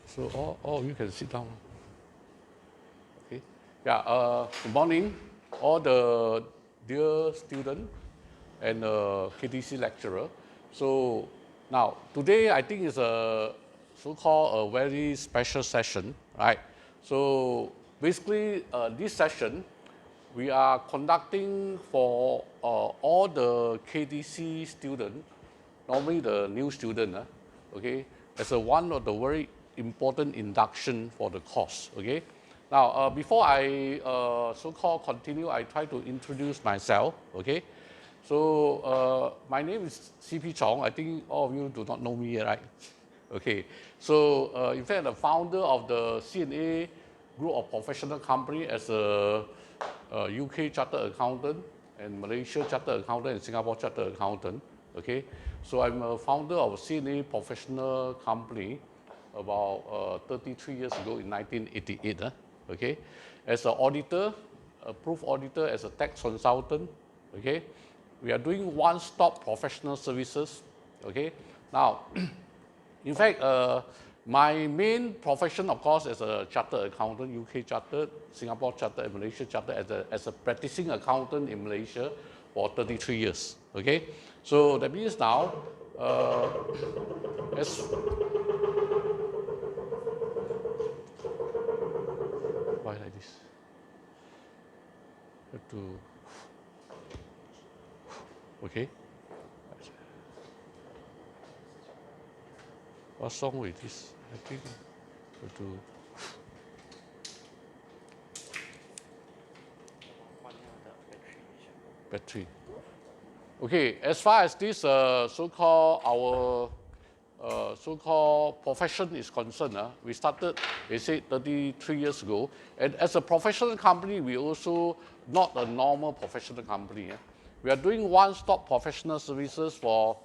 So all you can sit down. Okay. Yeah. Good morning, all the dear student and KTC lecturer. So now today I think is a so-called a very special session, right? So basically this session we are conducting for all the KTC students, normally the new student, okay, as one of the very important induction for the course, okay. Now, before I so-called continue, I try to introduce myself, okay. So, my name is C.P. Chong. I think all of you do not know me, right? Okay. So, in fact, the founder of the CNA group of professional company as a UK chartered accountant and Malaysia chartered accountant and Singapore chartered accountant, okay. So, I'm a founder of a CNA professional company about 33 years ago in 1988, okay. As an auditor, approved auditor, as a tax consultant, okay. We are doing one-stop professional services, okay. Now, in fact, my main profession, of course, as a chartered accountant, UK chartered, Singapore chartered, and Malaysia chartered, as a practicing accountant in Malaysia for 33 years, okay. So that means now, why like this? Have to, okay. What's wrong with this? I think have to. Battery. Okay, as far as this so-called our so-called profession is concerned, we started, they say, 33 years ago. And as a professional company, we also not a normal professional company. We are doing one-stop professional services for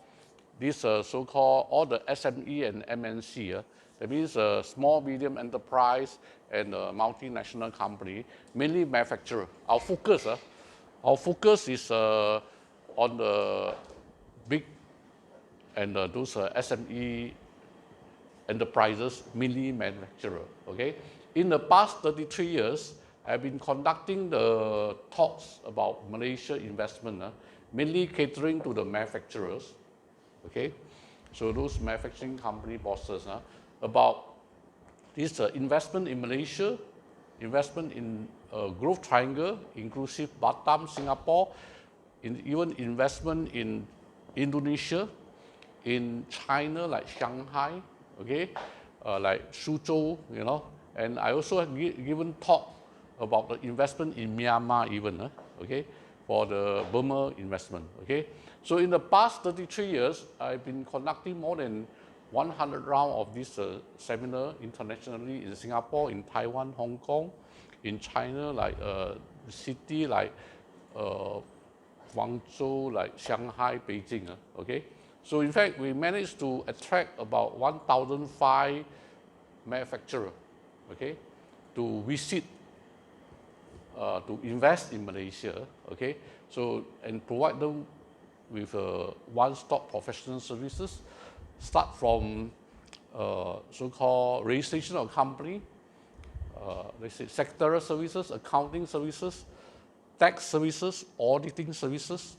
this so-called all the SME and MNC. That means small, medium enterprise and multinational company, mainly manufacturer. Our focus is on the big and those SME enterprises, mainly manufacturer, okay? In the past 33 years, I've been conducting the talks about Malaysia investment, mainly catering to the manufacturers, okay? So those manufacturing company bosses, about this investment in Malaysia, investment in Growth Triangle, inclusive Batam, Singapore, even investment in Indonesia, in China like Shanghai, okay, like Suzhou, you know, and I also have given talk about the investment in Myanmar even, okay, for the Burma investment, okay. So in the past 33 years, I've been conducting more than 100 rounds of this seminar internationally in Singapore, in Taiwan, Hong Kong, in China, like city like Guangzhou, like Shanghai, Beijing, okay. So in fact, we managed to attract about 1,005 manufacturers, okay, to visit, to invest in Malaysia, okay. So, and provide them with one-stop professional services, start from so-called registration of company, let's say sectoral services, accounting services, tax services, auditing services.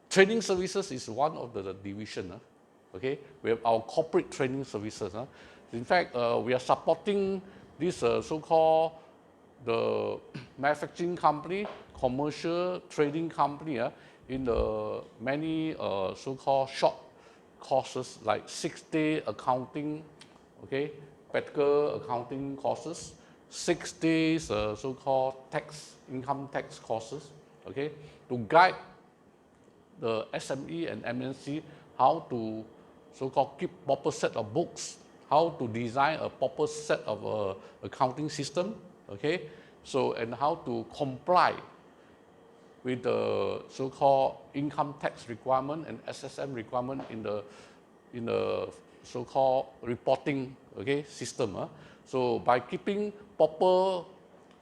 Training services is one of the division, okay. We have our corporate training services. In fact, we are supporting this so-called the manufacturing company, commercial trading company in the many so-called short courses like 6-day accounting, okay, practical accounting courses, 6 days so-called income tax courses, okay, to guide the SME and MNC how to so-called keep proper set of books, how to design a proper set of accounting system, okay, so and how to comply with the so-called income tax requirement and SSM requirement in the so-called reporting, okay, system. So by keeping proper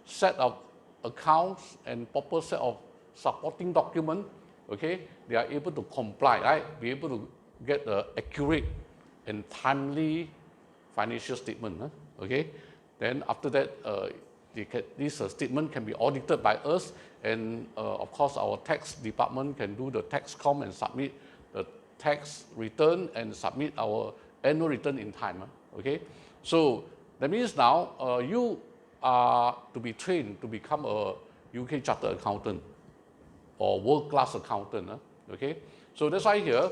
set of accounts and proper set of supporting document, okay, they are able to comply, right? Be able to get accurate and timely financial statement. Okay, then after that, this statement can be audited by us, and of course our tax department can do the tax com and submit the tax return and submit our annual return in time. Okay, so that means now you are to be trained to become a UK chartered accountant or world-class accountant. Okay, so that's why here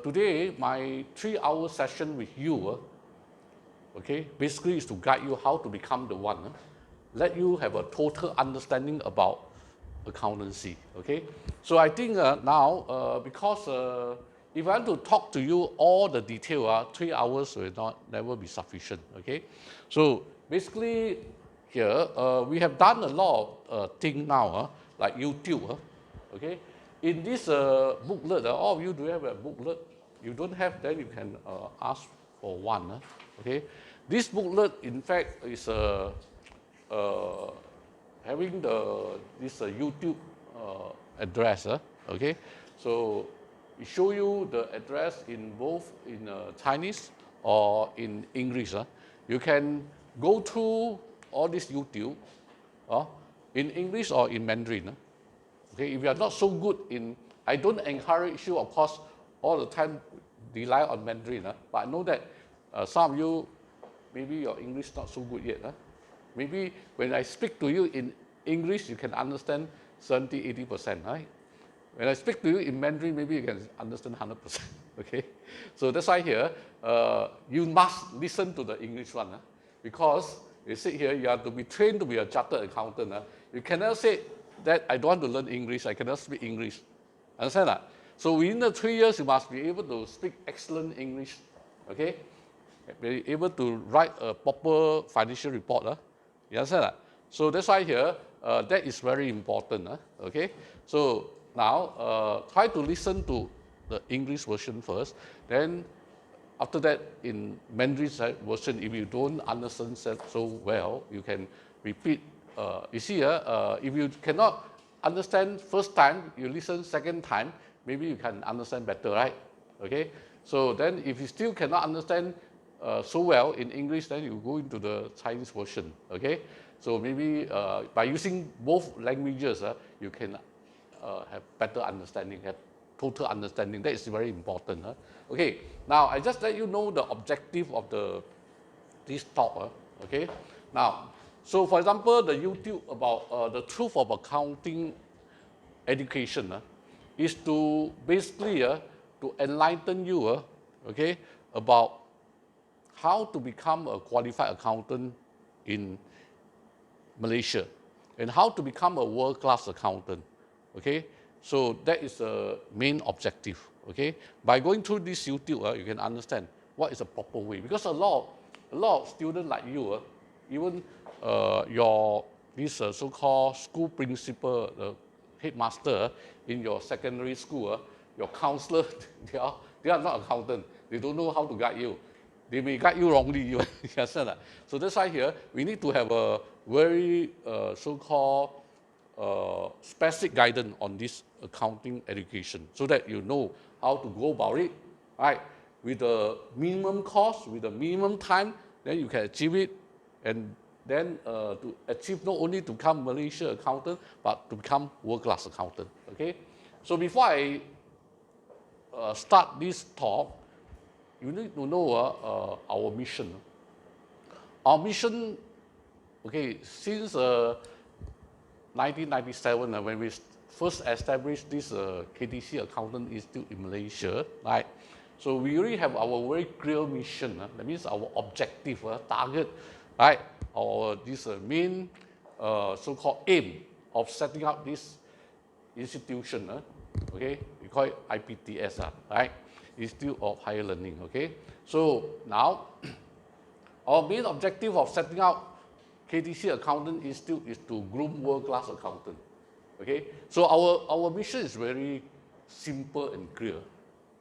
today my 3-hour session with you, okay, basically is to guide you how to become the one. Let you have a total understanding about accountancy. Okay, so I think now because if I want to talk to you all the detail, 3 hours will never be sufficient. Okay, so basically here we have done a lot of things now, like YouTube. Okay, in this booklet, all of you do have a booklet. You don't have, then you can ask for one. Okay, this booklet in fact is having this YouTube address. Okay, so it show you the address in both in Chinese or in English. You can go through all this YouTube in English or in Mandarin. Okay, if you are not so good in, I don't encourage you, of course, all the time rely on Mandarin. But I know that some of you, maybe your English not so good yet. Maybe when I speak to you in English, you can understand 70–80%, right? When I speak to you in Mandarin, maybe you can understand 100%. Okay, so that's why here you must listen to the English one, because you sit here, you have to be trained to be a chartered accountant. You cannot say that I don't want to learn English, I cannot speak English. Understand that? So within the 3 years, you must be able to speak excellent English. Okay, be able to write a proper financial report. You understand that? So that's why here that is very important. Okay, so now try to listen to the English version first, then after that in Mandarin version, if you don't understand so well, you can repeat. You see, if you cannot understand first time, you listen second time, maybe you can understand better, right? Okay, so then if you still cannot understand so well in English, then you go into the Chinese version. Okay, so maybe by using both languages, you can have better understanding, have total understanding. That is very important. Okay, now I just let you know the objective of this talk. Okay, now, so for example, the YouTube about the truth of accounting education is to basically to enlighten you, okay, about how to become a qualified accountant in Malaysia and how to become a world-class accountant. Okay, so that is the main objective. Okay, by going through this YouTube, you can understand what is the proper way, because a lot of students like you, even your this so-called school principal, the headmaster in your secondary school, your counselor, they are not accountant. They don't know how to guide you. They may guide you wrongly. You understand that? So that's why here we need to have a very so-called specific guidance on this accounting education, so that you know how to go about it, right? With the minimum cost, with the minimum time, then you can achieve it, and then to achieve not only to become Malaysia accountant, but to become world-class accountant. Okay, so before I start this talk, you need to know our mission. Our mission, okay, since 1997, when we first established this KTC Accountant Institute in Malaysia, right? So we really have our very clear mission. That means our objective, target, right? Our this main so-called aim of setting up this institution. Okay, we call it IPTS, right? Institute of Higher Learning. Okay, so now our main objective of setting up KTC Accountant Institute is to groom world-class accountant. Okay, so our mission is very simple and clear: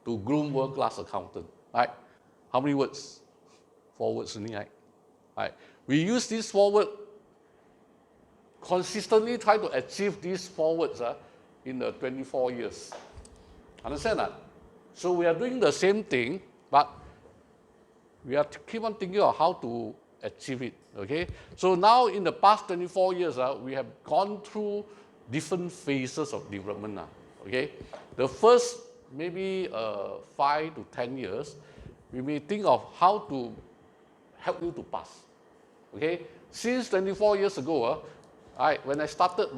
to groom world-class accountant. Right? How many words? 4 words only, right? Right. We use these 4 words, consistently try to achieve these 4 words in the 24 years. Understand that? So we are doing the same thing, but we are keep on thinking of how to achieve it. Okay, so now in the past 24 years, we have gone through different phases of development. Okay, the first maybe 5 to 10 years, we may think of how to help you to pass. Okay, since 24 years ago, when I started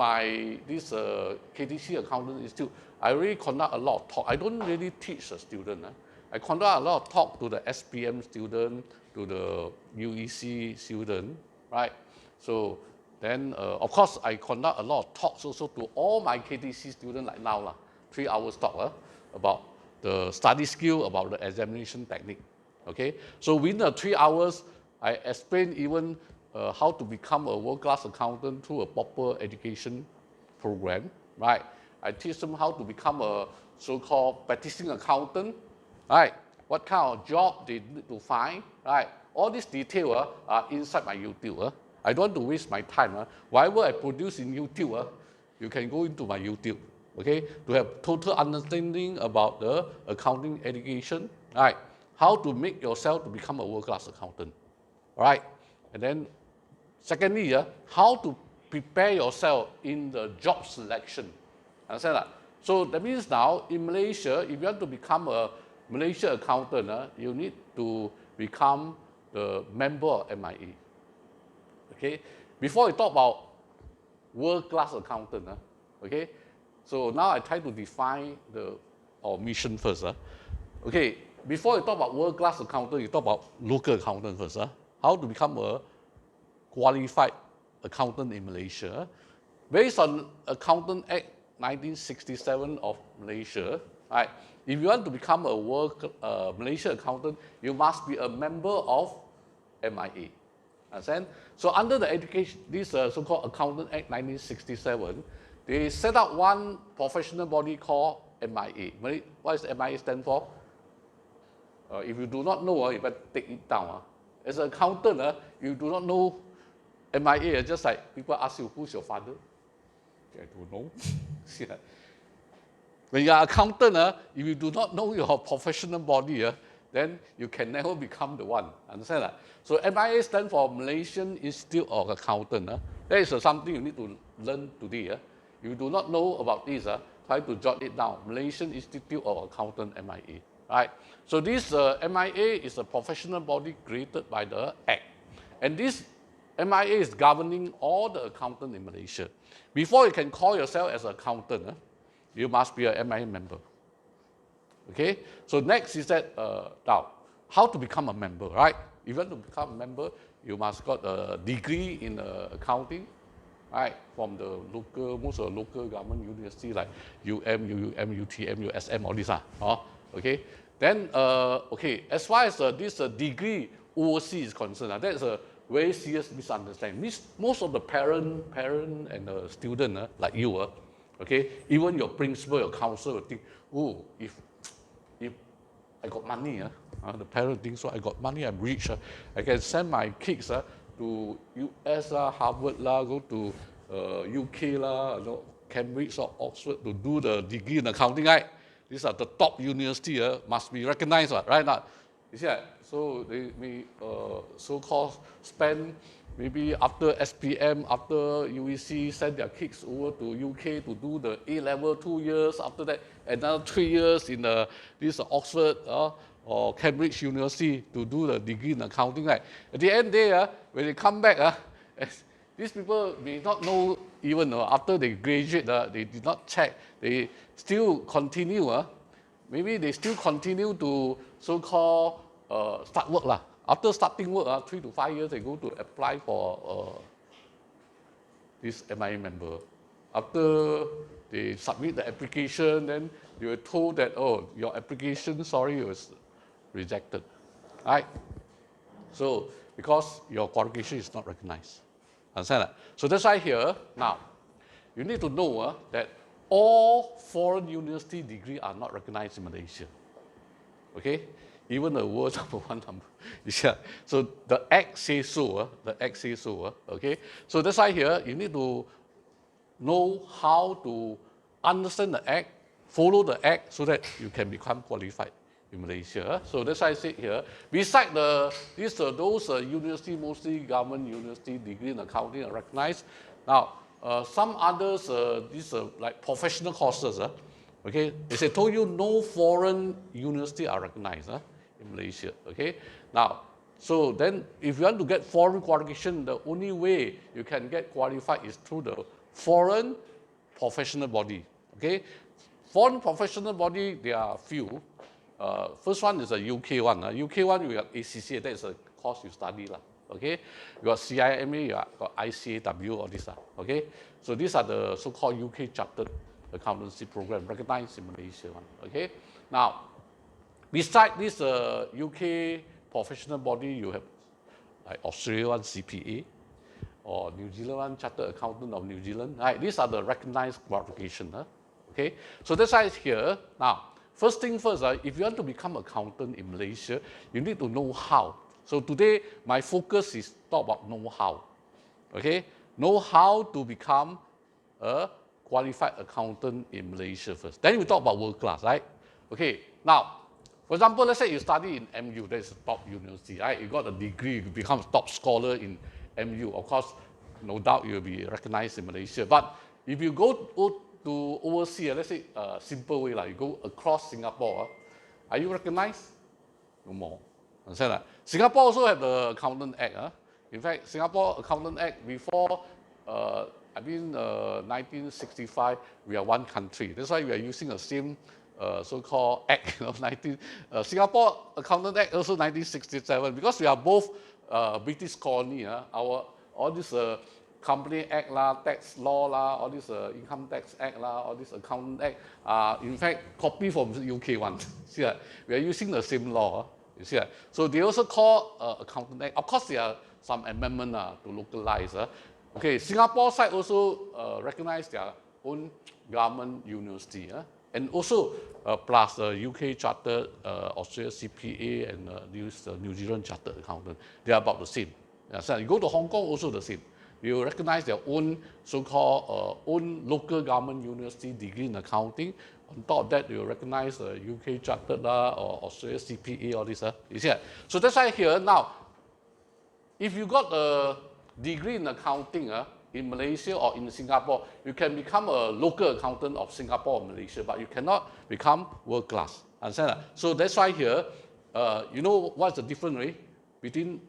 this KTC Accountant Institute, I really conduct a lot of talk. I don't really teach a student. I conduct a lot of talk to the SPM student, to the UEC student, right? So then, of course, I conduct a lot of talks also to all my KTC students like now, 3 hours talk about the study skill, about the examination technique. Okay, so within the 3 hours, I explain even how to become a world-class accountant through a proper education program, right? I teach them how to become a so-called practicing accountant, right? What kind of job they need to find, right? All these details are inside my YouTube. I don't want to waste my time. Whatever I produce in YouTube, you can go into my YouTube, okay? To have total understanding about the accounting education, right? How to make yourself to become a world-class accountant, all right? And then secondly, how to prepare yourself in the job selection. Understand that? So that means now in Malaysia, if you want to become a Malaysia accountant, you need to become the member of MIA. Okay? Before we talk about world-class accountant, okay? So now I try to define our mission first. Okay, before you talk about world-class accountant, you talk about local accountant first. How to become a qualified accountant in Malaysia. Based on Accountant Act 1967 of Malaysia, right? If you want to become a Malaysia accountant, you must be a member of MIA. Understand? So under the education, this so-called Accountant Act 1967, they set up one professional body called MIA. What does MIA stand for? If you do not know, you better take it down. As an accountant, you do not know MIA, just like people ask you, who's your father? I don't know. When you are an accountant, if you do not know your professional body, then you can never become the one. Understand that? So MIA stands for Malaysian Institute of Accountant. That is something you need to learn today. If you do not know about this, try to jot it down. Malaysian Institute of Accountant, MIA. Right? So this MIA is a professional body created by the Act. And this MIA is governing all the accountants in Malaysia. Before you can call yourself as an accountant, you must be an MIA member. Okay? So next is that, now, how to become a member, right? If you want to become a member, you must got a degree in accounting, right? From the most of the local government university like UM, UUM, UTM, USM, all this. Okay? Then, okay, as far as this degree overseas is concerned, that's a very serious misunderstanding. Most of the parent and the student like you, okay, even your principal, your counselor will think, oh, if I got money, the parent thinks, so I got money, I'm rich, I can send my kids to US, Harvard, go to UK, Cambridge or Oxford to do the degree in accounting, right? These are the top university, must be recognized, right now. You see that? So they may so-called spend maybe after SPM, after UEC, send their kids over to UK to do the A-level 2 years. After that, another 3 years in this Oxford or Cambridge University to do the degree in accounting. Right? At the end there, when they come back, these people may not know even after they graduate, they did not check. They still continue. Maybe they still continue to so-called start work. After starting work, 3 to 5 years, they go to apply for this MIA member. After they submit the application, then they were told that, oh, your application, sorry, was rejected. Right? So, because your qualification is not recognized. Understand that? So that's why here, now, you need to know that all foreign university degrees are not recognized in Malaysia. Okay? Even the world #1 number. Yeah. So the Act says so. The Act says so. Okay? So that's why here you need to know how to understand the Act, follow the Act so that you can become qualified in Malaysia. So that's why I said here, beside those university, mostly government university degree in accounting are recognized. Now, some others, these are like professional courses. Okay, as I told you, no foreign university are recognized in Malaysia. Okay, now, so then if you want to get foreign qualification, the only way you can get qualified is through the foreign professional body. Okay, foreign professional body, there are few. First one is a UK one. UK one, you got ACCA, that is a course you study. Okay, you got CIMA, you got ICAW, all this. Okay, so these are the so-called UK Chartered Accountancy Program, recognized in Malaysia. Okay, now, beside this UK professional body, you have like Australia one CPA, or New Zealand one Chartered Accountant of New Zealand. Right, these are the recognized qualifications. Okay, so that's why it's here. Now, first thing first, if you want to become an accountant in Malaysia, you need to know how. So today, my focus is talk about know-how. Okay, know how to become a qualified accountant in Malaysia first. Then we talk about world class, right? Okay, now, for example, let's say you study in MU, that's a top university, right? You got a degree, you become a top scholar in MU. Of course, no doubt you'll be recognized in Malaysia. But if you go to overseas, let's say a simple way, like you go across Singapore, are you recognized? No more. Understand that? Singapore also have the Accountant Act. In fact, Singapore Accountant Act before 1965, we are one country. That's why we are using the same so-called act. Singapore Accountant Act also 1967, because we are both British colony. All this Company Act tax law all this Income Tax Act all this Accountant Act in fact copy from the UK one. See that? We are using the same law. You see that? So they also call Accountant Act. Of course, there are some amendment to localize. Okay, Singapore side also recognize their own government university. And also plus UK Chartered, Australia CPA, and New Zealand Chartered Accountant. They are about the same. So you go to Hong Kong, also the same. You recognize their own so-called own local government university degree in accounting. On top of that, you recognize the UK Chartered or Australia CPA, all this. You see that? So that's why here now, if you got a degree in accounting in Malaysia or in Singapore, you can become a local accountant of Singapore or Malaysia, but you cannot become world class. Understand that? So that's why here, you know what's the difference between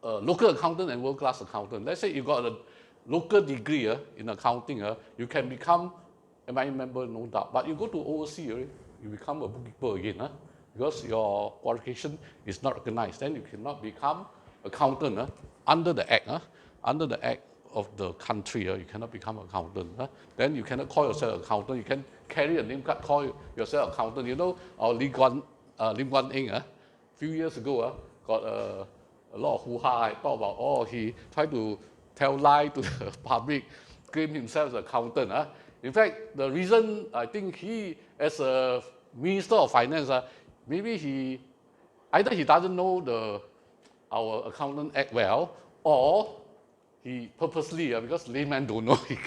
local accountant and world class accountant? Let's say you got a local degree in accounting, you can become MI member, no doubt. But you go to overseas, you become a bookkeeper again, because your qualification is not recognized. Then you cannot become accountant under the act. Under the act of the country, you cannot become accountant. Then you cannot call yourself accountant. You can carry a name card, call yourself accountant. You know, our Lim Guan Eng, a few years ago, got a lot of hoo-ha. Talk about, he tried to tell lie to the public, claim himself as an accountant. In fact, the reason I think he, as a Minister of Finance, maybe either he doesn't know our Accountant Act well, or he purposely, because laymen don't know, he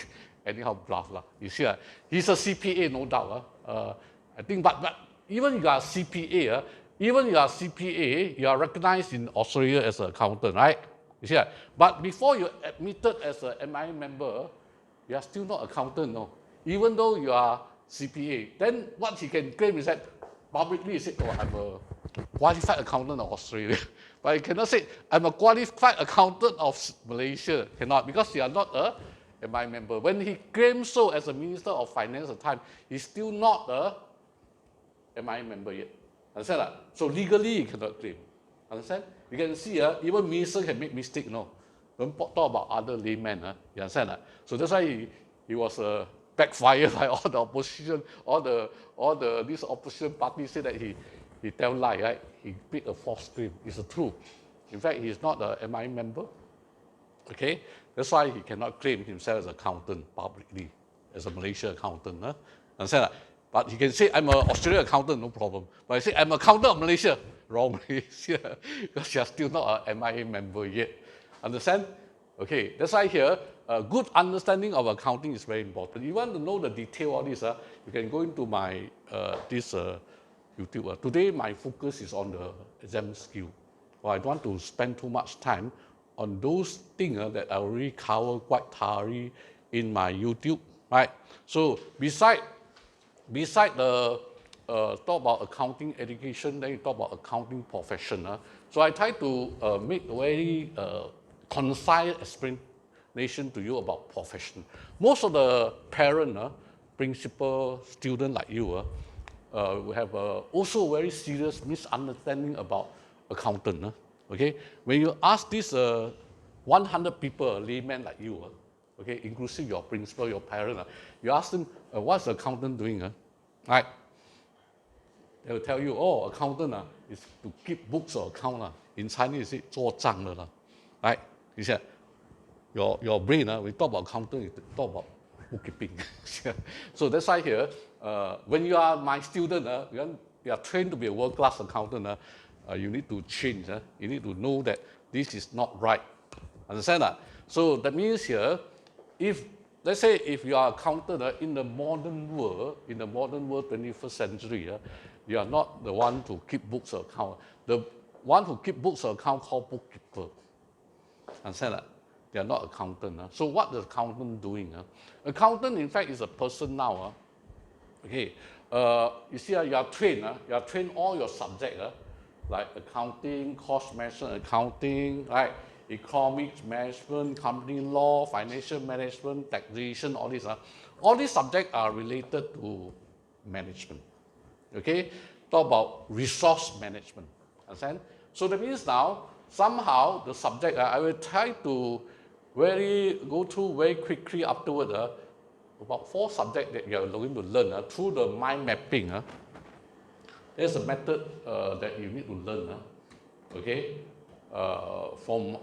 anyhow bluff. You see, he's a CPA, no doubt. I think, but even if you are CPA, you are recognized in Australia as an accountant, right? You see, but before you're admitted as a MI member, you are still not accountant, no. Even though you are CPA, then what he can claim is that publicly he said, I'm a qualified accountant of Australia. But he cannot say, I'm a qualified accountant of Malaysia. Cannot, because you are not a MI member. When he claims so as a Minister of Finance at the time, he's still not a MI member yet. Understand that? So legally, he cannot claim. Understand? You can see, even minister can make mistake, no. Don't talk about other laymen. You understand that? So that's why he was backfired by all the opposition, all these opposition parties say that he tell lie, right? He made a false claim. It's the truth. In fact, he's not a MI member. Okay? That's why he cannot claim himself as an accountant publicly, as a Malaysia accountant. Understand that? But he can say, I'm an Australian accountant, no problem. But he say, I'm an accountant of Malaysia. Wrong, because you're still not a MI member yet. Understand? Okay, that's why here, a good understanding of accounting is very important. You want to know the detail of this, you can go into my YouTube. Today, my focus is on the exam skill. Well, I don't want to spend too much time on those things that I already covered quite thoroughly in my YouTube, right? So beside the talk about accounting education, then you talk about accounting profession. So I try to make a very concise explanation to you about profession. Most of the parent, principal, student like you, we have also very serious misunderstanding about accountant. Okay, when you ask this 100 people, laymen like you, okay, inclusive your principal, your parent, you ask them, what's the accountant doing? Right? They will tell you, oh, accountant is to keep books or account. In Chinese, it's 做账的 right? You see, your brain, we talk about accountant, you talk about bookkeeping. So that's why here, when you are my student, you are trained to be a world-class accountant, you need to change. You need to know that this is not right. Understand that? So that means here, if let's say if you are accountant in the modern world, 21st century, you are not the one to keep books or account. The one who keep books or account called bookkeeper. Understand that? They are not accountant. So what is accountant doing? Accountant, in fact, is a person now. Okay, you see, you are trained all your subjects, like accounting, cost management, accounting, right? Economics, management, company law, financial management, taxation, all these. All these subjects are related to management. Okay, talk about resource management. Understand? So that means now somehow the subject I will try to go through very quickly afterward. About 4 subjects that you are going to learn through the mind mapping. There's a method that you need to learn. Okay, from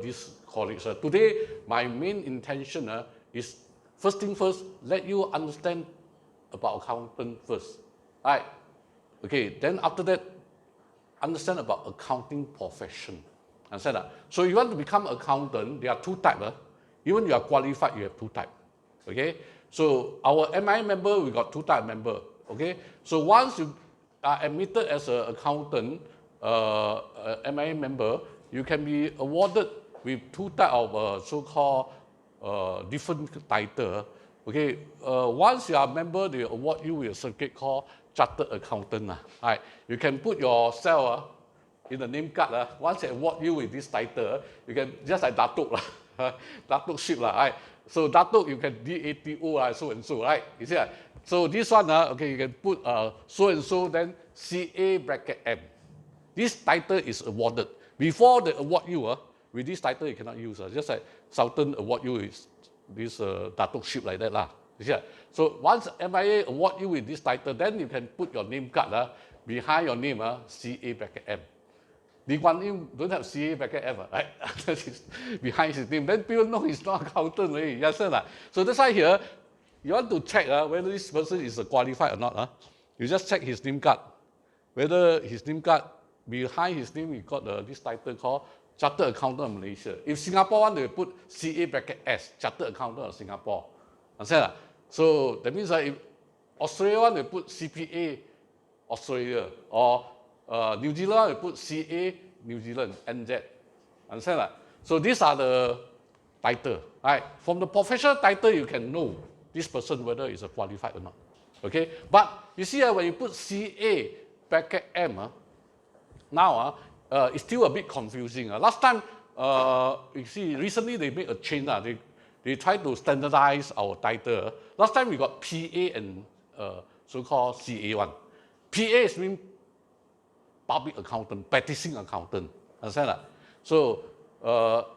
this colleagues. Today, my main intention is first thing first, let you understand about accountant first. Right? Okay, then after that, understand about accounting profession. Understand that? So you want to become accountant, there are 2 types. Even you are qualified, you have 2 types. Okay, so our MIA member, we got 2 types of member. Okay, so once you are admitted as an accountant, MIA member, you can be awarded with 2 types of so-called different title. Okay, once you are a member, they award you with a certificate called Chartered Accountant. Right? You can put yourself in the name card. Once they award you with this title, you can just like Datuk, Datuk ship, right? So Datuk, you can DATO, so and so, right? You see, so this one, okay, you can put so and so, then CA bracket M. This title is awarded. Before they award you, with this title you cannot use. Just like Sultan award you with this Datuk ship like that. You see, so once MIA award you with this title, then you can put your name card behind your name, CA bracket M. Lee Kuan Yew don't have CA bracket M, right? Behind his name. Then people know he's not accountant already. Yes, sir. So that's why here, you want to check whether this person is qualified or not. You just check his name card. Whether his name card, behind his name, he got this title called Chartered Accountant of Malaysia. If Singapore one, they put CA bracket S, Chartered Accountant of Singapore. Understand? So that means if Australia one, they put CPA Australia, or New Zealand, we put CA New Zealand, NZ. Understand that? So these are the title, right? From the professional title, you can know this person whether is qualified or not. Okay? But you see when you put CA bracket M, now it's still a bit confusing. Last time, you see, recently they made a change. They tried to standardize our title. Last time we got PA and so-called CA1. PA is mean public accountant, practicing accountant. Understand that? So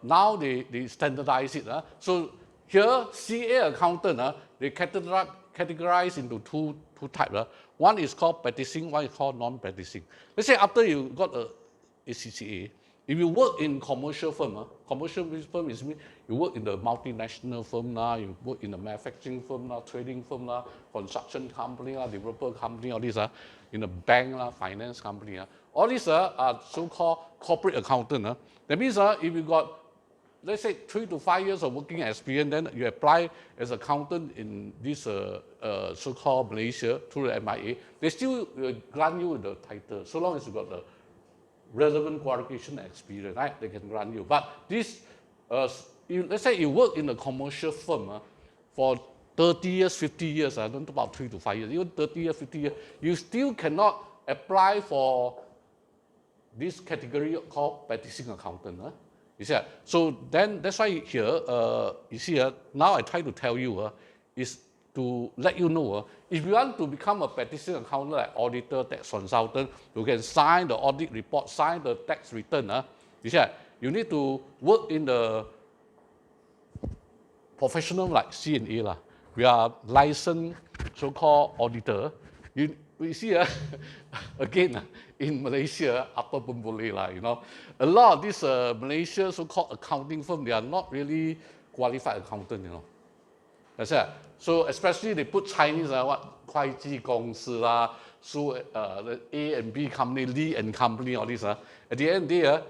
now they standardize it. So here, CA accountant, they categorize into two types. One is called practicing, one is called non-practicing. Let's say after you got a ACCA, if you work in commercial firm, commercial firm is mean you work in the multinational firm, you work in the manufacturing firm, trading firm, construction company, developer company, all these, in the bank, finance company. All these are so-called corporate accountant. That means if you got let's say 3 to 5 years of working experience, then you apply as accountant in this so-called Malaysia through the MIA, they still grant you the title, so long as you got the relevant qualification and experience, right? They can grant you. But this, let's say you work in a commercial firm for 30 years, 50 years, I don't talk about 3 to 5 years, even 30 years, 50 years, you still cannot apply for this category called practicing accountant. You see, so then that's why here, you see, now I try to tell you is to let you know, if you want to become a practicing accountant like auditor, tax consultant, you can sign the audit report, sign the tax return. You see, you need to work in the professional like C&A. We are licensed so-called auditor. You see, again, in Malaysia, apa pun boleh lah, you know. A lot of these Malaysia so-called accounting firms, they are not really qualified accountant, you know. That's it. So especially they put Chinese, what 会计公司啦, so the A and B company, Lee and company, all this. At the end of the day,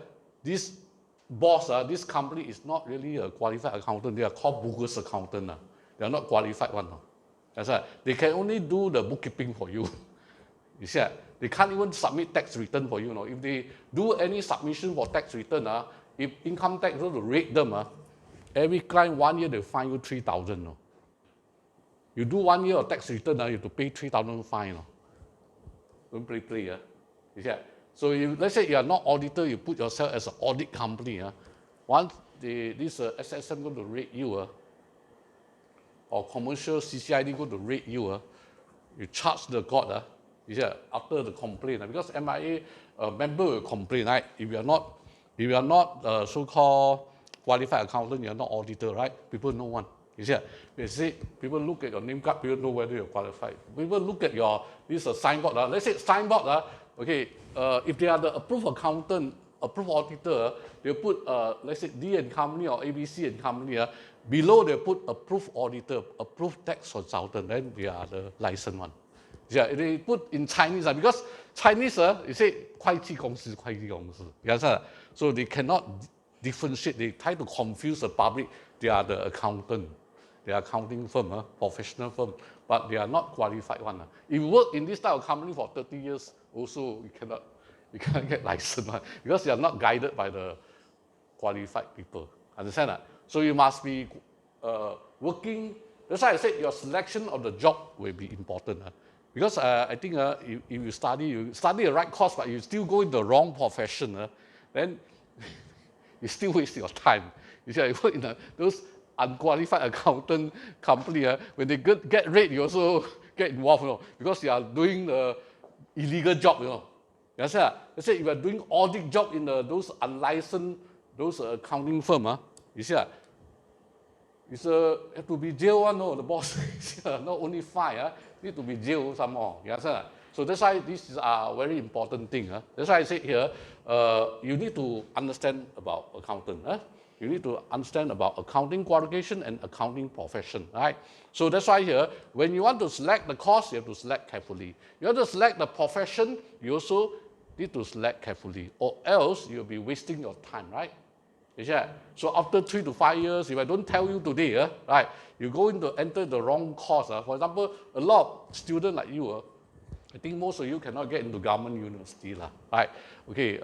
this boss, this company is not really a qualified accountant. They are called bogus accountant. They are not qualified one. That's right. They can only do the bookkeeping for you. You see, they can't even submit tax return for you. If they do any submission for tax return, if income tax going to rate them, every client 1 year they fine you 3,000. You do 1 year of tax return, you have to pay 3,000 fine. Don't play. You see? So let's say you are not auditor, you put yourself as an audit company. Once this SSM going to rate you, or commercial CCID going to rate you, you charge the court. You see, after the complaint, because MIA member will complain, right? If you are not so-called qualified accountant, you are not auditor, right? People know one. You see, they say people look at your name card, people know whether you're qualified. People look at this signboard. Let's say signboard. Okay, if they are the approved accountant, approved auditor, they put let's say D and company or ABC and company. Below they put approved auditor, approved tax consultant. Then they are the licensed one. Yeah, they put in Chinese because Chinese, you say 会计公司. You understand? So they cannot differentiate. They try to confuse the public. They are the accountant. They are accounting firm, professional firm, but they are not qualified one. If you work in this type of company for 30 years, also you cannot get licensed because you are not guided by the qualified people. Understand that? So you must be working. That's why I said your selection of the job will be important. Because I think if you study the right course, but you still go in the wrong profession, then you still waste your time. You see, you work in those unqualified accountant company, when they get rate, you also get involved, because you are doing the illegal job, That's it. Let's say if you are doing audit job in those unlicensed, those accounting firm, you see, it's have to be jail one, the boss. Not only fine, need to be jail some more. Yes, so that's why this is a very important thing. That's why I say here, you need to understand about accountant. You need to understand about accounting qualification and accounting profession, right? So that's why here, when you want to select the course, you have to select carefully. You want to select the profession, you also need to select carefully, or else you'll be wasting your time, right? Yeah. So after 3 to 5 years, if I don't tell you today, right, you go into enter the wrong course. For example, a lot of students like you, I think most of you cannot get into government university, right? Okay.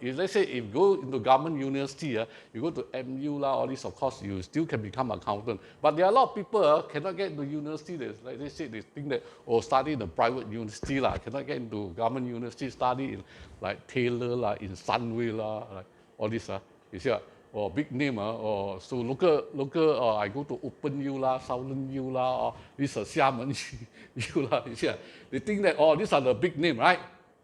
If let's say if you go into government university, you go to MU all this, of course, you still can become accountant. But there are a lot of people cannot get into university. Like they say, they think that study in the private university cannot get into government university. Study in like Taylor in Sunway like all this You see, or big name, or so local, I go to Open U Southern U or this Xiamen U You see, they think that these are the big name, right?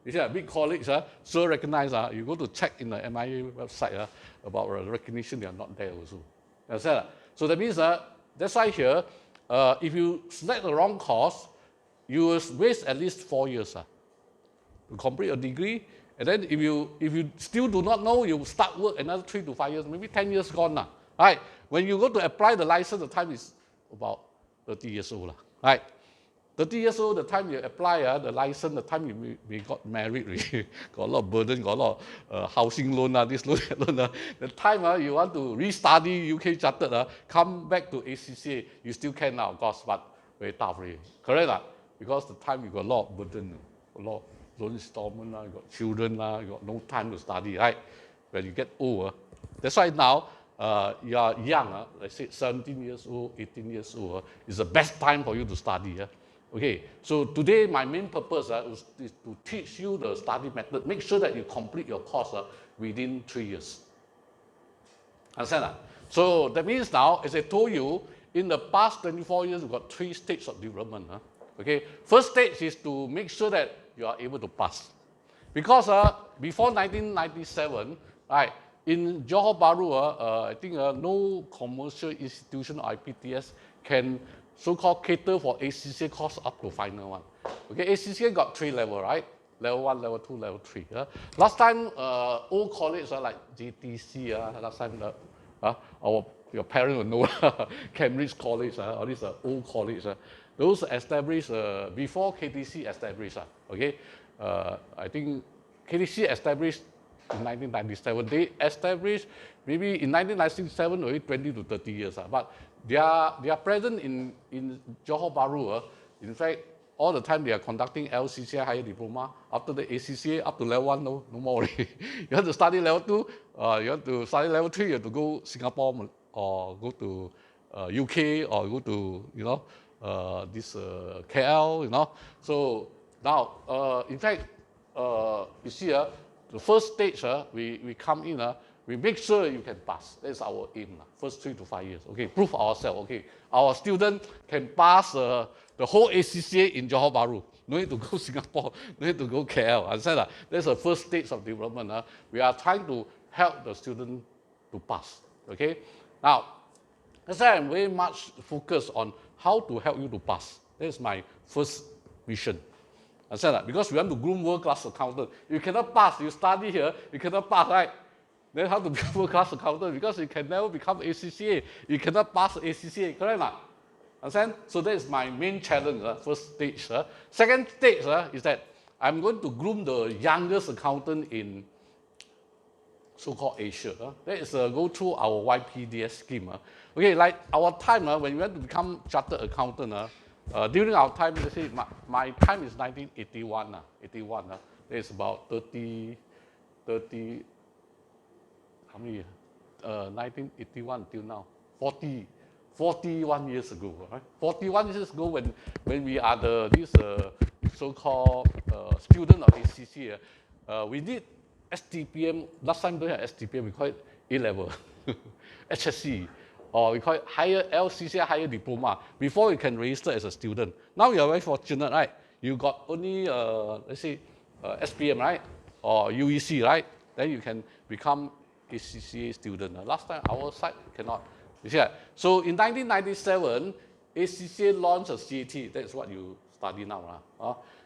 You see, big college, so recognized. You go to check in the MIA website about recognition, they are not there also. That's it. So that means that's why here, if you select the wrong course, you will waste at least 4 years to complete a degree. And then if you still do not know, you start work another 3 to 5 years, maybe 10 years gone now. Right? When you go to apply the license, the time is about 30 years old. Right? 30 years old, the time you apply the license, the time you got married, got a lot of burden, got a lot of housing loan, this loan, that loan. The time you want to restudy UK Chartered, come back to ACCA, you still can now, of course, but very tough, really. Correct? Because the time you got a lot of burden, a lot of loan installment, you got children, you got no time to study, right? When you get old, that's why now you are young, let's say 17 years old, 18 years old, is the best time for you to study. Okay, so today my main purpose is to teach you the study method. Make sure that you complete your course within 3 years. Understand that? So that means now, as I told you, in the past 24 years, we've got 3 stages of development. Okay, first stage is to make sure that you are able to pass. Because before 1997, right, in Johor Bahru, I think no commercial institution or IPTS can so-called cater for ACCA course up to final one. Okay, ACCA got 3 levels, right? Level 1, level 2, level 3. Last time, old college like GTC, last time your parents will know Cambridge College, all these old college. Those established before KTC established. Okay, I think KTC established in 1997. They established maybe in 1997, only 20 to 30 years. But they are present in Johor Bahru. In fact, all the time they are conducting LCCI higher diploma. After the ACCA, up to level 1, no more already. You have to study level 2, you have to study level 3, you have to go Singapore or go to UK or go to, this KL, So now, in fact, you see, the first stage, we come in, we make sure you can pass. That's our aim, first 3 to 5 years. Okay, prove ourselves. Okay, our student can pass the whole ACCA in Johor Bahru. No need to go Singapore, no need to go KL. Understand that? That's the first stage of development. We are trying to help the student to pass. Okay, now that's why I'm very much focused on how to help you to pass. That's my first mission. Understand that? Because we want to groom world-class accountant. You cannot pass. You study here, you cannot pass, right? Then how to become world-class accountant? Because you can never become ACCA. You cannot pass ACCA, correct or understand? So that is my main challenge, first stage. Second stage is that I'm going to groom the youngest accountant in so-called Asia. That is go through our YPDS scheme. Okay, like our time, when we want to become chartered accountant, during our time, let's say my time is 1981. 81. That's about 30, how many years? 1981 till now, 41 years ago. Right? 41 years ago, when we are this so-called student of ACCA, we did STPM. Last time we don't have STPM, we call it A-level, HSC. Or we call it higher LCCI higher diploma before you can register as a student. Now you are very fortunate, right? You got only let's say SPM, right? Or UEC, right? Then you can become ACCA student. Last time our side cannot. You see that? So in 1997, ACCA launched a CAT. That's what you study now.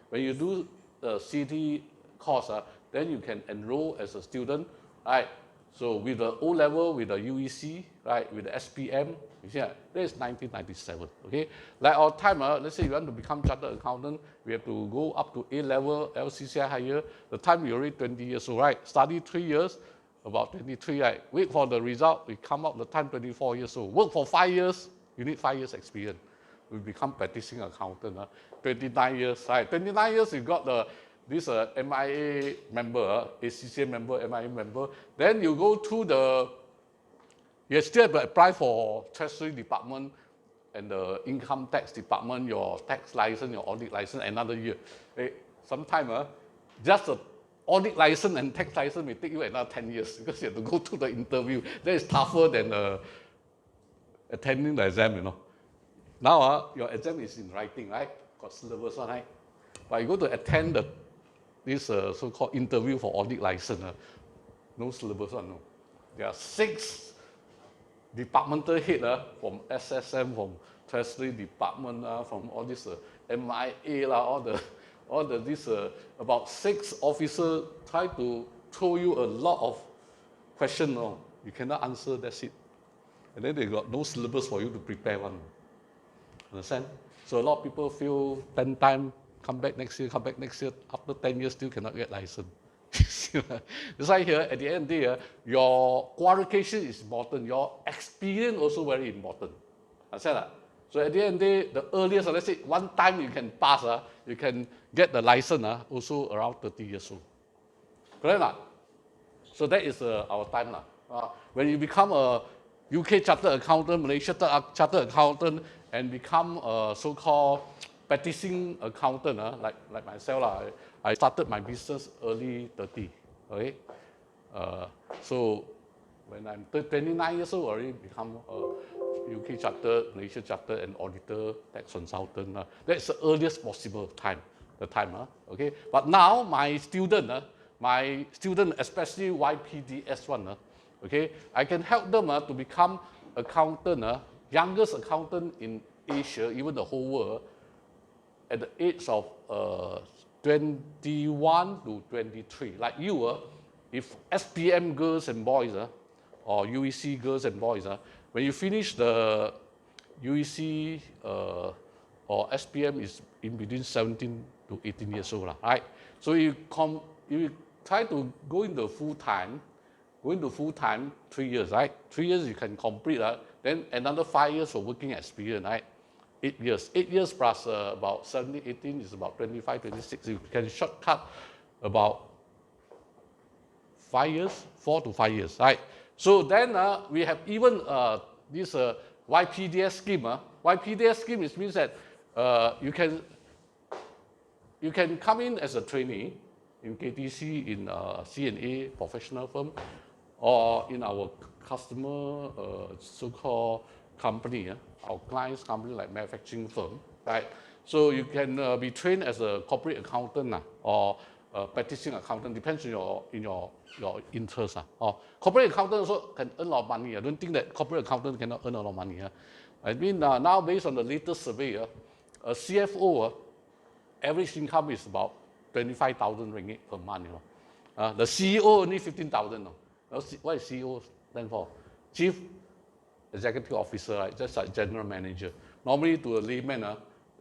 When you do the CAT course, then you can enroll as a student, right? So with the O-level, with the UEC, right, with the SPM, you see that is 1997. Okay, like our time, let's say you want to become chartered accountant, we have to go up to A-level, LCCI higher. The time you're already 20 years old, right? Study 3 years, about 23, right? Wait for the result, we come out the time 24 years old. Work for 5 years, you need 5 years experience. We become practicing accountant. 29 years, right? 29 years, you got this MIA member, ACCA member, MIA member. Then you go to you still have to apply for Treasury Department and the Income Tax Department, your tax license, your audit license, another year. Sometimes just the audit license and tax license may take you another 10 years because you have to go to the interview. That is tougher than attending the exam, Now your exam is in writing, right? Got syllabus, right? But you go to attend this so-called interview for audit license, no syllabus, no. There are 6 departmental heads from SSM, from Treasury Department, from all this MIA, all this about 6 officers try to throw you a lot of questions. You cannot answer, that's it. And then they got no syllabus for you to prepare one. Understand? So a lot of people feel 10 times, come back next year, after 10 years still cannot get license. That's why here at the end of the day, your qualification is important, your experience also very important. Understand that? So at the end of the day, the earliest, let's say one time you can pass, you can get the license also around 30 years old. Correct not? So that is our time. When you become a UK chartered accountant, Malaysia chartered accountant, and become a so-called practicing accountant, like myself, I started my business early 30. Okay, so when I'm 29 years old, I already become a UK chartered, Malaysia chartered, and auditor, tax consultant. That's the earliest possible time. Okay. But now my student, especially YPDS one, okay, I can help them to become accountant, youngest accountant in Asia, even the whole world, at the age of 21 to 23. Like you, if SPM girls and boys, or UEC girls and boys, when you finish the UEC or SPM is in between 17 to 18 years old, right? So you try to go into full time, 3 years, right? 3 years you can complete, then another 5 years for working experience, right? 8 years. 8 years plus about 17, 18 is about 25, 26. You can shortcut about 5 years, 4 to 5 years, right? So then we have even this YPDS scheme. YPDS scheme means that you can come in as a trainee in KTC, in C&A professional firm, or in our customer so-called company, our client's company like manufacturing firm, right? So you can be trained as a corporate accountant or practicing accountant, depends on your interest. Or corporate accountant also can earn a lot of money. I don't think that corporate accountant cannot earn a lot of money. I mean now based on the latest survey, a CFO average income is about 25,000 ringgit per month. The CEO only 15,000. What is CEO stand for? Chief Executive Officer, right? Just like General Manager. Normally to a layman,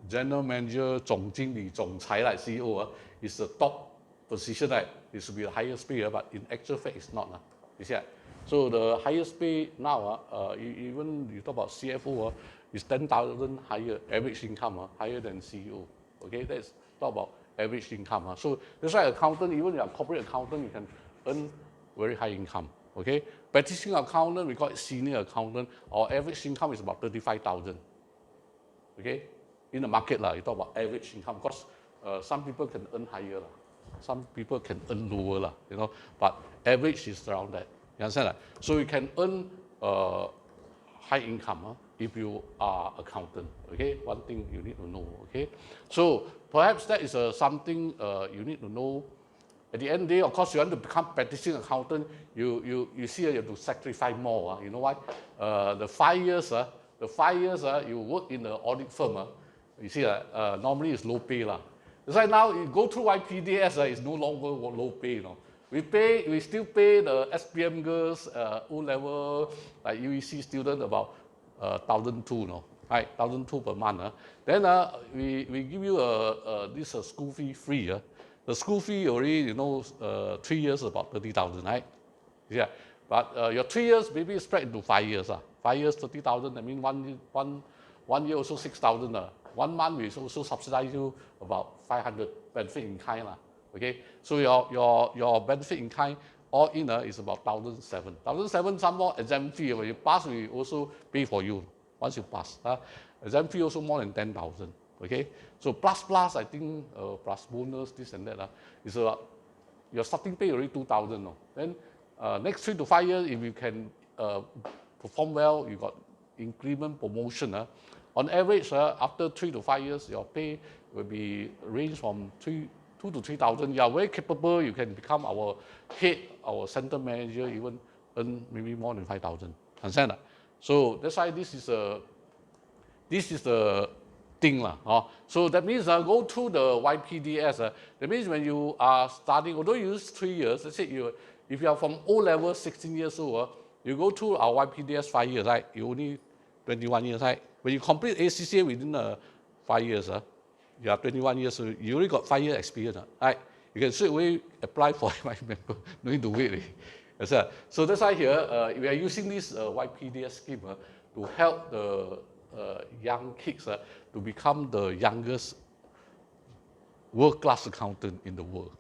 General Manager, 总经理, 总裁 like CEO is the top position, right? It should be the highest pay, but in actual fact it's not. You see that? So the highest pay now, even you talk about CFO, is 10,000 higher average income, higher than CEO. Okay, that's talk about average income. So that's why accountant, even your corporate accountant, you can earn very high income. Okay, practicing accountant, we call it senior accountant. Our average income is about 35,000. Okay, in the market you talk about average income because some people can earn higher, some people can earn lower, but average is around that. You understand that? So you can earn high income if you are accountant. Okay, one thing you need to know. Okay, so perhaps that is something you need to know. At the end of the day, of course, you want to become practicing accountant. You see you have to sacrifice more. You know why? The 5 years, you work in the audit firm. You see normally it's low pay. That's why now you go through YPDS, it's no longer low pay. We still pay the SPM girls O-level, like UEC student about 1,200, right? 1,200 per month. Then we give you this school fee free. The school fee already, 3 years about 30,000, right? Yeah. But your 3 years maybe spread into 5 years. 5 years 30,000. I mean 1 year also 6,000. 1 month we also subsidize you about 500 benefit in kind. Okay. So your benefit in kind all in is about 1,700. 1,700 some more exam fee. When you pass, we also pay for you once you pass. Exam fee also more than 10,000. Okay, so plus I think plus bonus this and that is your starting pay already 2,000. Then next 3 to 5 years, if you can perform well, you got increment promotion. On average, after 3 to 5 years, your pay will be range from 2 to 3,000. You are very capable. You can become our head, our center manager, even earn maybe more than 5,000. Understand that? So that's why this is the thing. So that means go through the YPDS. That means when you are studying, although you use 3 years, let's say if you are from O-level 16 years old, you go through our YPDS 5 years, right? You only 21 years, right? When you complete ACCA within 5 years, you are 21 years, so you already got 5 years experience, right? You can straight away apply for my member, no need to wait. So that's why here we are using this YPDS scheme to help the young kids to become the youngest world-class accountant in the world.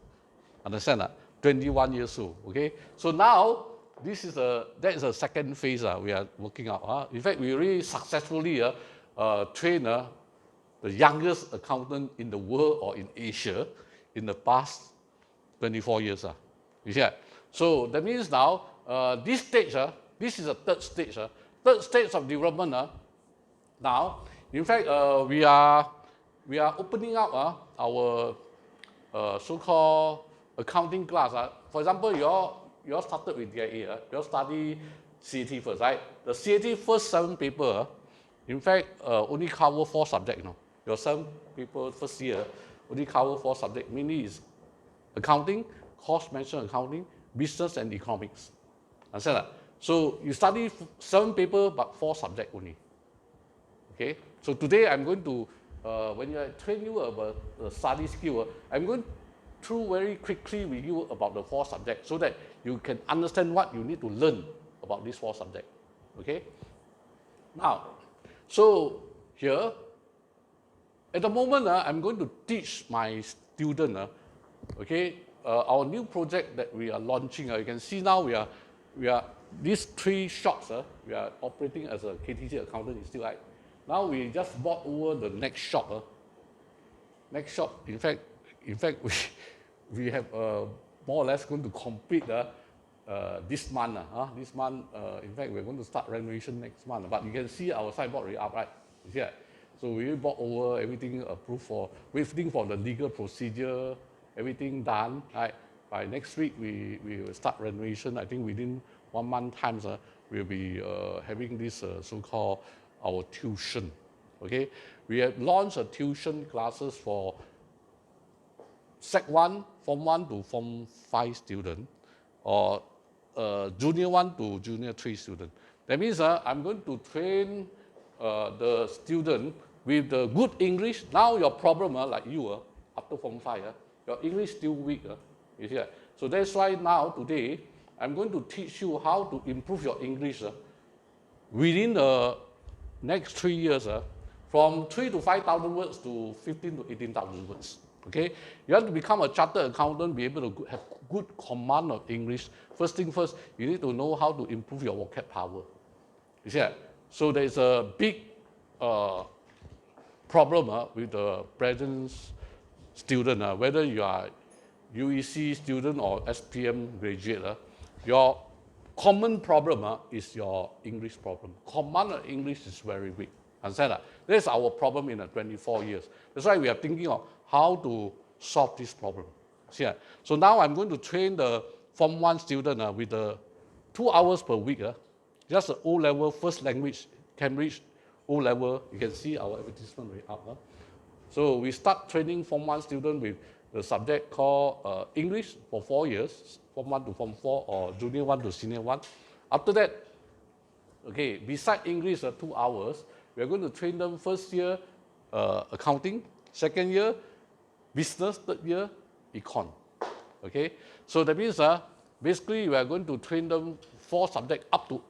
Understand that? 21 years old. Okay. So now that is the second phase we are working out. In fact, we really successfully trained the youngest accountant in the world or in Asia in the past 24 years. You see that? So that means now this stage, this is the third stage. Third stage of development. Now, in fact, we are opening up our so-called accounting class. For example, you all started with DIA. You all study CAT first, right? The CAT first 7 paper, in fact, only cover 4 subjects. Your 7 paper first year only cover 4 subjects. Mainly is accounting, cost management accounting, business and economics. Understand that? So you study 7 paper but 4 subjects only. Okay. So today I'm going to, when I train you about the study skill, I'm going through very quickly with you about the 4 subjects so that you can understand what you need to learn about these 4 subjects. Okay. Now, so here, at the moment, I'm going to teach my student, okay, our new project that we are launching. You can see now we are these 3 shops. We are operating as a KTC accountant is still right. Now we just bought over the next shop. Next shop, in fact, we have more or less going to complete this month. This month, in fact, we're going to start renovation next month. But you can see our signboard already up, right? You see that? So we bought over everything approved for, waiting for the legal procedure, everything done. Right? By next week, we will start renovation. I think within 1 month times, we'll be having this so-called our tuition. Okay, we have launched a tuition classes for Sec 1, Form 1 to Form 5 student, or Junior 1 to Junior 3 student. That means I'm going to train the student with the good English. Now your problem, like you, after Form 5, your English still weak. You see that? So that's why now today I'm going to teach you how to improve your English within the next 3 years, from 3,000 to 5,000 words to 15,000 to 18,000 words. Okay, you have to become a chartered accountant, be able to have good command of English. First thing first, you need to know how to improve your vocab power. You see that? So there is a big problem with the present student, whether you are UEC student or SPM graduate. Your common problem is your English problem. Command of English is very weak. Understand that? That's our problem in the 24 years. That's why we are thinking of how to solve this problem. See that? So now I'm going to train the Form 1 student with 2 hours per week. Just the O-level first language, Cambridge O-level. You can see our advertisement way up. So we start training Form 1 student with the subject called English for 4 years, Form 1 to Form 4 or Junior 1 to Senior 1. After that, okay, beside English 2 hours, we are going to train them first year accounting, second year business, third year econ. Okay, so that means basically we are going to train them 4 subjects up to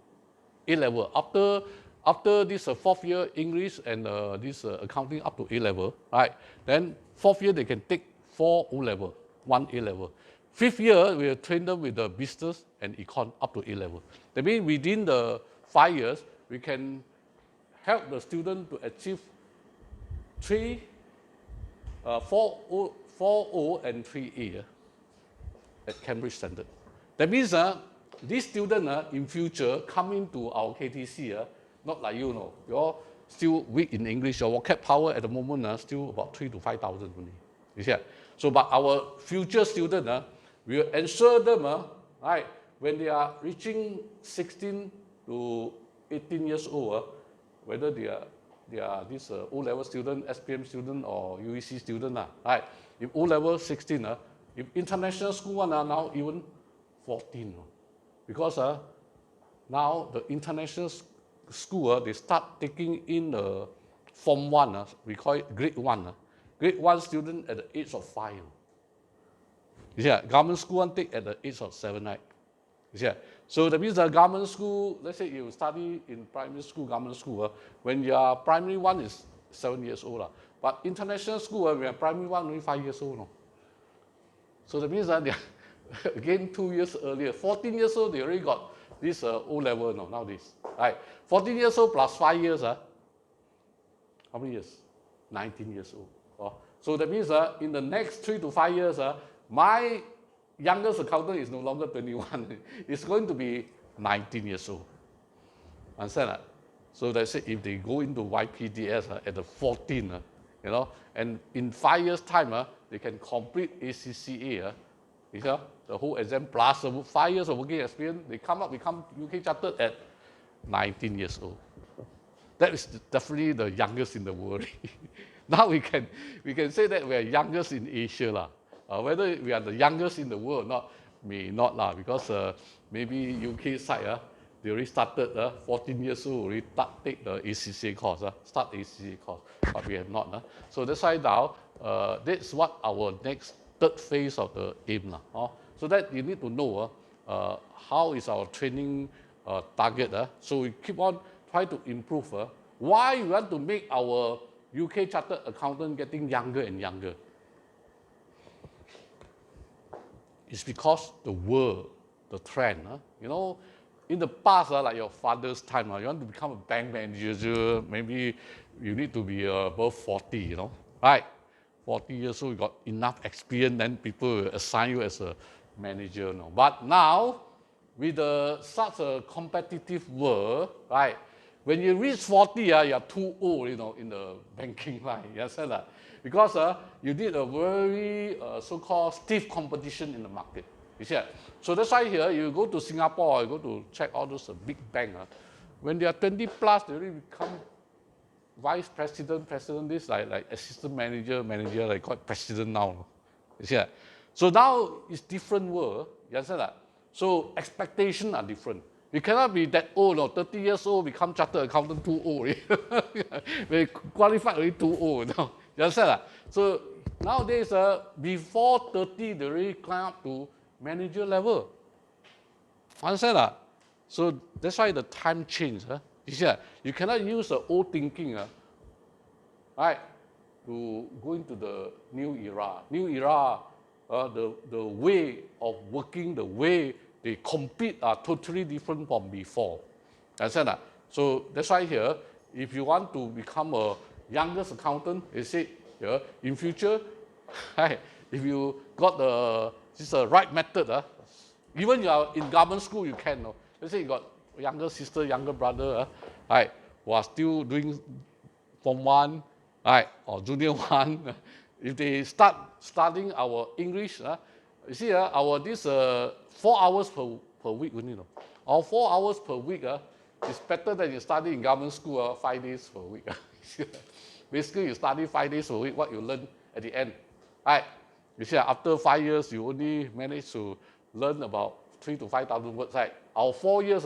A-level. After this 4th year English and this accounting up to A-level, right? Then 4th year they can take 4 O-level, 1 A-level. 5th year we will train them with the business and econ up to A-level. That means within the 5 years we can help the student to achieve 4O and 3A at Cambridge Standard. That means this student in future coming to our KTC, not like you know, you're still weak in English. Your vocab power at the moment still about 3,000 to 5,000 only. You see that? So, but our future student will ensure them, right, when they are reaching 16 to 18 years old, whether they are this O-level student, SPM student, or UEC student, right? If O-level 16, if international school now even 14, because now the international school they start taking in the Form 1, we call it Grade 1. Grade 1 student at the age of 5. You see, government school one take at the age of 7, right? You see, so that means the government school, let's say you study in primary school, government school, when your primary 1 is 7 years old. But international school, when your primary 1 only 5 years old. No? So that means that they are, again 2 years earlier, 14 years old, they already got this O-level nowadays. Right? 14 years old plus 5 years, how many years? 19 years old. So that means in the next 3 to 5 years, my youngest accountant is no longer 21. It's going to be 19 years old. Understand that? So that's it. If they go into YPDS at the 14, and in 5 years' time, they can complete ACCA, the whole exam plus 5 years of working experience, they come up, become UK chartered at 19 years old. That is definitely the youngest in the world. Now we can say that we are youngest in Asia. Whether we are the youngest in the world or not, may not, because maybe UK side, they already started 14 years old, already take the ACCA course, start ACCA course, but we have not. So that's why now, that's what our next third phase of the aim. So that you need to know how is our training target. So we keep on trying to improve. Why we want to make our UK chartered accountant getting younger and younger? It's because the world, the trend. In the past, like your father's time, you want to become a bank manager, maybe you need to be above 40, right? 40 years old, you got enough experience, then people will assign you as a manager. But now, with such a competitive world, right? When you reach 40, you are too old, in the banking line. You understand that? Because you need a very so-called stiff competition in the market. You see that? So that's why here, you go to Singapore, you go to check all those big banks. When they are 20 plus, they already become vice president, this like assistant manager, like called president now. You see that? So now it's different world. You understand that? So expectations are different. You cannot be that old, 30 years old, become chartered accountant too old. When qualified already too old. You understand that? So nowadays, before 30, they already climb up to manager level. Understand that? So that's why the time change. You see that? You cannot use the old thinking, right, to go into the new era. New era, the way of working, the way they compete are totally different from before. Understand that? So that's why here, if you want to become a youngest accountant, you see here, in future, if you got this right method, even you are in government school, you can. Let's say you got younger sister, younger brother, who are still doing Form 1, or Junior 1. If they start studying our English, you see, this 4 hours per week, our 4 hours per week is better than you study in government school 5 days per week. Basically, you study 5 days per week, what you learn at the end. Right? You see, after 5 years, you only manage to learn about 3,000 to 5,000 words. Right? Our 4 years,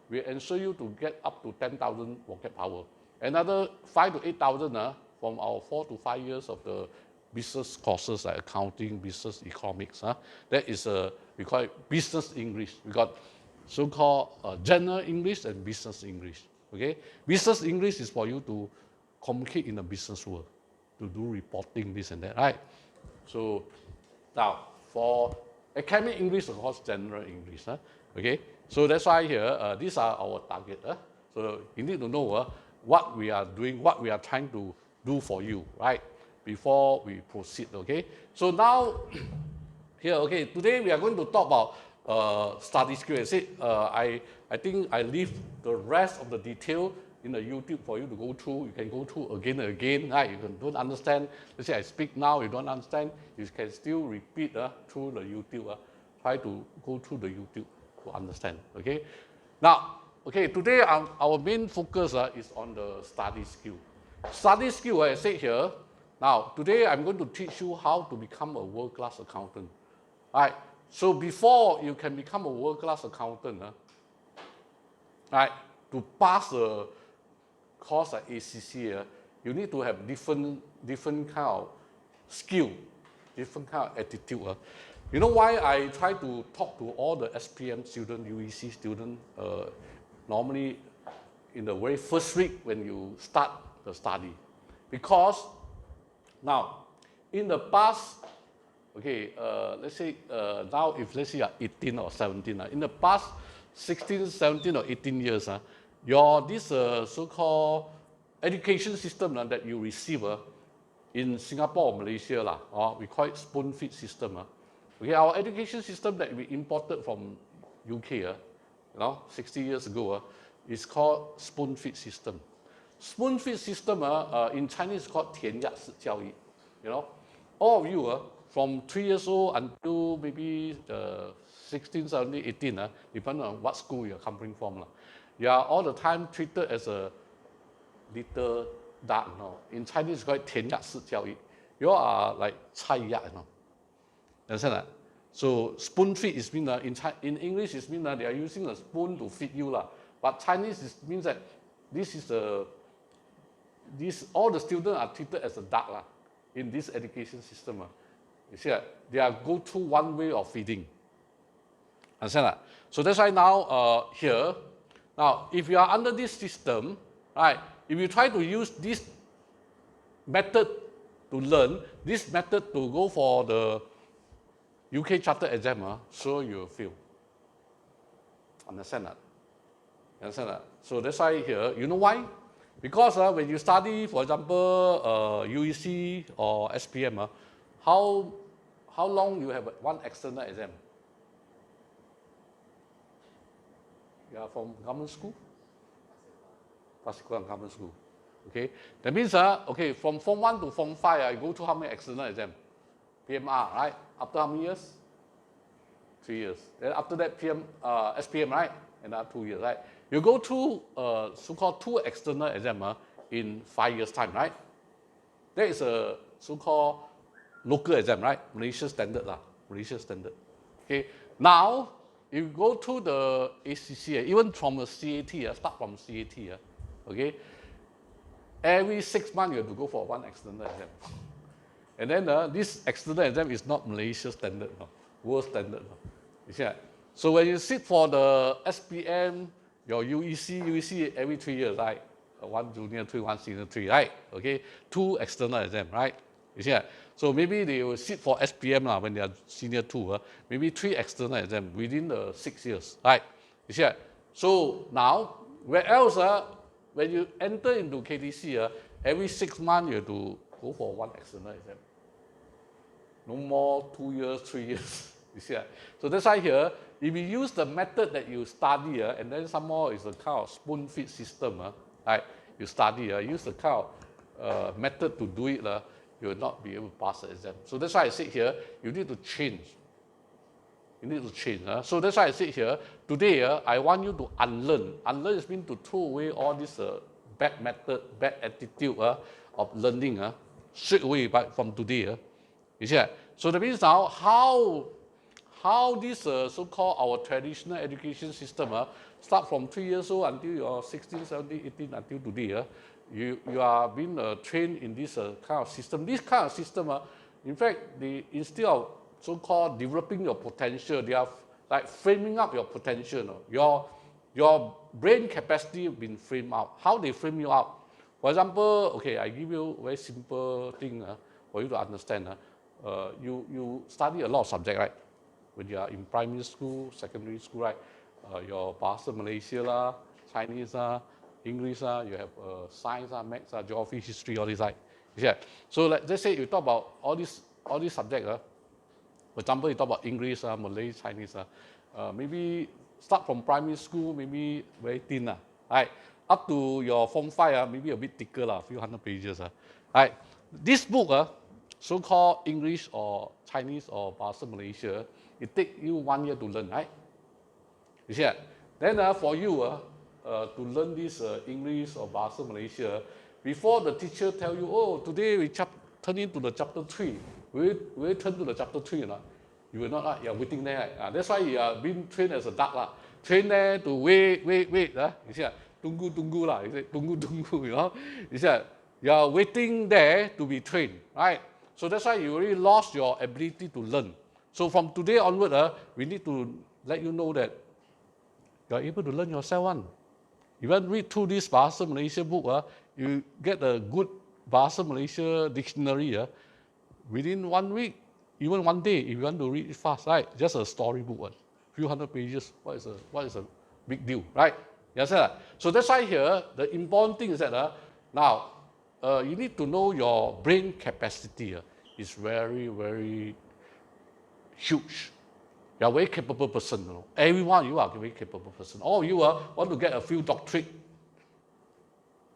we ensure you to get up to 10,000 vocab power. Another 5,000 to 8,000 from our 4 to 5 years of the business courses like accounting, business economics. That is, we call it business English. We got so-called general English and business English. Okay? Business English is for you to communicate in the business world, to do reporting, this and that, right? So now, for academic English, of course, general English. Okay? So that's why here, these are our target. So you need to know what we are doing, what we are trying to do for you, right? Before we proceed, okay? So now, here, okay, today we are going to talk about study skill. I think I leave the rest of the detail in the YouTube for you to go through. You can go through again and again, right? You don't understand. Let's say I speak now, you don't understand. You can still repeat through the YouTube. Try to go through the YouTube to understand, okay? Now, okay, today our main focus is on the study skill. Study skill, I say here. Now, today I'm going to teach you how to become a world-class accountant. All right. So before you can become a world-class accountant, right, to pass the course at ACCA, you need to have different kind of skill, different kind of attitude. You know why I try to talk to all the SPM student, UEC student, normally in the very first week when you start the study? Because now, in the past, okay, let's say now if let's say you're 18 or 17, in the past 16, 17 or 18 years, your this so-called education system that you receive in Singapore or Malaysia, we call it spoon-feed system. Okay, our education system that we imported from UK, 60 years ago, is called spoon-feed system. Spoon-feed system in Chinese is called 填鸭式教育. All of you from 3 years old until maybe 16, 17, 18, depending on what school you're coming from, you are all the time treated as a little duck. In Chinese it's called 填鸭式教育. You are like 菜鸭, Understand that? So spoon feed is mean in English it means they are using a spoon to feed you, but Chinese means that all the students are treated as a duck in this education system. You see that? They are go through one way of feeding. Understand that? So that's why now here, now if you are under this system, right? If you try to use this method to learn, this method to go for the UK charter exam, so you will fail. Understand that? Understand that? So that's why here, you know why? Because when you study, for example, UEC or SPM, how long you have one external exam? You are from government school? Particular government school. Okay, that means okay, from Form 1 to Form 5, you go to how many external exam? PMR, right? After how many years? 3 years. Then after that, SPM, right? Another 2 years, right? You go through so-called 2 external exam in 5 years' time, right? That is a so-called local exam, right? Malaysia standard, Malaysia standard. Okay. Now, if you go to the ACCA, even from the CAT, start from CAT, okay? Every 6 months you have to go for one external exam. And then this external exam is not Malaysia standard, world standard. You see that? So when you sit for the SPM, your UEC every 3 years, right? 1 junior 3, 1 senior 3, right? Okay, 2 external exam, right? You see that? So maybe they will sit for SPM when they are senior 2, maybe 3 external exam within the 6 years, right? You see that? So now, where else, when you enter into KTC, every 6 months you have to go for one external exam. No more 2 years, 3 years. You see that? So that's why here, if you use the method that you study, and then some more is a kind of spoon-feed system, right? You study, use the kind of method to do it, you will not be able to pass the exam. So that's why I said here, you need to change. You need to change. So that's why I said here, today I want you to unlearn. Unlearn is mean to throw away all this bad method, bad attitude of learning straight away from today. You see that? So that means now how this so-called our traditional education system start from 3 years old until you're 16, 17, 18 until today. You are being trained in this kind of system. This kind of system, in fact, instead of so-called developing your potential, they are like framing up your potential. Your brain capacity been framed out. How they frame you out? For example, okay, I give you a very simple thing for you to understand. You study a lot of subjects, right? When you are in primary school, secondary school, right? Your Bahasa Malaysia, Chinese, English, you have science, maths, geography, history, all this, right? Yeah. So let's say you talk about all these subjects. For example, you talk about English, Malay, Chinese. Maybe start from primary school, maybe very thin, right? Up to your Form 5, maybe a bit thicker, a few hundred pages. Right? This book, so-called English or Chinese or Bahasa Malaysia, it takes you 1 year to learn, right? You see that? Then for you to learn this English or Bahasa Malaysia, before the teacher tell you, oh, today we turn into the chapter 3. Will you turn to the chapter 3 or not? You will not, right? You are waiting there. Right? That's why you are being trained as a duck. Trained there to wait. You see that? Tunggu, you say, tunggu, you know? You see that? You are waiting there to be trained, right? So that's why you already lost your ability to learn. So from today onward, we need to let you know that you are able to learn yourself one. You want to read through this Bahasa Malaysia book, you get a good Bahasa Malaysia dictionary within 1 week, even 1 day, if you want to read it fast, right? Just a storybook, few hundred pages. What is a big deal, right? Yes, sir. So that's why here the important thing is that now you need to know your brain capacity is very, very huge. You are a very capable person. You know? Everyone, you are a very capable person. All of you want to get a few doctorate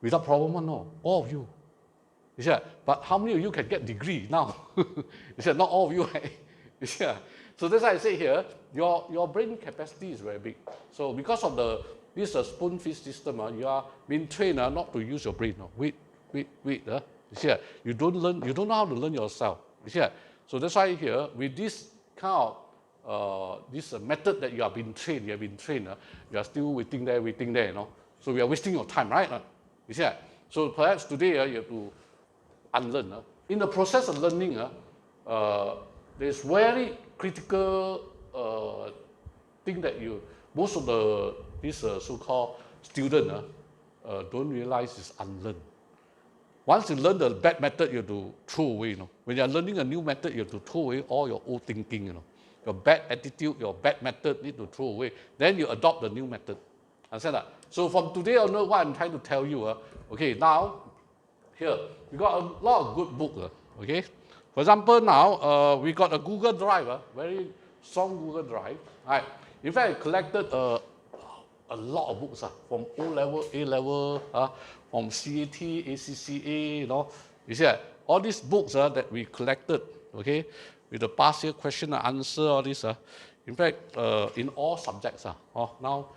without problem, no? All of you. You see, but how many of you can get degree now? You see, not all of you. You see, so that's why I say here, your brain capacity is very big. So because of this spoon-feed system, you are being trained not to use your brain. No? Wait. You see, you don't know how to learn yourself. You see, so that's why here with this kind of this method that you have been trained, you are still waiting there, you know. So we are wasting your time, right? You see, so perhaps today you have to unlearn. In the process of learning, there's very critical thing that most of this so-called student don't realize is unlearn. Once you learn the bad method, you have to throw away. You know? When you are learning a new method, you have to throw away all your old thinking. You know? Your bad attitude, your bad method need to throw away. Then you adopt the new method. Understand that? So from today on, what I'm trying to tell you, okay, now here we got a lot of good books. Okay, for example, now we got a Google Drive, very strong Google Drive. Right? In fact, I collected a lot of books from O level, A level, from CAT, ACCA, you know. You see, all these books that we collected, okay, with the past year question and answer, all this. In fact, in all subjects. Now,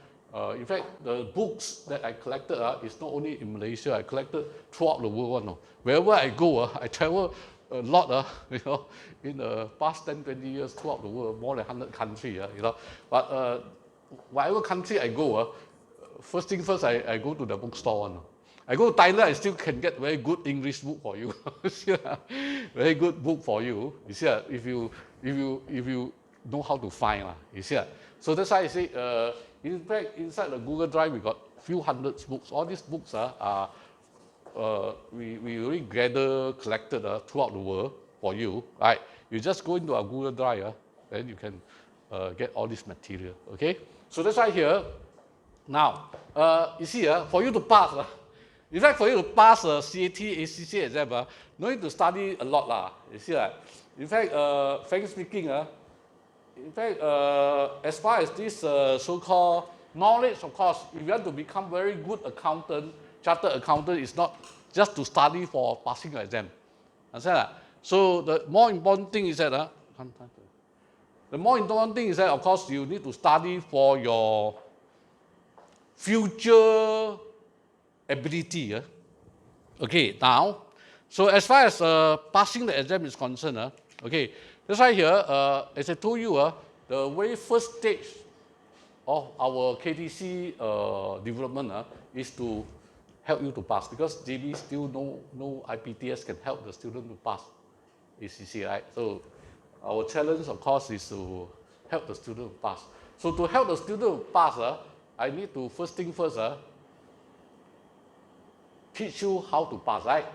in fact, the books that I collected is not only in Malaysia, I collected throughout the world. No? Wherever I go, I travel a lot, you know, in the past 10, 20 years throughout the world, more than 100 countries, you know. But whatever country I go, first thing first, I go to the bookstore. I go to Thailand, I still can get very good English book for you. Very good book for you. You see, if you know how to find, you see. So that's why I say, in fact, inside the Google Drive, we got few hundreds books. All these books are we really collected throughout the world for you. Right? You just go into our Google Drive, then you can get all this material. Okay? So that's why here, now, you see, for you to pass, in fact, for you to pass a CAT, ACCA exam, no need to study a lot. You see, in fact, frankly speaking, in fact, as far as this so-called knowledge, of course, if you want to become very good accountant, chartered accountant, is not just to study for passing your exam. Understand? So the more important thing is that, of course, you need to study for your future ability. Okay, now, so as far as passing the exam is concerned, okay, that's why here, as I told you, the very first stage of our KTC development is to help you to pass, because JB still no IPTS can help the student to pass ACCA, right? So our challenge, of course, is to help the student to pass. So to help the student to pass, I need to first thing first, teach you how to pass, right?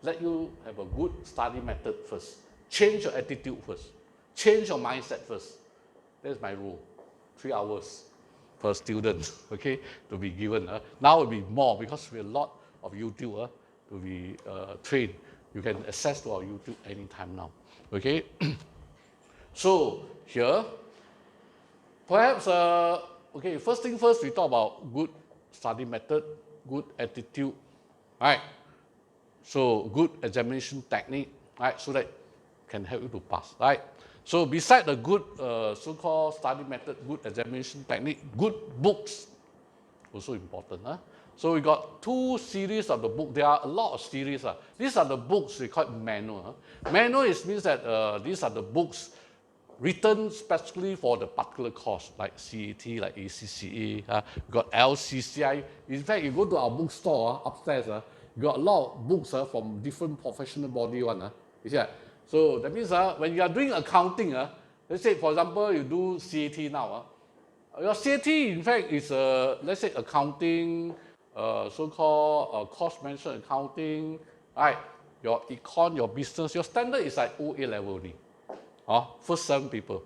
Let you have a good study method first. Change your attitude first. Change your mindset first. That's my rule. 3 hours per student, okay, to be given. Now it will be more because we have a lot of YouTube to be trained. You can access to our YouTube anytime now, okay? So here, perhaps, okay, first thing first, we talk about good study method, good attitude, right? So good examination technique, right? So that can help you to pass, right? So beside the good so-called study method, good examination technique, good books, also important. So we got 2 series of the book. There are a lot of series. These are the books we call it manual. Manual means that these are the books written specifically for the particular course, like CAT, like ACCA. We got LCCI. In fact, you go to our bookstore upstairs, you got a lot of books from different professional body one. You see? So that means when you are doing accounting, let's say for example you do CAT now. Your CAT in fact is let's say accounting, so-called cost management accounting, right? Your econ, your business, your standard is like OA level only. First 7 paper.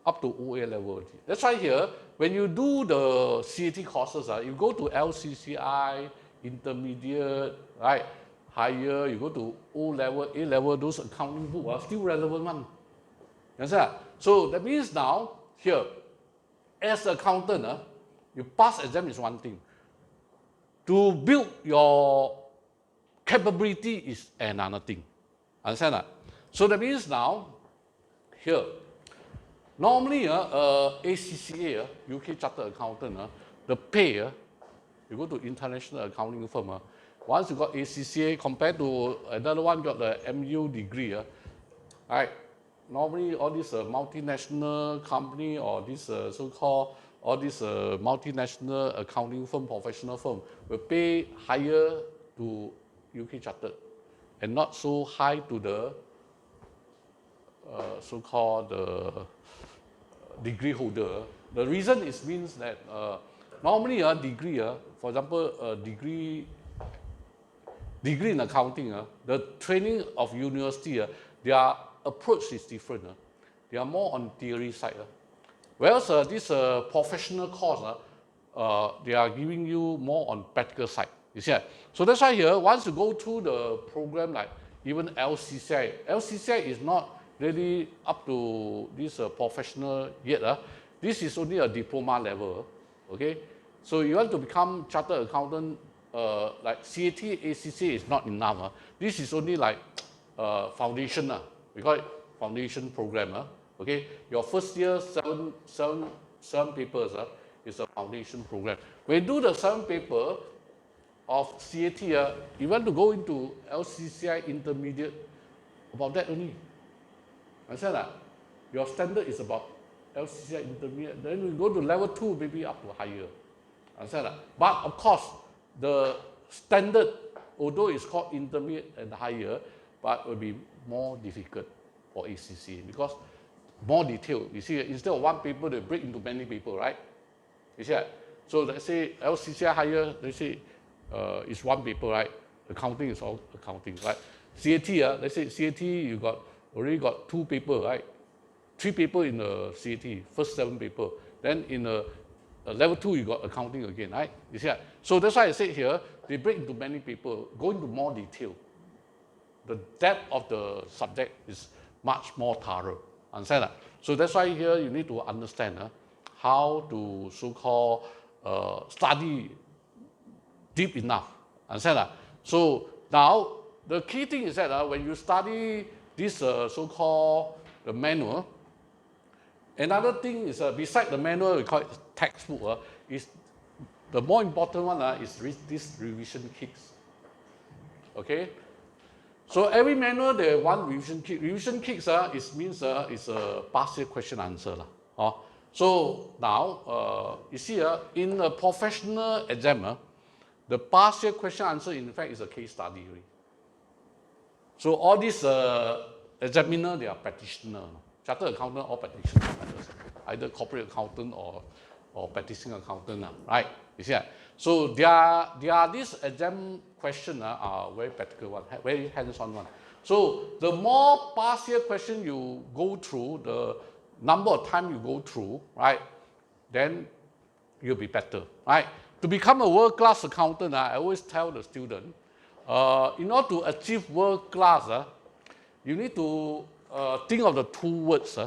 Up to OA level only. That's why here, when you do the CAT courses, you go to LCCI, intermediate, right? Higher, you go to O level, A level, those accounting books are still relevant one. You understand? So that means now, here, as an accountant, you pass exam is one thing. To build your capability is another thing. Understand that? So that means now, here, normally ACCA, UK Chartered Accountant, the pay, you go to international accounting firm, once you got ACCA compared to another one got the MU degree, right? Normally all these multinational company or this so-called all these multinational accounting firm, professional firm will pay higher to UK Chartered and not so high to the so-called degree holder. The reason is means that normally a degree, for example, a degree in accounting, the training of university, their approach is different. They are more on theory side. Whereas this professional course, they are giving you more on practical side. You see? So that's why here, once you go through the program like even LCCI is not really up to this professional yet. This is only a diploma level. Okay? So you want to become chartered accountant, like CAT, ACCA is not enough. This is only like foundation. We call it foundation program. Okay? Your first year, seven papers is a foundation program. When you do the 7 paper of CAT, you want to go into LCCI intermediate, about that only. Understand that? Your standard is about LCCI intermediate. Then you go to level 2, maybe up to higher. Understand that? But of course, the standard, although it's called intermediate and higher, but it will be more difficult for ACCA because more detailed. You see, instead of 1 paper, they break into many papers, right? You see that? So let's say LCCI higher, let's say it's 1 paper, right? Accounting is all accounting, right? CAT, let's say CAT, you already got 2 papers, right? 3 papers in the CAT, first 7 papers. Then in level 2, you got accounting again, right? You see that? So that's why I said here, they break into many papers, go into more detail. The depth of the subject is much more thorough. Understand that? So that's why here you need to understand how to so-called study deep enough. Understand that? So now the key thing is that when you study this so-called the manual, another thing is beside the manual, we call it textbook, is the more important one is this revision kits. Okay? So every manual there one revision kit. Revision kits means it's a past year question answer. So now you see in a professional exam, the past year question answer in fact is a case study. So all these examiner, they are practitioner. Chartered accountant or practitioner, either corporate accountant or practicing accountant, right? You see that? So these exam questions are very practical one, very hands-on one. So the more past year question you go through, the number of time you go through, right? Then you'll be better, right? To become a world-class accountant, I always tell the student, in order to achieve world-class, you need to think of the 2 words.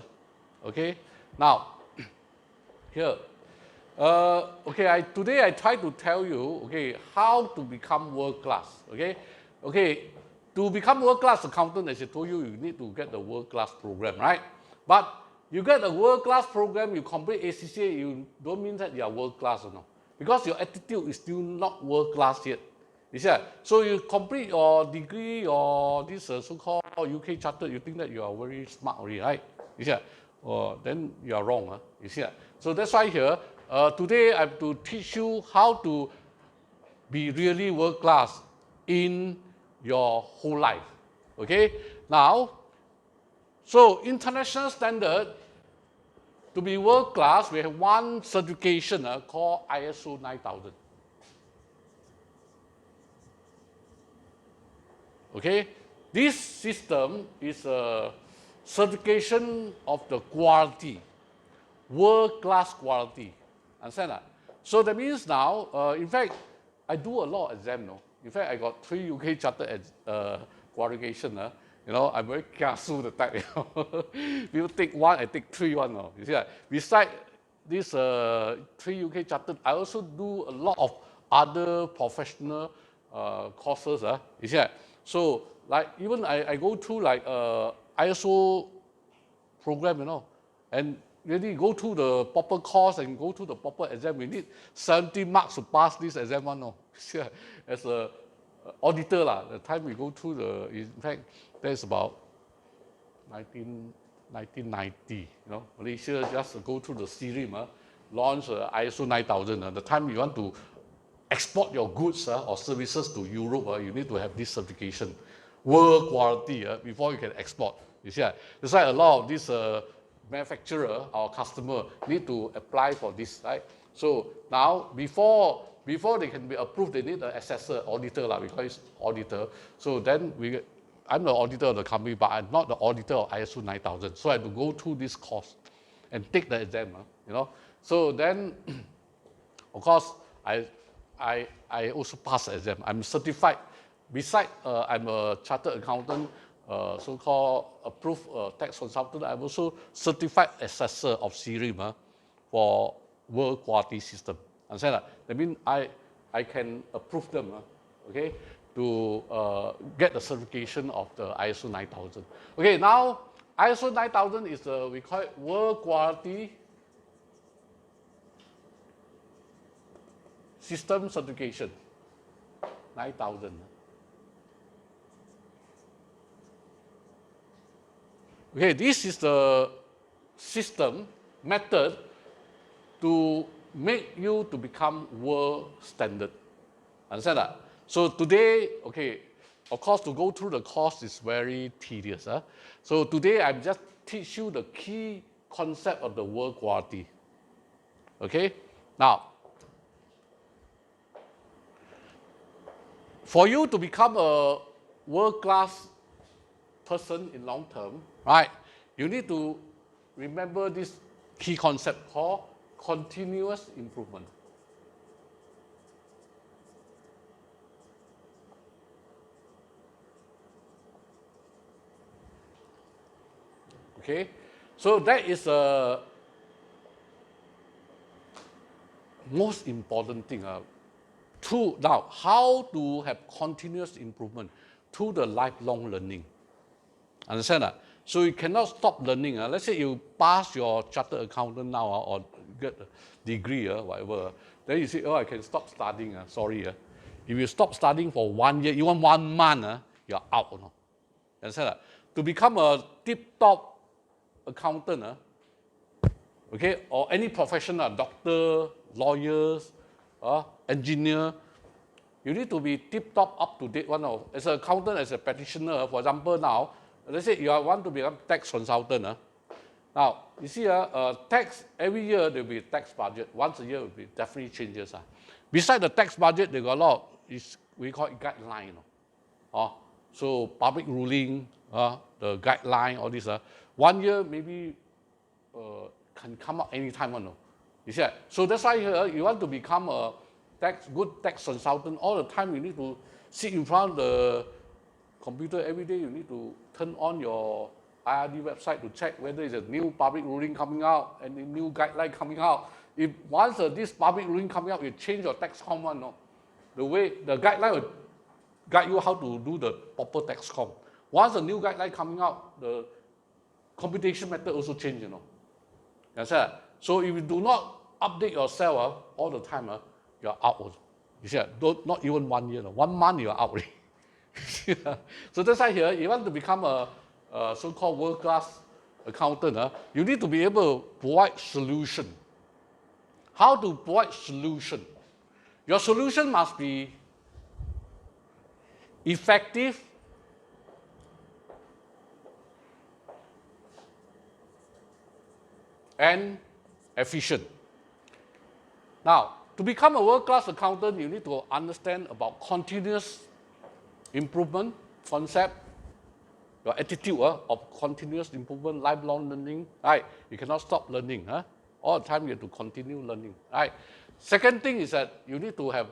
Okay? Now, here. Today I try to tell you, okay, how to become world-class. Okay? To become world-class accountant, as I told you, you need to get the world-class program, right? But you get the world-class program, you complete ACCA, you don't mean that you are world-class or no. Because your attitude is still not world-class yet. You see that? So you complete your degree or this so-called UK Chartered, you think that you are very smart already, right? You see that? Then you are wrong. You see that? So that's why here, today I have to teach you how to be really world-class in your whole life. Okay? Now, so international standard, to be world class, we have one certification called ISO 9000. Okay? This system is a certification of the quality, world class quality. Understand that? So that means now, in fact, I do a lot of exams. No? In fact, I got 3 UK chartered qualification. I'm very careful the type. People take 1, I take 3 one. No? You see that? Besides this 3 UK chartered, I also do a lot of other professional courses. You see that? So, like even I go through like ISO program, and really go through the proper course and go through the proper exam. We need 70 marks to pass this exam one. No? As a auditor, the time we go through in fact, that's about 1990. Malaysia just go through the series, launch ISO 9000. The time you want to export your goods or services to Europe, you need to have this certification, world quality, before you can export. You see, that's why a lot of these manufacturer or customer need to apply for this, right? So now before they can be approved, they need an assessor, auditor, because it's auditor. So then I'm the auditor of the company, but I'm not the auditor of ISO 9000. So I have to go through this course and take the exam, So then, of course, I also pass the exam. I'm certified. Besides, I'm a chartered accountant, so-called approved tax consultant. I'm also certified assessor of SIRIM for world quality system. Understand that? That means I can approve them, okay, to get the certification of the ISO 9000. Okay, now ISO 9000 is we call it world quality system certification. 9000. Okay, this is the system method to make you to become world standard. Understand that? So today, okay, of course, to go through the course is very tedious. So today, I'm just teach you the key concept of the world quality. Okay, now, for you to become a world-class person in long term, right, you need to remember this key concept called continuous improvement. Okay, so that is the most important thing. Now, how to have continuous improvement through the lifelong learning. Understand that? So you cannot stop learning. Let's say you pass your chartered accountant now or get a degree, whatever. Then you say, oh, I can stop studying. Sorry. If you stop studying for 1 year, even 1 month, you're out. Understand that? To become a tip-top accountant, okay, or any professional, doctor, lawyers, engineer, you need to be tip-top, up-to-date one. As an accountant, as a practitioner, for example, now, let's say you want to become tax consultant. Now, you see, tax, every year there will be a tax budget. Once a year, will be definitely changes. Besides the tax budget, there got a lot, we call it guideline. So public ruling, the guideline, all this. 1 year maybe can come up anytime. You see that? So that's why you want to become a good tax consultant. All the time you need to sit in front of the computer every day. You need to turn on your IRD website to check whether there's a new public ruling coming out and a new guideline coming out. If once this public ruling coming out, you change your tax com one. The way the guideline will guide you how to do the proper tax com. Once a new guideline coming out, the computation method also change. Understand? So if you do not update yourself all the time, you're out. You see, not even 1 year. 1 month you're out. So that's why here, you want to become a so-called world-class accountant, you need to be able to provide solution. How to provide solution? Your solution must be effective, and efficient. Now, to become a world-class accountant, you need to understand about continuous improvement concept, your attitude of continuous improvement, lifelong learning. Right? You cannot stop learning. All the time you have to continue learning. Right? Second thing is that you need to have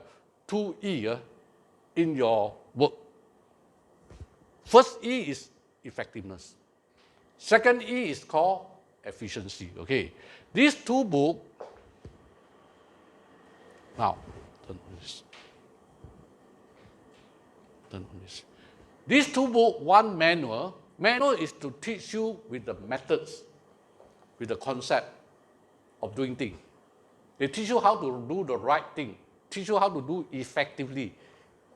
2E in your work. First E is effectiveness. Second E is called efficiency. Okay, these two books. Now, turn on this. Turn on this. These two books, one manual. Manual is to teach you with the methods, with the concept of doing things. They teach you how to do the right thing. Teach you how to do effectively.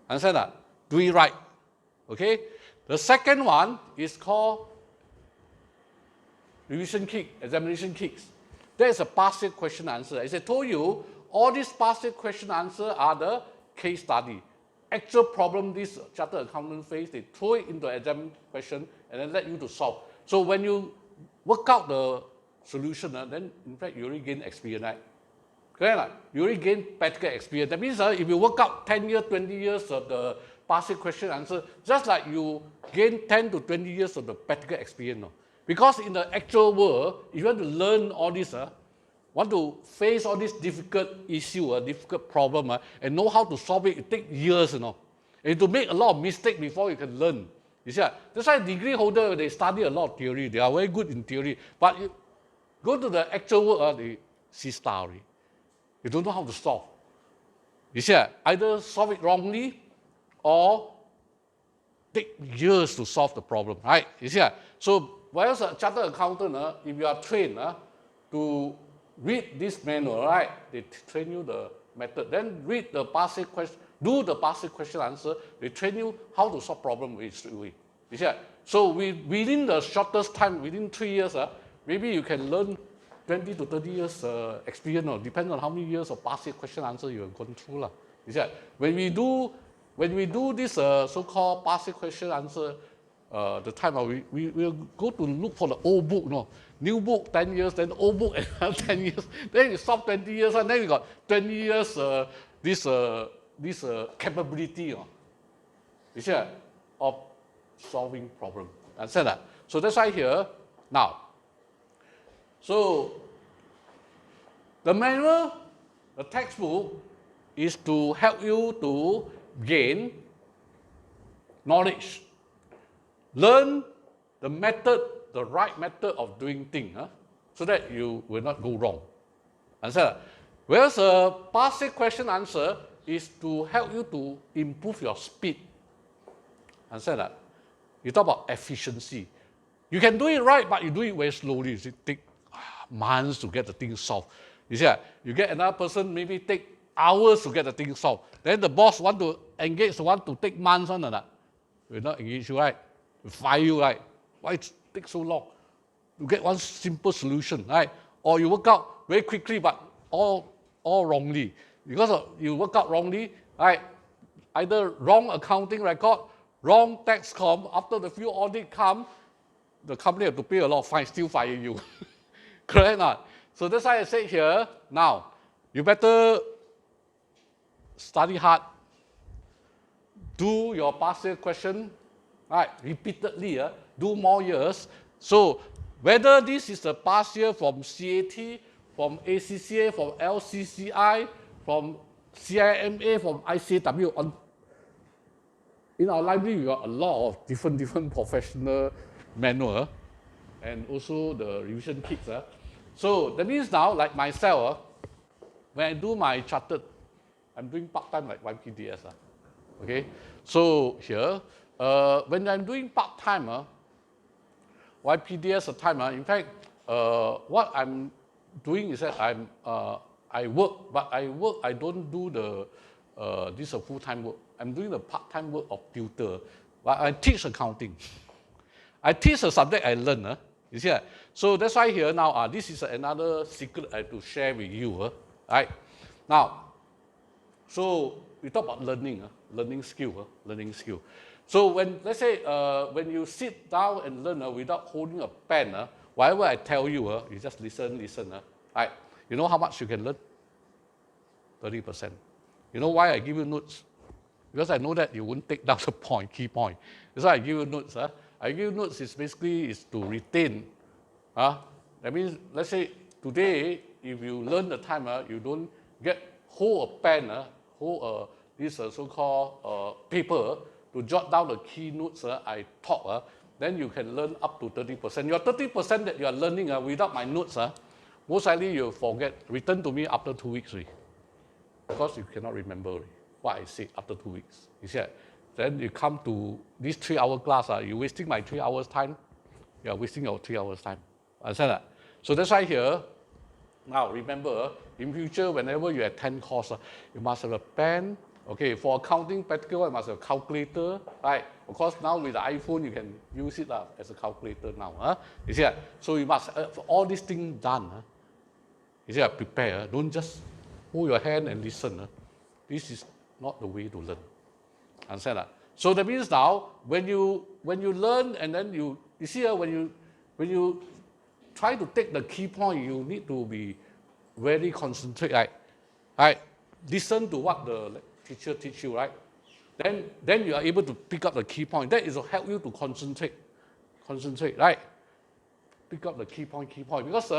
Understand that? Do it right. Okay. The second one is called revision kick, examination kicks. There is a past year question answer. As I told you, all these past year question answer are the case study. Actual problem this chartered accountant face, they throw it into exam question and then let you to solve. So when you work out the solution, then in fact you already gain experience, right? Correct? You already gain practical experience. That means if you work out 10 years, 20 years of the past year question answer, just like you gain 10 to 20 years of the practical experience. Because in the actual world, if you want to learn all this, want to face all this difficult issue, difficult problem, and know how to solve it, it takes years, And to make a lot of mistakes before you can learn. You see, that's why degree holder, they study a lot of theory. They are very good in theory. But you go to the actual world, they see story. You don't know how to solve. You see, either solve it wrongly or take years to solve the problem, right? You see, so whereas a chartered accountant, if you are trained to read this manual, right? They train you the method. Then read the past year question, do the past year question answer. They train you how to solve problem straight away. You see, so within the shortest time, within 3 years, maybe you can learn 20 to 30 years experience, depends on how many years of past year question answer you have gone through. You see, when we do this so-called past year question answer, the time we will go to look for the old book, new book 10 years, then old book another 10 years, then you stop 20 years, and then you got 20 years this capability, you see, of solving problem. Understand that? So that's why here now. So the manual, the textbook, is to help you to gain knowledge. Learn the method, the right method of doing things, so that you will not go wrong. Understand? Whereas a past year question answer is to help you to improve your speed. Understand that? You talk about efficiency. You can do it right, but you do it very slowly. It takes months to get the thing solved. You see, you get another person, maybe take hours to get the thing solved. Then the boss want to engage, want to take months on that. Will not engage you, right? Will fire you, right? Why it takes so long? You get one simple solution, right? Or you work out very quickly, but all wrongly. Because you work out wrongly, right? Either wrong accounting record, wrong tax com. After the few audit come, the company have to pay a lot of fine, still fire you. Correct or not? So that's why I say here, now, you better study hard, do your past year question, right, repeatedly, do more years. So whether this is the past year from CAT, from ACCA, from LCCI, from CIMA, from ICAW, in our library we got a lot of different professional manual and also the revision kits. So that means now, like myself, when I do my chartered, I'm doing part-time like YPDS. Okay, so here, when I'm doing part-time, YPDS time, in fact, what I'm doing is that I work, but I don't do the this full-time work. I'm doing the part-time work of tutor, but I teach accounting. I teach a subject I learn. You see, so that's why here now, this is another secret I have to share with you. Right? Now, So we talk about learning skill. So let's say when you sit down and learn without holding a pen, whatever I tell you, you just listen. Right? You know how much you can learn? 30%. You know why I give you notes? Because I know that you won't take down the key point. That's why I give you notes. I give you notes is basically to retain. That means, let's say today, if you learn the time, you don't hold a pen, hold this so-called paper to jot down the key notes I taught, then you can learn up to 30%. Your 30% that you are learning without my notes, most likely you'll forget. Return to me after 2 weeks, because you cannot remember what I said after 2 weeks. You see, then you come to this 3-hour class, you're wasting my 3 hours time. You're wasting your 3 hours time. Understand that? So that's why here, now remember, in future, whenever you attend course, you must have a pen. Okay, for accounting practical, you must have a calculator, right? Of course, now with the iPhone, you can use it as a calculator now. You see that? So you must have all these things done. You see, prepare. Don't just hold your hand and listen. This is not the way to learn. Understand that? So that means now, when you learn and then you see when you try to take the key point, you need to be very concentrated, right? Listen to what the teacher teach you, right? Then you are able to pick up the key point. That is to help you to concentrate, right? Pick up the key point. Because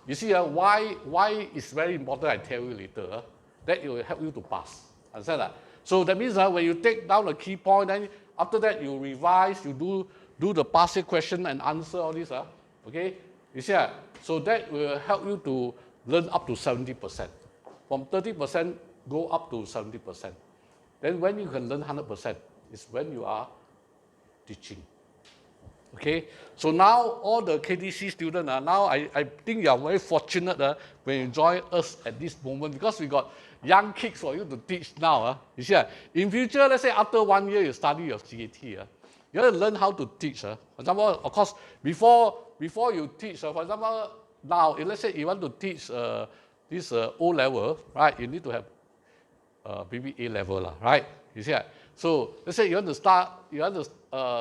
you see, why is very important. I tell you later. That it will help you to pass. Understand that? So that means when you take down the key point, then after that you revise, you do the past year question and answer all this. Okay? You see, so that will help you to learn up to 70%. From 30%, go up to 70%. Then when you can learn 100% is when you are teaching. Okay? So now all the KTC students, now I think you are very fortunate when you join us at this moment, because we got young kids for you to teach now. You see, in future, let's say after 1 year you study your CAT, you have to learn how to teach. For example, of course, before you teach, for example, now, let's say you want to teach this O level, right? You need to have maybe A level, right? You see that? So let's say you want to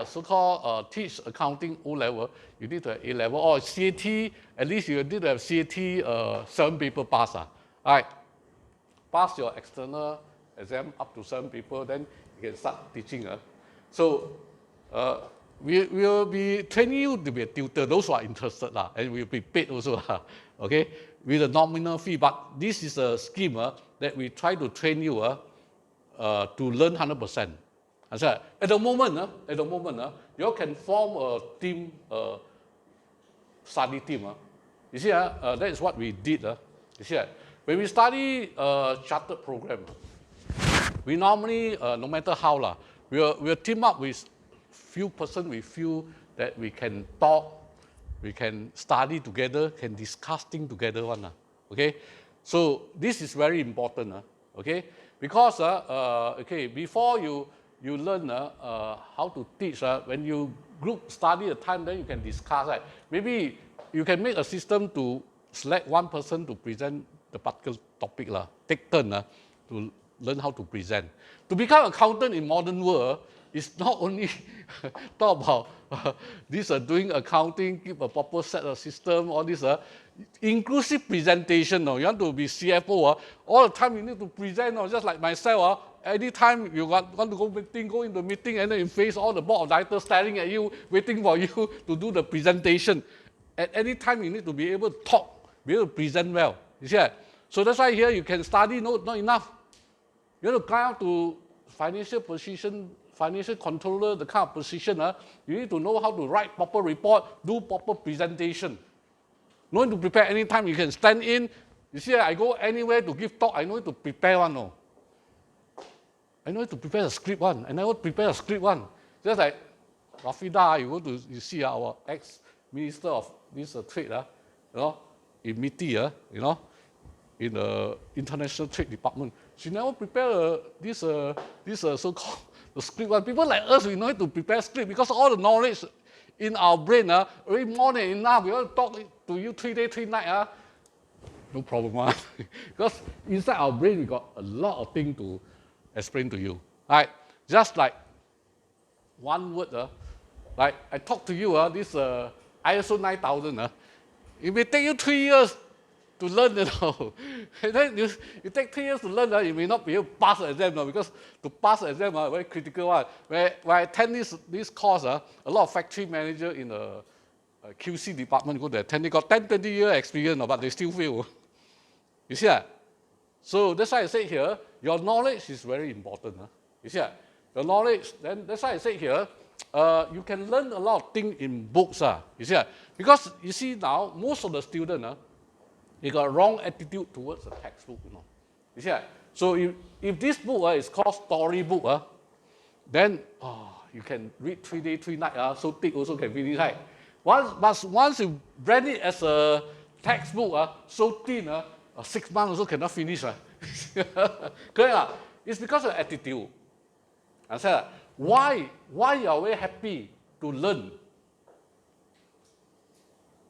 so-called teach accounting O level, you need to have A level, or CAT, at least you need to have CAT 7 paper pass, right? Pass your external exam up to 7 paper, then you can start teaching. So we will be training you to be a tutor, those who are interested, and we will be paid also, okay, with a nominal fee. But this is a scheme that we try to train you to learn 100%. At the moment, you all can form a team, study team. You see, that is what we did. You see, when we study chartered program, we normally, no matter how, we'll team up with few person we feel that we can talk, we can study together, can discuss things together. Okay, so this is very important. Okay, because okay, before you learn how to teach, when you group study a time, then you can discuss. Right? Maybe you can make a system to select one person to present the particular topic. Take turn to learn how to present. To become accountant in modern world, it's not only talk about this doing accounting, keep a proper set of system, all this inclusive presentation. You want to be CFO, all the time you need to present. Just like myself, anytime you want to go into meeting, and then you face all the board of directors staring at you, waiting for you to do the presentation. At any time you need to be able to talk, be able to present well. You see that? So that's why here you can study, not enough. You have to climb up to financial position, financial controller, the kind of position, you need to know how to write proper report, do proper presentation. No need to prepare anytime. You can stand in. You see, I go anywhere to give talk, I know to prepare one. No. I know to prepare a script one. I never prepare a script one. Just like Rafida, you see our ex-minister of this trade, in MITI, in the International Trade Department. She never prepared this so-called the script one. People like us, we know how to prepare script because all the knowledge in our brain already more than enough. We want to talk to you 3 days, 3 nights. no problem. Because inside our brain, we got a lot of things to explain to you. Right? Just like one word, like I talk to you, this ISO 9000, it may take you 3 years to learn, And then you take 3 years to learn, you may not be able to pass the exam, because to pass the exam, very critical one. When I attend this course, a lot of factory managers in the QC department go to attend. They got 10, 20 years experience, but they still fail. You see that? So that's why I say here, your knowledge is very important. You see that? Your knowledge, then that's why I say here, you can learn a lot of things in books. You see that? Because you see now, most of the students, they got a wrong attitude towards the textbook. You see that? So if this book is called storybook, then you can read 3 days, 3 nights, so thick also can finish, right? But once you brand it as a textbook, so thin, 6 months also cannot finish. Correct? It's because of attitude. I said, why you are very happy to learn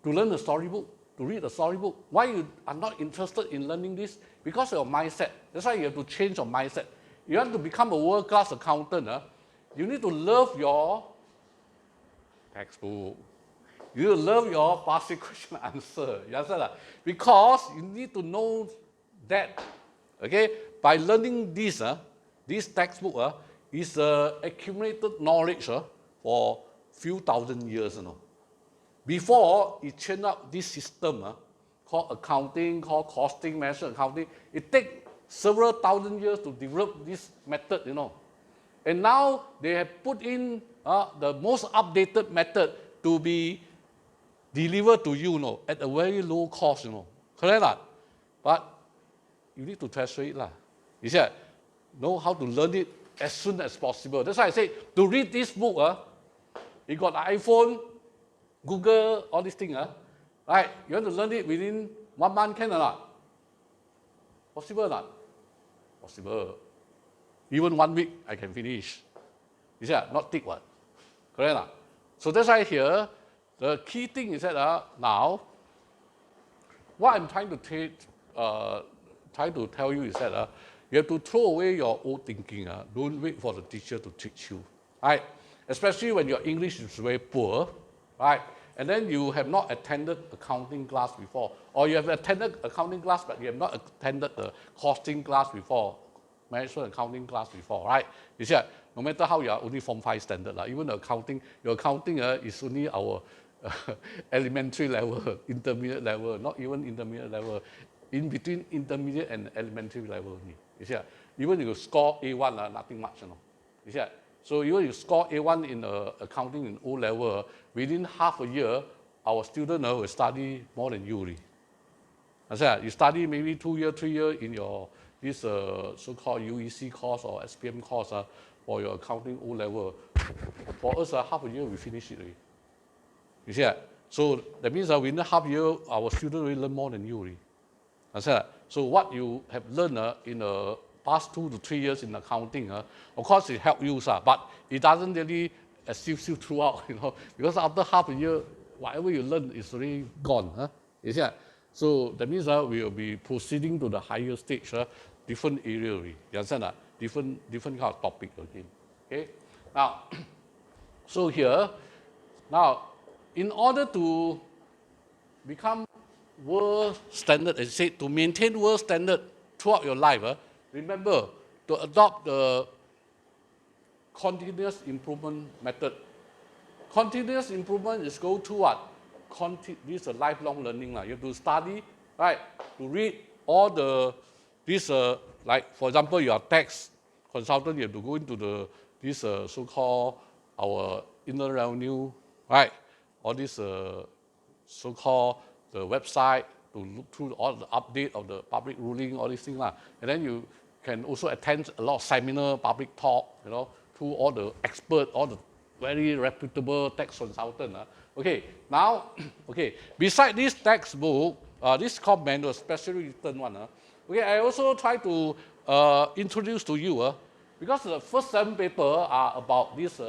the storybook, to read the storybook? Why you are not interested in learning this? Because of your mindset. That's why you have to change your mindset. You want to become a world-class accountant, you need to love your textbook. You need to love your past question answer. You understand that? Because you need to know that, okay? By learning this, this textbook is accumulated knowledge for few thousand years. Before it changed up this system called accounting, called costing, management accounting, it takes several thousand years to develop this method, And now they have put in the most updated method to be delivered to you, at a very low cost, Correct? But you need to translate it. You see, know how to learn it as soon as possible. That's why I say, to read this book, you got iPhone, Google, all these things, right? You want to learn it within 1 month, can or not? Possible or not? Possible. Even 1 week, I can finish. You see, not thick one. Correct? So that's why here, the key thing is that now, what I'm trying to tell you is that you have to throw away your old thinking. Don't wait for the teacher to teach you, right? Especially when your English is very poor, right? And then you have not attended accounting class before, or you have attended accounting class but you have not attended the costing class before, management accounting class before, right? You see, no matter how you are only Form 5 standard, even the accounting, your accounting is only our elementary level, intermediate level, not even intermediate level, in between intermediate and elementary level only. You see, even if you score A1, nothing much, You see, so even if you score A1 in accounting in O level, within half a year, our student will study more than you already. I said, you study maybe 2 years, 3 years in your this so-called UEC course or SPM course for your accounting O level. For us, half a year we finish it already. You see that? So that means within half a year, our students will learn more than you already. I said, so what you have learned in the past 2 to 3 years in accounting, of course it helps you, but it doesn't really assist you throughout, because after half a year, whatever you learn is already gone. You see that? So that means we will be proceeding to the higher stage, different area already. You understand that? Different kind of topic again. Okay? Now, so here, now, in order to become world standard, as I said, to maintain world standard throughout your life, remember to adopt the continuous improvement method. Continuous improvement is go to what? This is a lifelong learning. You have to study, right? To read all this, like for example, you are tax consultant, you have to go into this so-called our inner revenue, right? All this so-called the website to look through all the update of the public ruling, all these things. And then you can also attend a lot of seminar, public talk, through all the experts, all the very reputable tax consultant. Okay, now, okay, beside this textbook, this called manual, specially written one. Okay, I also try to introduce to you, because the first 7 papers are about this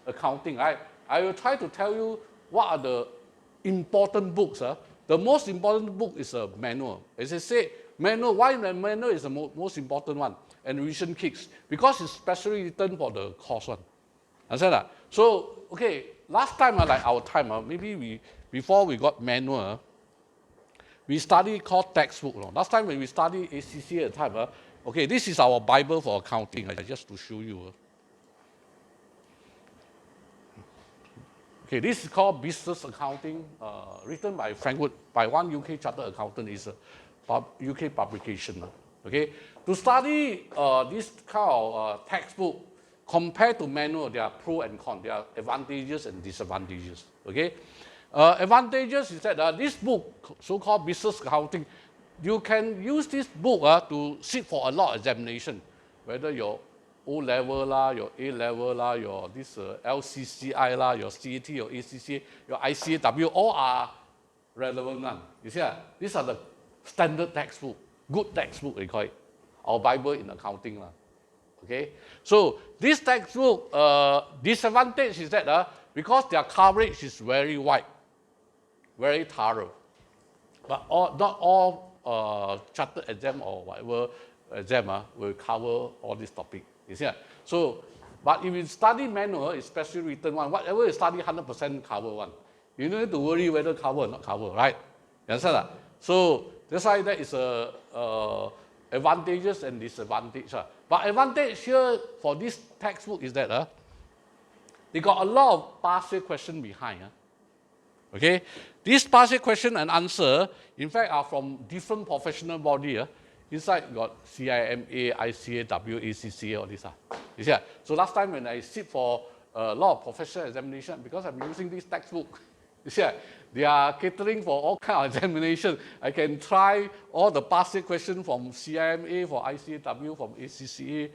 accounting, right? I will try to tell you what are the important books the most important book is a manual. As I said, manual, why the manual is the most important one? And revision kits, because it's specially written for the course one. Understand that? So, okay, last time, like our time, maybe before we got manual, we studied called textbook. Last time when we studied ACCA at the time, okay, this is our Bible for accounting, just to show you. Okay, this is called Business Accounting, written by Frankfurt, by one UK chartered accountant. It's a UK publication. Okay, to study this kind of textbook, compared to manual, there are pros and cons. There are advantages and disadvantages. Okay, advantages is that this book, so-called Business Accounting, you can use this book to sit for a lot of examination, whether your O-level lah, your A-level lah, your this LCCI lah, your CAT, your ACCA, your ICAW, all are relevant one. You see, these are the standard textbook, good textbook we call it, our Bible in accounting lah. Okay, so this textbook disadvantage is that because their coverage is very wide, very thorough, but not all chartered exam or whatever exam will cover all this topic. You see? So, but if you study manual, it's specially written one. Whatever you study, 100% cover one. You don't need to worry whether cover or not cover, right? You understand that? So that's why that is advantages and disadvantages. But advantage here for this textbook is that they got a lot of past year question behind. Okay, these past year question and answer, in fact, are from different professional body. Inside got CIMA, ICAW, ACCA, all this. You see? So last time when I sit for a lot of professional examination, because I'm using this textbook, you see, they are catering for all kind of examination. I can try all the past year questions from CIMA, for ICAW, from ACCA,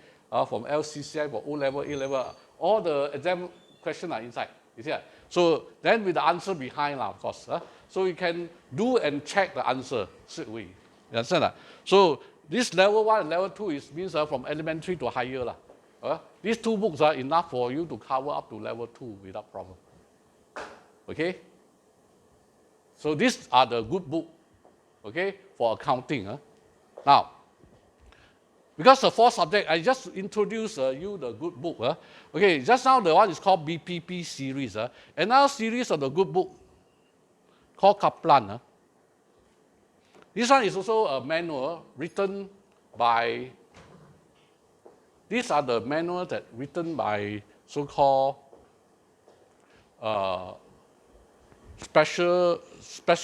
from LCCI, for O-level, A-level. All the exam questions are inside. You see? So then with the answer behind, of course. So you can do and check the answer straight away. You understand that? So this level 1 and level 2 means from elementary to higher. These two books are enough for you to cover up to level 2 without problem. Okay? So these are the good book, okay, for accounting. Now, because the 4 subject, I just introduced you the good book. Okay, just now the one is called BPP series. Another series of the good book called Kaplan. This one is also a manual written by, these are the manuals that written by so-called special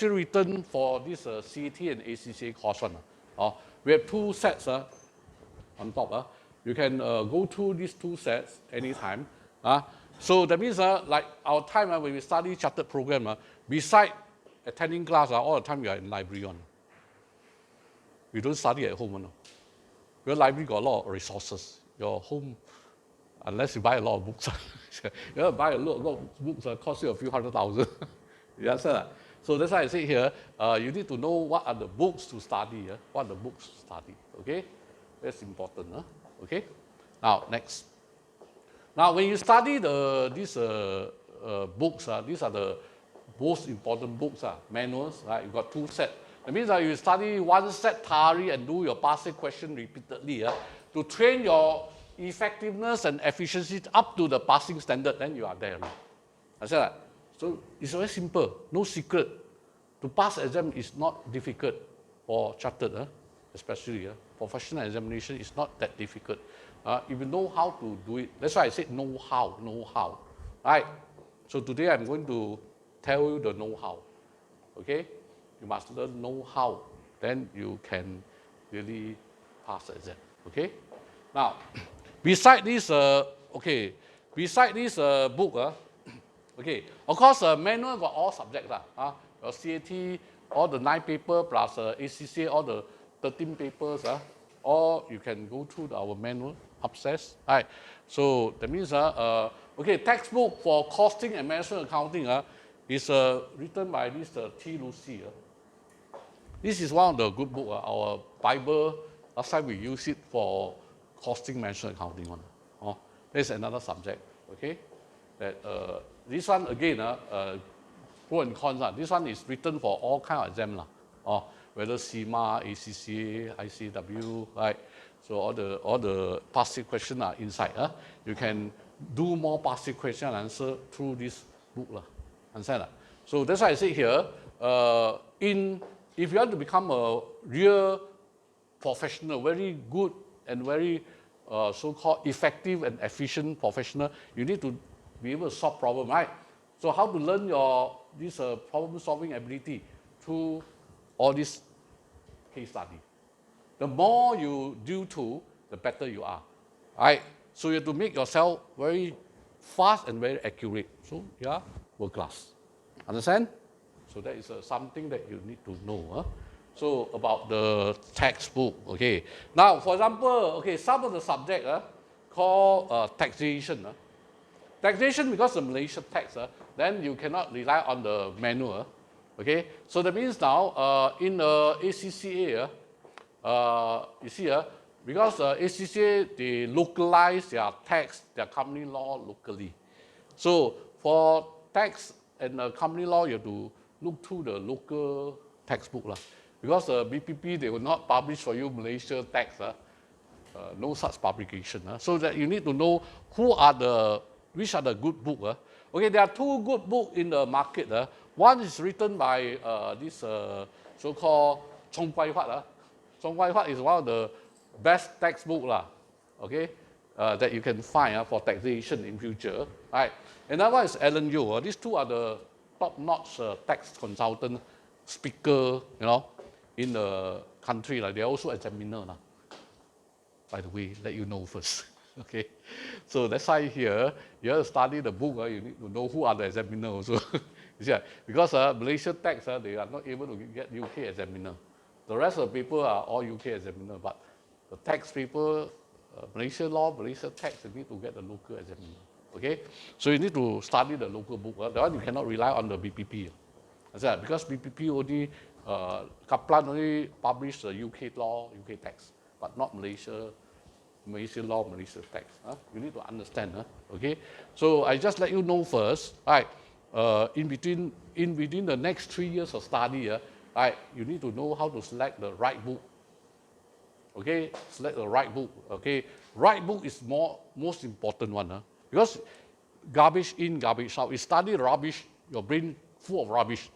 written for this CAT and ACCA course one. We have 2 sets on top. You can go through these 2 sets anytime. So that means like our time when we study chartered program, beside attending class, all the time we are in library on. We don't study at home. Your library got a lot of resources. Your home, unless you buy a lot of books, you buy a lot of books cost you a few $100,000. You understand that? So that's why I say here, you need to know what are the books to study. What are the books to study? Okay, that's important. Okay. Now next. Now when you study these books, these are the most important books, manuals. Right? You got 2 sets. That means you study 1 set thoroughly and do your past year question repeatedly to train your effectiveness and efficiency up to the passing standard. Then you are there. Understand that? So it's very simple, no secret. To pass exam is not difficult for chartered, especially professional examination is not that difficult. If you know how to do it, that's why I said know how. Right? So today I'm going to tell you the know-how. Okay? You must learn know-how, then you can really pass the exam. Okay? Now, beside this, book, okay, of course, manual got all subjects. Your CAT, all the 9 papers plus ACCA, all the 13 papers, or you can go through our manual upstairs. Right? So that means, textbook for costing and management accounting is written by this T. Lucy. This is one of the good books. Our Bible, last time we use it for costing management accounting one. There's another subject. Okay, that this one again pro and cons. This one is written for all kind of exam, or whether CIMA, ACCA, ICW, right? So all the passive questions are inside. You can do more passive question and answer through this book. Understand? So that's why I say here, if you want to become a real professional, very good and very so-called effective and efficient professional, you need to be able to solve problems, right? So how to learn this problem-solving ability through all this case study. The more you do to, the better you are, right? So you have to make yourself very fast and very accurate. So yeah, world class. Understand? So that is something that you need to know. So about the textbook, okay. Now, for example, okay, some of the subject called taxation. Taxation, because the Malaysian tax, then you cannot rely on the manual. Okay, so that means now in ACCA, you see, because ACCA, they localize their tax, their company law locally. So for tax and company law, you have to look through the local textbook. Because BPP, they will not publish for you Malaysia tax. No such publication. So that you need to know which are the good books. Okay, there are two good books in the market. One is written by this so-called Chong Pai Huat. Chong Pai Huat is one of the best textbooks, okay, that you can find for taxation in future. Right. Another one is Alan Yeo. These two are the top-notch tax consultant, speaker, in the country. They're also examiner. By the way, let you know first. Okay, so that's why here you have to study the book. You need to know who are the examiners also. Because Malaysia tax, they are not able to get UK examiner. The rest of the people are all UK examiner, but the tax people, Malaysia law, Malaysia tax, you need to get the local examiner. Okay, so you need to study the local book. That one you cannot rely on the BPP. Because BPP only, Kaplan only publish the UK law, UK tax, but not Malaysia law, Malaysia tax. You need to understand. Okay, so I just let you know first. Right, within the next 3 years of study, right, you need to know how to select the right book. Okay, select the right book. Okay, right book is most important one. Because garbage in, garbage out. You study rubbish, your brain full of rubbish.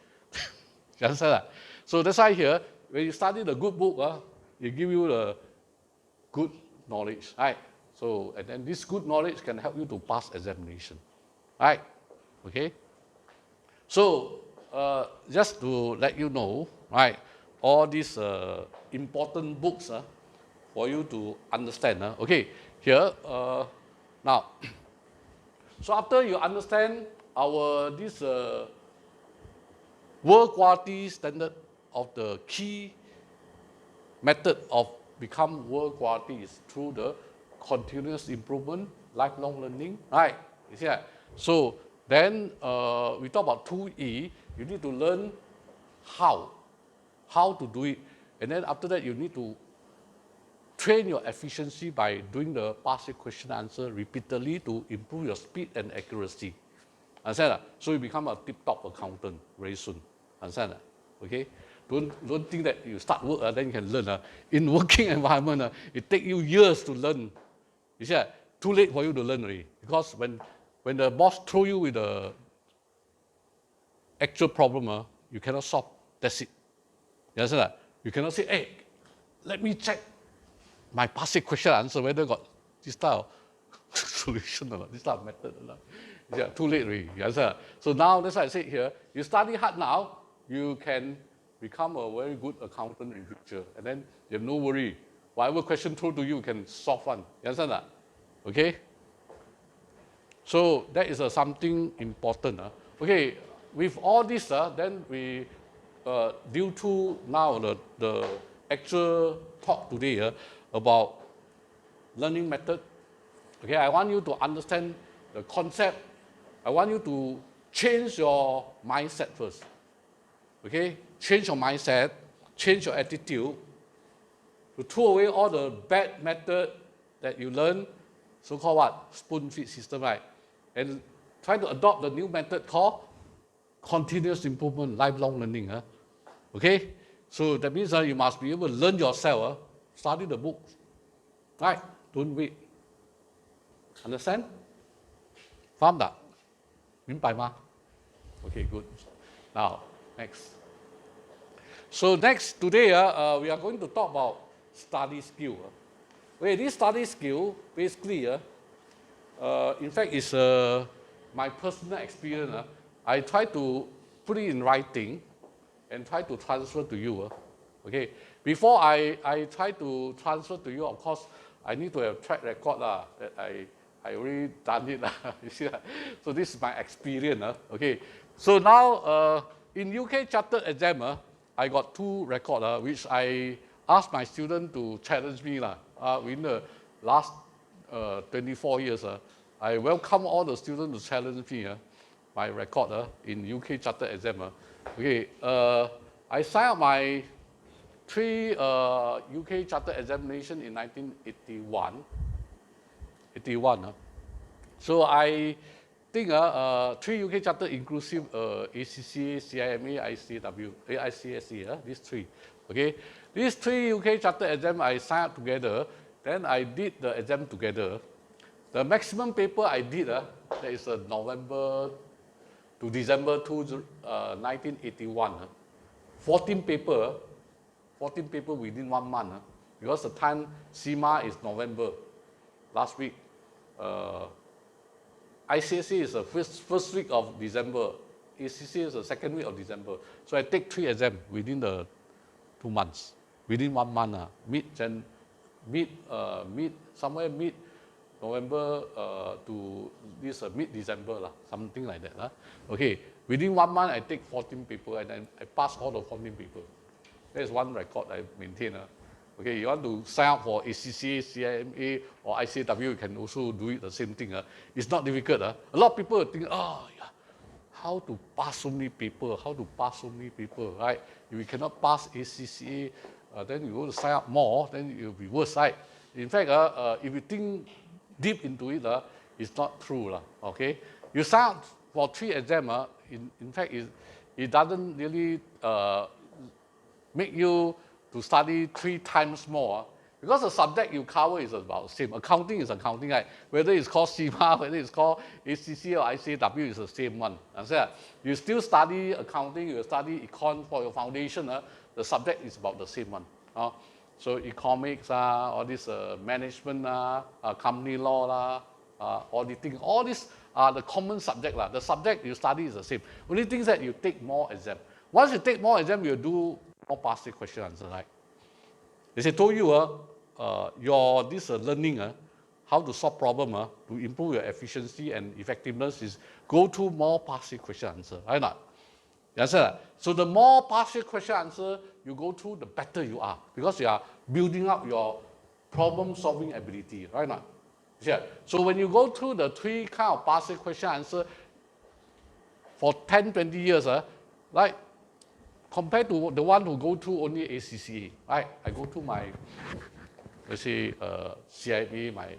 You understand that? So that's why here, when you study the good book, it give you the good knowledge, right? So, and then this good knowledge can help you to pass examination, right? Okay. So, just to let you know, right, all these important books for you to understand. Okay, here, now, so after you understand this world quality standard of the key method of become world quality is through the continuous improvement, lifelong learning, right? You see that? So then we talk about 2E, you need to learn how to do it. And then after that, you need to train your efficiency by doing the passive question answer repeatedly to improve your speed and accuracy. Understand that? So you become a tip-top accountant very soon. Understand that? Okay? Don't think that you start work, then you can learn. In working environment, it takes you years to learn. You see, too late for you to learn already. Because when the boss throw you with the actual problem, you cannot solve. That's it. You understand that? You cannot say, hey, let me check my passive question answer whether got this type of solution or not, this type of method or not. Yeah, too late already. You understand? So now, that's why I say here, you study hard now, you can become a very good accountant in future. And then you have no worry. Whatever question thrown to you, you can solve one. You understand that? Okay? So that is something important. Okay, with all this, then we due to now the actual talk today about learning method. Okay, I want you to understand the concept. I want you to change your mindset first. Okay, change your mindset, change your attitude, to throw away all the bad method that you learn, so-called what? Spoon-feed system, right? And try to adopt the new method called continuous improvement, lifelong learning. Okay? So that means you must be able to learn yourself, study the books. Right? Don't wait. Understand? 明白？明白吗？ Okay, good. Now, next. So next, today we are going to talk about study skill. Okay, this study skill, basically, in fact, is my personal experience. I try to put it in writing and try to transfer to you. Okay, before I try to transfer to you, of course, I need to have track record that I already done it. You see, so this is my experience. Okay, so now in UK Chartered exam, I got 2 records which I asked my students to challenge me. In the last 24 years, I welcome all the students to challenge me. My record in UK Chartered exam. Okay, I signed up my 3 UK Chartered examination in 1981. So I think 3 UK Chartered inclusive ACCA, CIMA, AICSE, these 3. Okay, these 3 UK Chartered exam I signed up together. Then I did the exam together. The maximum paper I did, that is November to December 1981. 14 paper within 1 month. Because the time CIMA is November, last week. ICSE is the first week of December. ACCA is the second week of December. So I take 3 exams within the 2 months, within 1 month. Somewhere mid November to this mid-December, something like that. Okay, within 1 month I take 14 people and then I pass all the 14 people. That is one record I maintain. Okay, you want to sign up for ACCA, CIMA or ICAW, you can also do it the same thing. It's not difficult. A lot of people think, oh, yeah, how to pass so many people, right? If you cannot pass ACCA, then you go to sign up more, then it will be worse, right? In fact, if you think deep into it, it's not true. Okay? You sign up for 3 exams, in fact, it doesn't really make you to study 3 times more. Because the subject you cover is about the same. Accounting is accounting, right? Whether it's called CIMA, whether it's called ACCA or ICAW, it's the same one. You still study accounting, you study econ for your foundation, the subject is about the same one. So economics, all this management, company law, auditing, all these are the common subject. The subject you study is the same. Only thing is that you take more exam. Once you take more exam, you do more past question answer, right? As I told you, your learning, how to solve problem, to improve your efficiency and effectiveness is go through more past question answer, right? Not? Yes, sir. So the more past question answer you go through, the better you are because you are building up your problem solving ability, right? Not? Yeah. So when you go through the 3 kind of past question answer for 10, 20 years, right? Compared to the one who go through only ACCA, right? I go through my, let's say, CIMA, my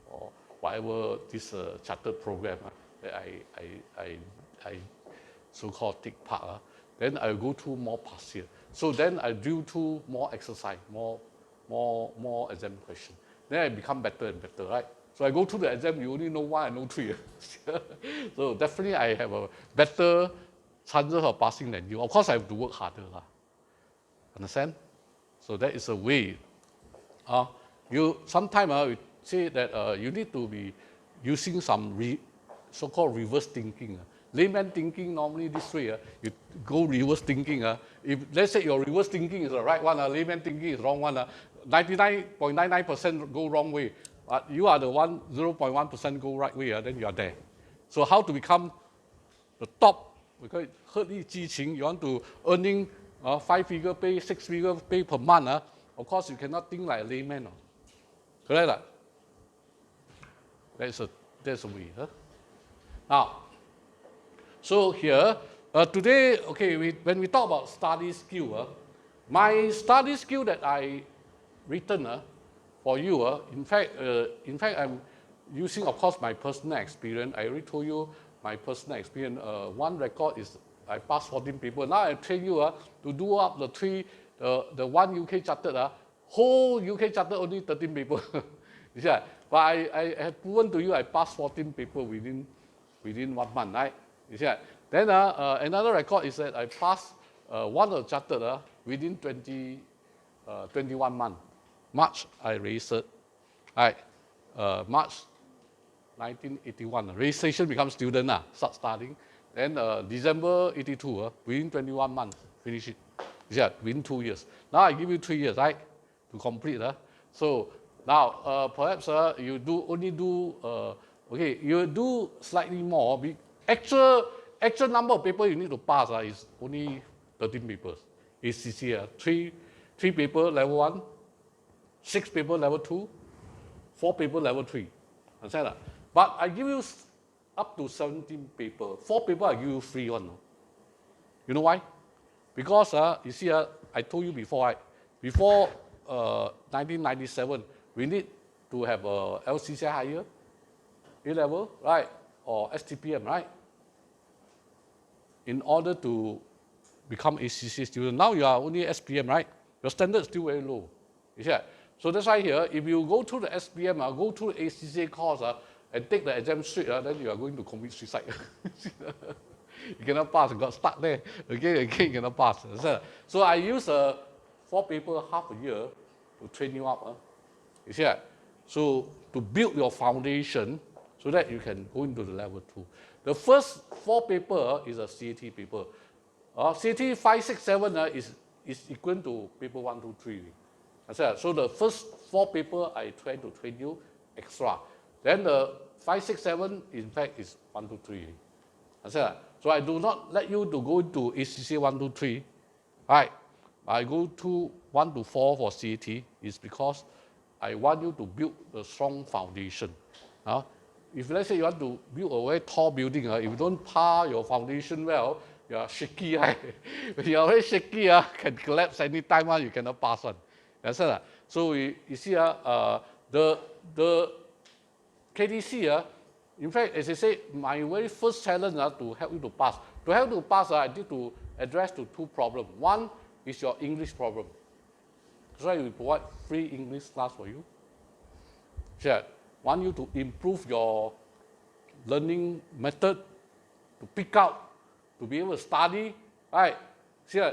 or whatever this chartered program that I so-called take part. Then I go through more past year. So then I do through more exercise, more exam question. Then I become better and better, right? So I go through the exam. You only know 1 and know 3. So definitely I have a better chances of passing than you. Of course, I have to work harder. Understand? So that is a way. Sometimes we say that you need to be using some so-called reverse thinking. Layman thinking normally this way, you go reverse thinking. If let's say your reverse thinking is the right one, layman thinking is wrong one. 99.99% go wrong way. But you are the 0.1% go right way. Then you are there. So how to become the top? We call it 鹤立鸡群. You want to earning 5-figure pay, 6-figure pay per month. Of course, you cannot think like a layman. Correct? That's a way. Now, so here today, okay, when we talk about study skill, my study skill that I written for you, in fact, I'm using, of course, my personal experience. I already told you my personal experience. One record is I passed 14 papers. Now I train you to do up the one UK chartered. Whole UK chartered only 13 papers. You see, but I have proven to you I passed 14 papers within 1 month, right? You see, then another record is that I passed one of the chartered within 21 months. March I registered. Right, March 1981, registration becomes student, start studying. Then December 82, within 21 months, finish it. Yeah, within 2 years. Now I give you 3 years, right, to complete. So now perhaps you you do slightly more. Actual number of papers you need to pass is only 13 papers. ACCA, 3 papers level 1, 6 papers level 2, 4 papers level 3. Understand that? But I give you up to 17 papers. 4 papers I give you free one. You know why? Because you see, I told you before, right? Before 1997, we need to have a LCCI higher, A level, right? Or STPM, right? In order to become ACCA student. Now you are only SPM, right? Your standard is still very low. You see that? So that's why here, if you go through the SPM, go through the ACCA course, and take the exam straight, then you are going to commit suicide. You cannot pass, you got stuck there. Again, you cannot pass. So I use 4 papers half a year to train you up. You see that? So to build your foundation so that you can go into the level 2. The first 4 papers is a CAT paper. CAT 5, 6, 7 is equal to paper 1, 2, 3. So the first 4 papers I try to train you extra. Then the 5, 6, 7 in fact is 1, 2, 3. So I do not let you to go into ACCA 1, 2, 3. Right. I go to 1 to 4 for CAT is because I want you to build a strong foundation. If let's say you want to build a very tall building, if you don't par your foundation well, you are shaky. Right? When you are very shaky, can collapse anytime, you cannot pass on. So you see, the KTC, in fact, as I say, my very first challenge to help you to pass. To help you to pass, I need to address to 2 problems. One is your English problem. That's why we provide free English class for you. Yeah. Want you to improve your learning method, to pick out, to be able to study, right?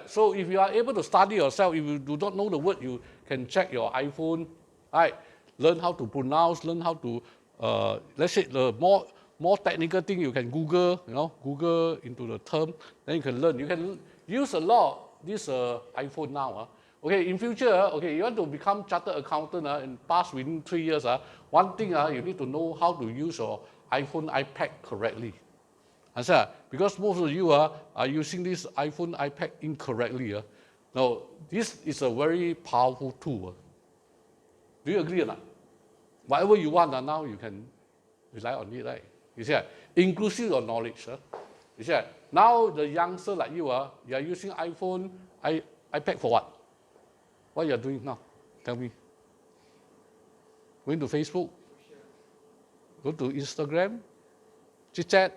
So if you are able to study yourself, if you do not know the word, you can check your iPhone, right? Learn how to pronounce, learn how to, let's say the more technical thing, you can Google, Google into the term, then you can learn. You can use a lot this iPhone now. Okay, in future, you want to become chartered accountant and pass within 3 years. One thing you need to know how to use your iPhone, iPad correctly. Because most of you are using this iPhone, iPad incorrectly. Now, this is a very powerful tool. Do you agree or not? Whatever you want now, you can rely on it, right? You see, inclusive of knowledge. You see, now the youngster like you are using iPhone, iPad for what? What you are doing now? Tell me. Going to Facebook? Go to Instagram? Chit-chat?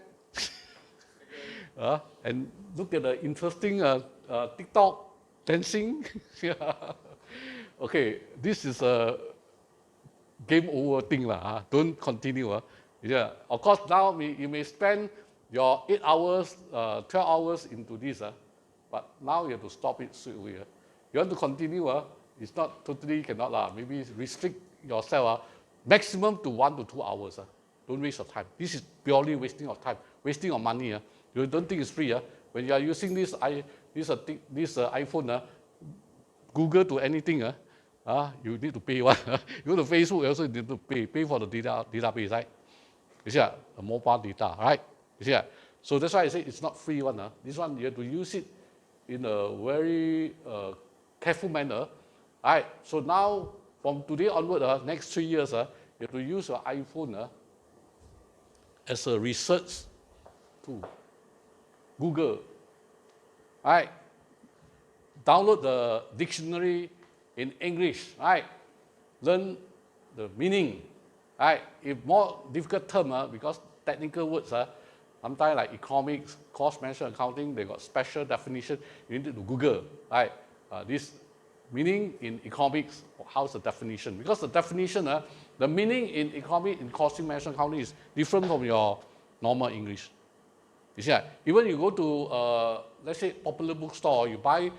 And look at the interesting TikTok dancing. Okay, this is a game over thing. Don't continue. Yeah. Of course, now you may spend your 8 hours, 12 hours into this, but now you have to stop it straight away. You want to continue, it's not totally cannot. Maybe restrict yourself maximum to 1 to 2 hours. Don't waste your time. This is purely wasting of time, wasting of money. You don't think it's free. When you are using this iPhone, Google to anything, you need to pay. You go to Facebook, you also need to pay for the database, right? You see, the mobile data, right? You see, so that's why I say it's not free one. This one you have to use it in a very careful manner. Right? So now, from today onward, next 3 years, you have to use your iPhone as a research tool. Google. Right? Download the dictionary in English. Right? Learn the meaning. Right? If more difficult term, because technical words, Sometimes like economics, cost management, accounting, they got special definition. You need to Google, right? This meaning in economics, how's the definition? Because the definition, the meaning in economics, in costing management, accounting is different from your normal English. You see, even you go to, let's say, popular bookstore, you buy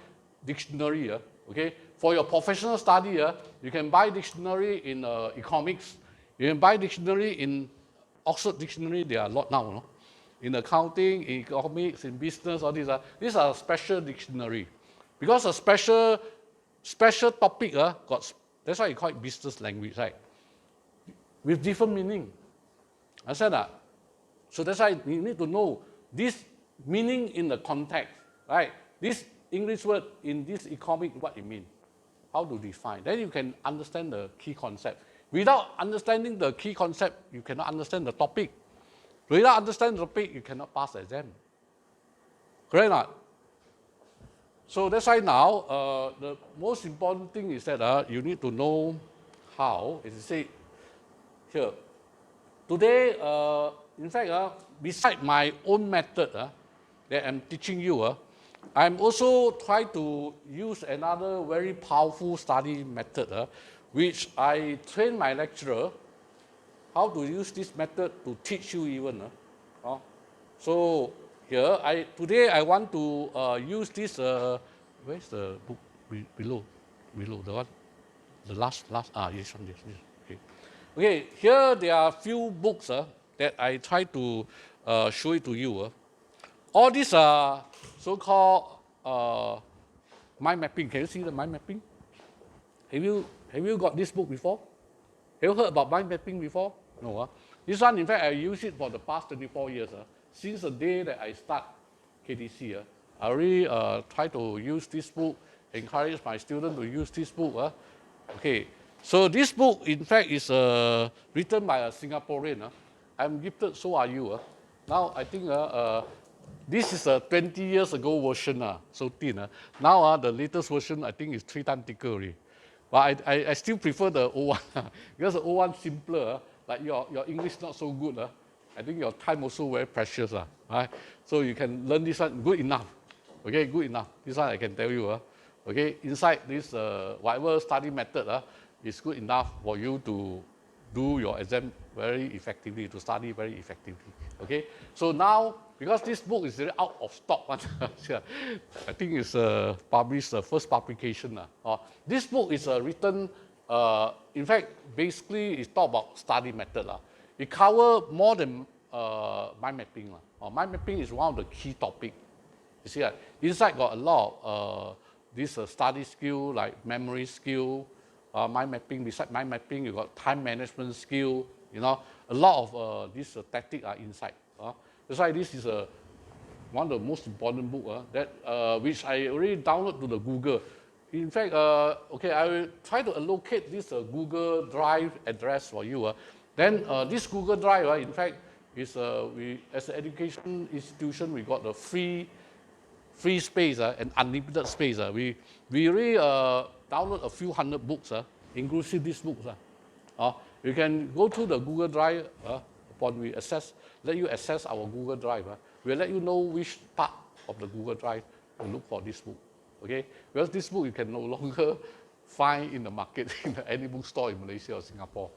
dictionary, okay? For your professional study, you can buy dictionary in economics. You can buy dictionary in Oxford Dictionary. There are a lot now, no? In accounting, in economics, in business, all these are special dictionary. Because a special topic, that's why you call it business language, right? With different meaning. Understand that? So that's why you need to know this meaning in the context, right? This English word in this economic, what it means. How to define? Then you can understand the key concept. Without understanding the key concept, you cannot understand the topic. Without understanding the topic, you cannot pass the exam. Correct or not? So that's why now, the most important thing is that you need to know how, as you say here. Today, in fact, beside my own method that I'm teaching you, I'm also trying to use another very powerful study method, which I train my lecturer how to use this method to teach you even. So here, today I want to use this, where's the book below the one? The last, yes, okay. Okay, here there are a few books that I try to show it to you. All these are so-called mind mapping. Can you see the mind mapping? Have you got this book before? Have you heard about mind mapping before? No. This one, in fact, I use it for the past 24 years. Since the day that I start KTC, I already try to use this book, encourage my students to use this book. Okay, so this book, in fact, is written by a Singaporean. I'm gifted, so are you. Now, I think this is a 20 years ago version, so thin. Now, the latest version, I think, is 3 times thicker already. But I still prefer the old one because the old one simpler. Like your English not so good. I think your time also very precious. Right? So you can learn this one good enough. Okay, good enough. This one I can tell you. Okay, inside this whatever study method is good enough for you to do your exam very effectively, to study very effectively. Okay, so now because this book is really out of stock, I think it's published first publication. This book is written. In fact, basically, it's talk about study method. It covers more than mind mapping. Mind mapping is one of the key topics. You see, inside got a lot of this study skill, like memory skill, mind mapping. Beside mind mapping, you got time management skill. A lot of these tactics are inside. That's why this is one of the most important books that which I already download to the Google. In fact, okay, I will try to allocate this Google Drive address for you. Then this Google Drive, in fact, is we as an education institution, we got the free space and unlimited space. We really download a few hundred books, inclusive these books. You can go to the Google Drive upon we let you access our Google Drive. We'll let you know which part of the Google Drive to look for this book. Okay, because this book you can no longer find in the market in any bookstore in Malaysia or Singapore.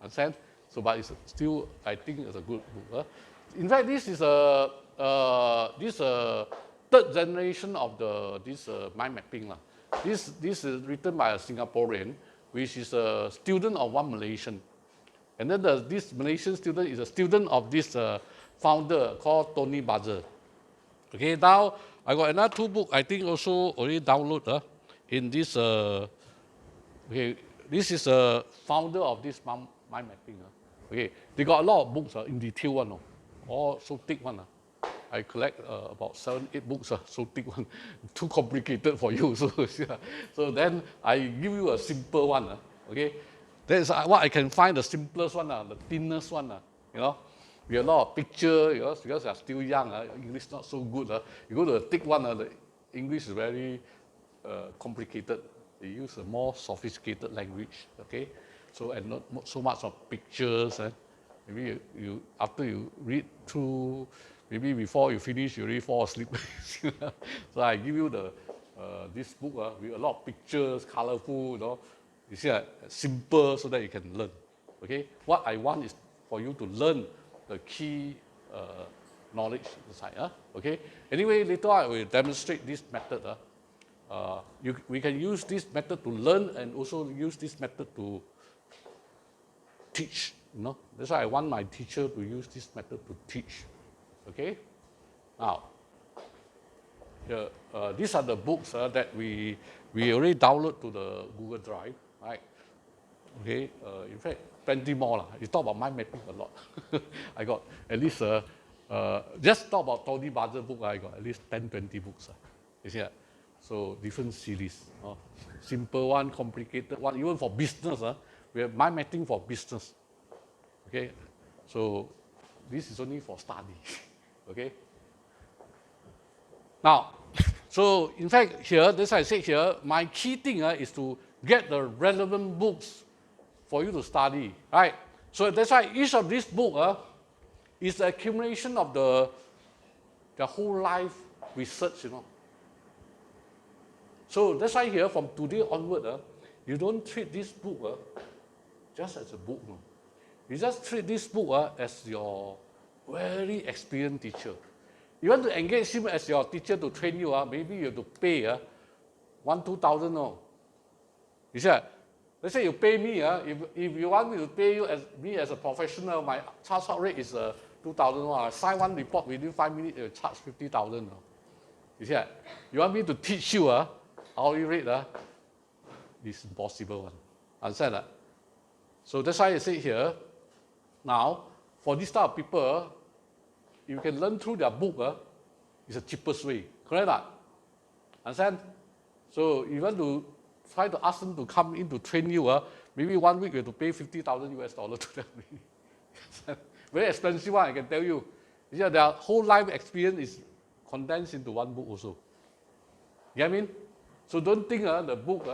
Understand? So, but it's still, I think, it's a good book. In fact, this is a third generation of this mind mapping. This is written by a Singaporean, which is a student of one Malaysian, and then this Malaysian student is a student of this founder called Tony Buzzer. Okay, now. I got another 2 books, I think also already download in this, okay, this is a founder of this mind mapping. Okay, they got a lot of books in detail one, all so thick one. I collect about 7-8 books, so thick one, too complicated for you. So then I give you a simple one, okay. That's what I can find the simplest one, the thinnest one, We have a lot of pictures, because you are still young, English not so good. You go to the thick one, the English is very complicated. They use a more sophisticated language, okay? So, and not so much of pictures. Maybe you after you read through maybe before you finish, you already fall asleep. So I give you this book with a lot of pictures, colorful, you see, simple so that you can learn. Okay, what I want is for you to learn the key knowledge inside. Okay, anyway, later I will demonstrate this method. We can use this method to learn and also use this method to teach. That's why I want my teacher to use this method to teach. Okay, now these are the books that we already download to the Google Drive, right? Okay, in fact, plenty more. You talk about mind mapping a lot. I got at least just talk about Tony Budget book. I got at least 10-20 books. You see that? So different series, simple one, complicated one, even for business. We have mind mapping for business. Okay, so this is only for study. Okay. Now, so in fact here, that's why I say here, my key thing is to get the relevant books for you to study, right? So that's why each of these books is the accumulation of the whole life research, So that's why here, from today onward, you don't treat this book just as a book. You just treat this book as your very experienced teacher. You want to engage him as your teacher to train you, maybe you have to pay 1,000-2,000. No. You see, let's say you pay me, if you want me to pay you as a professional, my charge rate is 2,000. I sign one report within 5 minutes, you charge 50,000. You see, you want me to teach you hourly rate, it's impossible. Understand that? So that's why I say here, now, for this type of people, you can learn through their book, it's the cheapest way. Correct that? Understand? So you want to try to ask them to come in to train you, maybe 1 week you have to pay $50,000 to them. Very expensive one, I can tell you. Yeah, their whole life experience is condensed into one book also. You know what I mean? So don't think the book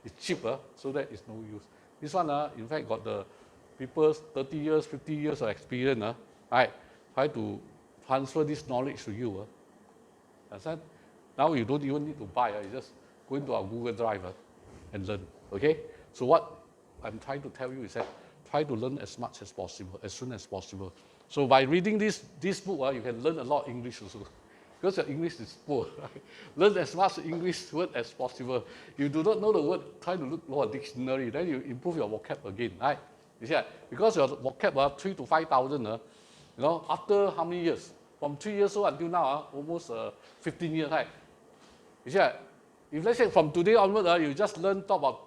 is cheap, so that is no use. This one, in fact, got the people's 30 years, 50 years of experience. Right? Try to transfer this knowledge to you. Understand? Now you don't even need to buy. You just go into our Google Drive and learn. Okay? So what I'm trying to tell you is that try to learn as much as possible, as soon as possible. So by reading this book, you can learn a lot of English also. Because your English is poor. Right? Learn as much English word as possible. You do not know the word, try to look for a dictionary. Then you improve your vocab again. Right? You see, because your vocab 3,000 to 5,000, after how many years? From 3 years old until now, almost 15 years, right? You see, if let's say from today onward, you just talk about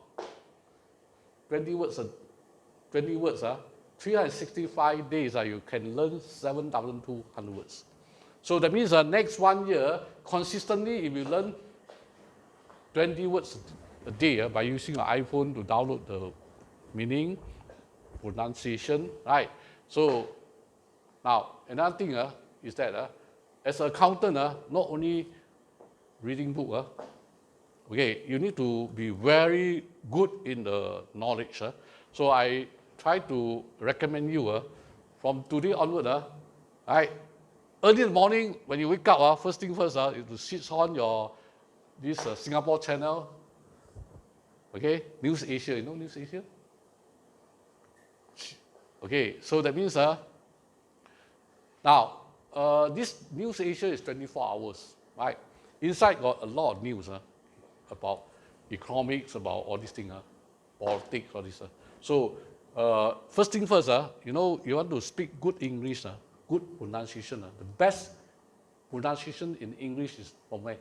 20 words, 365 days, you can learn 7,200 words. So that means next 1 year, consistently, if you learn 20 words a day by using your iPhone to download the meaning, pronunciation, right? So now another thing is that as an accountant, not only reading book, okay, you need to be very good in the knowledge. So I try to recommend you from today onward, right? Early in the morning when you wake up, first thing first, is to switch on this Singapore channel. Okay, News Asia. You know News Asia? Okay, so that means now this News Asia is 24 hours, right? Inside got a lot of news about economics, about all these things, politics, all this. So first thing first, you want to speak good English, good pronunciation. The best pronunciation in English is from where?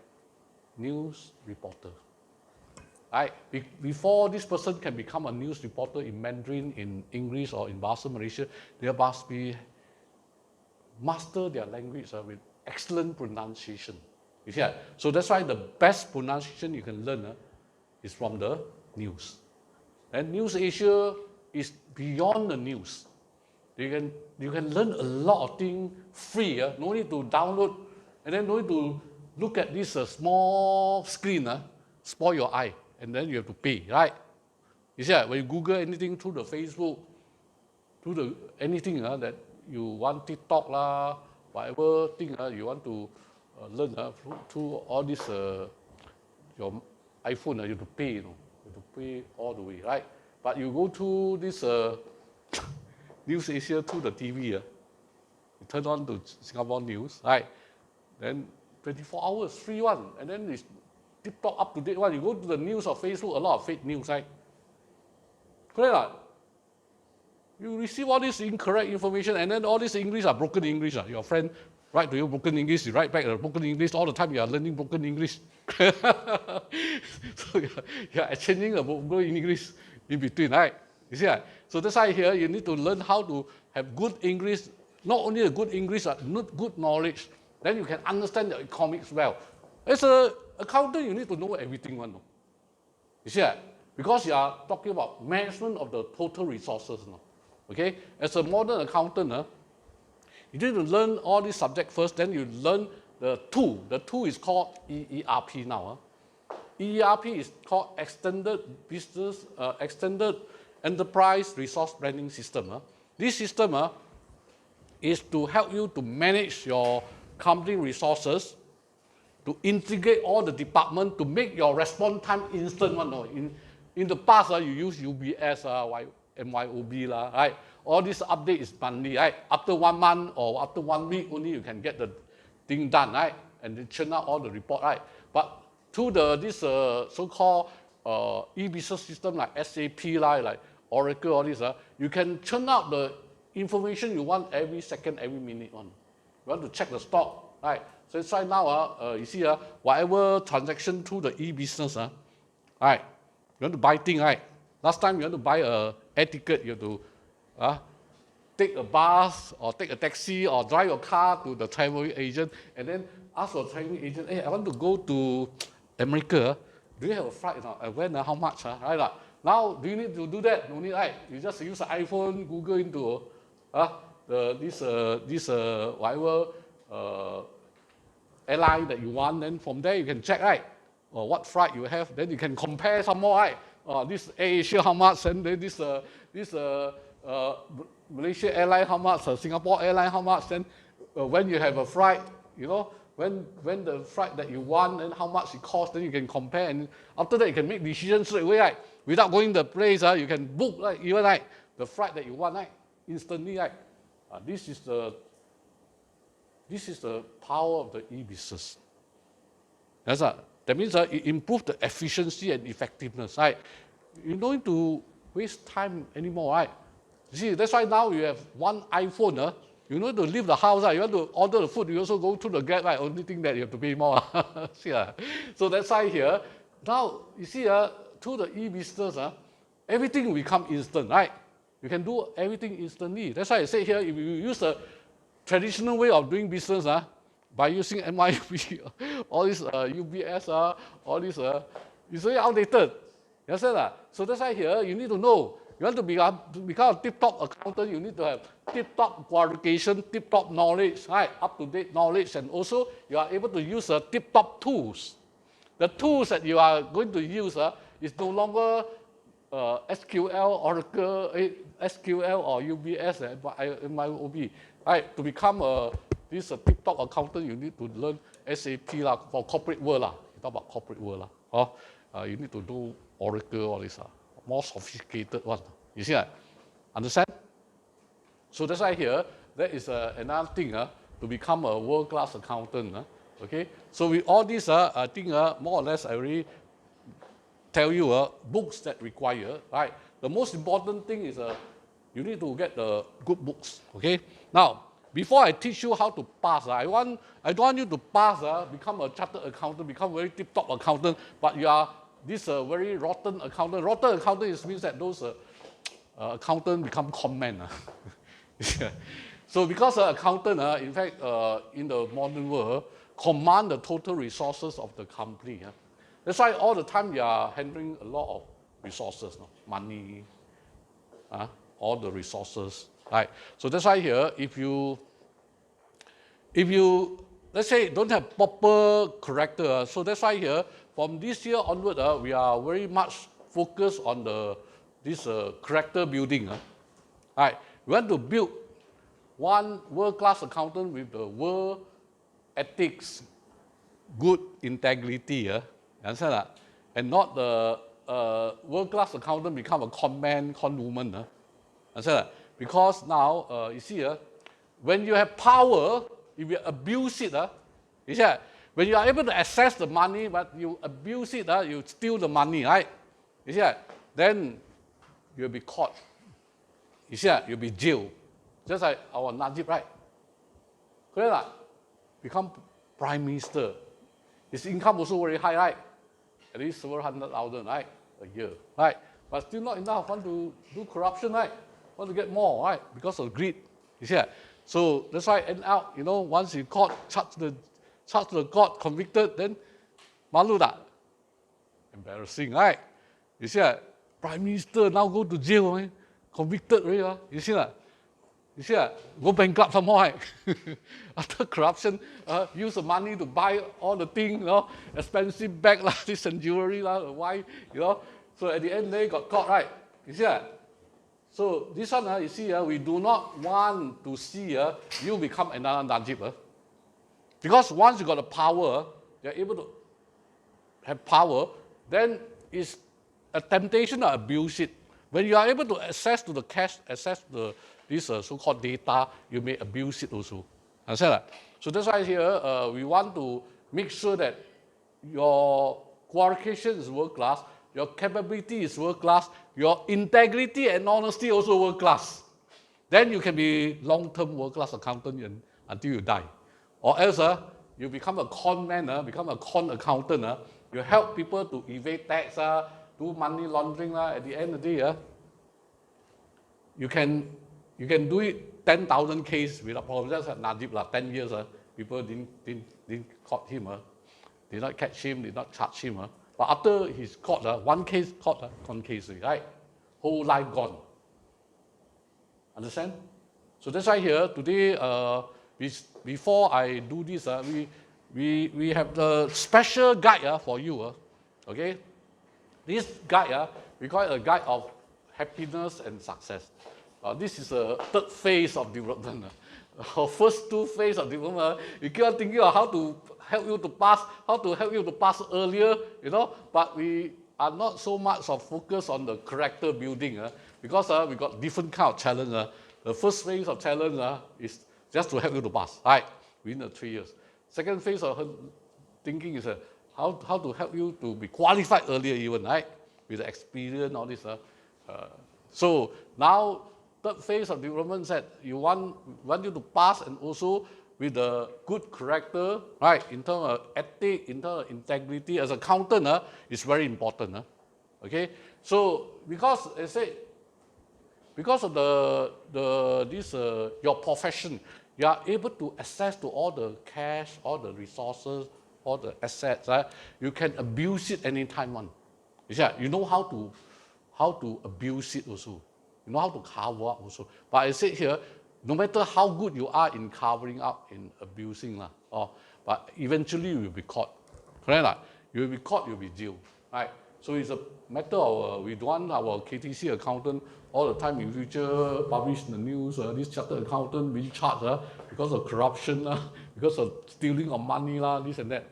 News reporter. Right? Before this person can become a news reporter in Mandarin, in English, or in Bahasa Malaysia, they must master their language with excellent pronunciation. You see that? So that's why the best pronunciation you can learn is from the news. And News Asia is beyond the news. You can learn a lot of things free. No need to download, and then no need to look at this small screen, spoil your eye, and then you have to pay, right? You see, when you Google anything through the Facebook, through anything that you want, TikTok whatever thing you want to learn through all this your iPhone you have to pay, you have to pay all the way, right? But you go to this News Asia through the TV, you turn on to Singapore News, right? Then 24 hours, free one, and then it's tip-top up-to-date one. You go to the news or Facebook, a lot of fake news, right? Correct or not? You receive all this incorrect information, and then all this English are broken English. Your friend write to you broken English, you write back broken English. All the time you are learning broken English. So you are exchanging a broken English in between, right? You see that? So that's why here you need to learn how to have good English, not only a good English, but good knowledge. Then you can understand the economics well. As an accountant, you need to know everything. You see that? Because you are talking about management of the total resources. Okay? As a modern accountant, you need to learn all these subjects first, then you learn the tool. The tool is called EERP now. EERP is called Extended Enterprise Resource Planning System. This system is to help you to manage your company resources, to integrate all the departments, to make your response time instant. In the past, you use UBS, MYOB, right? All this update is monthly, right? After 1 month or after 1 week, only you can get the thing done, right? And then churn out all the report, right? But through this so-called e-business system like SAP, like Oracle, all this, you can churn out the information you want every second, every minute. You want to check the stock, right? So it's right now, you see, whatever transaction through the e-business, right? You want to buy things, right? Last time you want to buy a air ticket, you have to take a bus or take a taxi or drive your car to the travel agent and then ask your travel agent, hey, I want to go to America. Do you have a flight? When? How much? Right? Now, do you need to do that? No need, right? You just use the iPhone, Google into this whatever airline that you want. Then from there you can check, right? Or what flight you have. Then you can compare some more, right? This AirAsia how much, and then this Malaysia airline how much, Singapore airline how much. Then when you have a flight, when the flight that you want and how much it costs, then you can compare, and after that you can make decisions straight away, right? Without going to the place, you can book, right? Even right, the flight that you want, right? Instantly, right? This is the power of the e-business. That means it improves the efficiency and effectiveness, right? You don't need to waste time anymore, right? You see, that's why now you have one iPhone. You don't need to leave the house, right? You want to order the food, you also go through the Grab, right? Only thing that you have to pay more. See, so that's why here, now you see, through the e-business, everything will become instant, right? You can do everything instantly. That's why I say here, if you use the traditional way of doing business, by using MYOB, all this UBS, all this, it's very outdated. You understand that? So that's why here, you need to know. You want to become a tip-top accountant, you need to have tip-top qualification, tip-top knowledge, right? Up-to-date knowledge, and also you are able to use tip-top tools. The tools that you are going to use is no longer SQL, Oracle, SQL or UBS, MYOB. Right? To become this tip-top accountant, you need to learn SAP for corporate world. You talk about corporate world. You need to do Oracle, all this. More sophisticated one. You see that? Understand? So that's why here, that is another thing to become a world-class accountant. Okay? So with all this, I think more or less I already tell you books that require, right? The most important thing is you need to get the good books. Okay? Now, before I teach you how to pass, I don't want you to pass, become a chartered accountant, become a very tip-top accountant, but you are this very rotten accountant. Rotten accountant means that those accountants become con men. So because accountant, in fact, in the modern world, command the total resources of the company. That's why all the time you are handling a lot of resources, money, all the resources, right? So that's why here, if you let's say don't have proper character, so that's why here from this year onward, we are very much focused on this character building. Right? We want to build one world-class accountant with the world ethics, good integrity, understand? And not the world-class accountant become a con man, con woman. Understand? Because now, you see, when you have power, if you abuse it, you see, when you are able to access the money, but you abuse it, you steal the money, right? You see, then you'll be caught. You see, you'll be jailed. Just like our Najib, right? Correct? Become prime minister. His income also very high, right? At least several 100,000, right? A year, right? But still not enough. Want to do corruption, right? Want to get more, right? Because of greed. You see? So that's why end out, once he caught, charged to the court, convicted, then malu tak? Embarrassing, right? You see? Prime Minister now go to jail, convicted, right? You see that? You see, go bankrupt some more, right? After corruption, use the money to buy all the things, expensive bag, this and jewelry, why, So at the end, they got caught, right? You see that? So this one, you see, we do not want to see you become another Najib. Because once you got the power, you're able to have power, then it's a temptation to abuse it. When you are able to access to the cash, access to this so-called data, you may abuse it also. Understand that? So that's why here we want to make sure that your qualification is world class, your capability is world class, your integrity and honesty also world class. Then you can be long-term world class accountant until you die. Or else you become a con man, become a con accountant. You help people to evade tax, do money laundering. At the end of the day, you can do it 10,000 cases without problem. Just like Najib, 10 years, people didn't caught him, did not catch him, did not charge him. But after he's caught, one case caught, con case, right? Whole life gone. Understand? So that's why here today, before I do this, we have the special guide for you. Okay? This guide, we call it a guide of happiness and success. This is the third phase of development. Our first two phases of development, you keep on thinking of how to help you to pass, earlier, but we are not so much of focus on the character building because we got different kind of challenge. The first phase of challenge is just to help you to pass, right, within the 3 years. Second phase of thinking is how to help you to be qualified earlier even, right, with the experience, all this. So now, third phase of development said you want you to pass and also with a good character, right, in terms of ethics, in terms of integrity. As an accountant, it's very important. Okay, so because I say, because of your profession, you are able to access to all the cash, all the resources, all the assets. Right? You can abuse it anytime. You know how to abuse it also. You know how to cover up also. But I said here, no matter how good you are in covering up, in abusing, but eventually you will be caught. Correct? You will be caught, you will be jailed. Right? So it's a matter of we don't want our KTC accountant all the time in future publish in the news, this chartered accountant being charged because of corruption, because of stealing of money, this and that.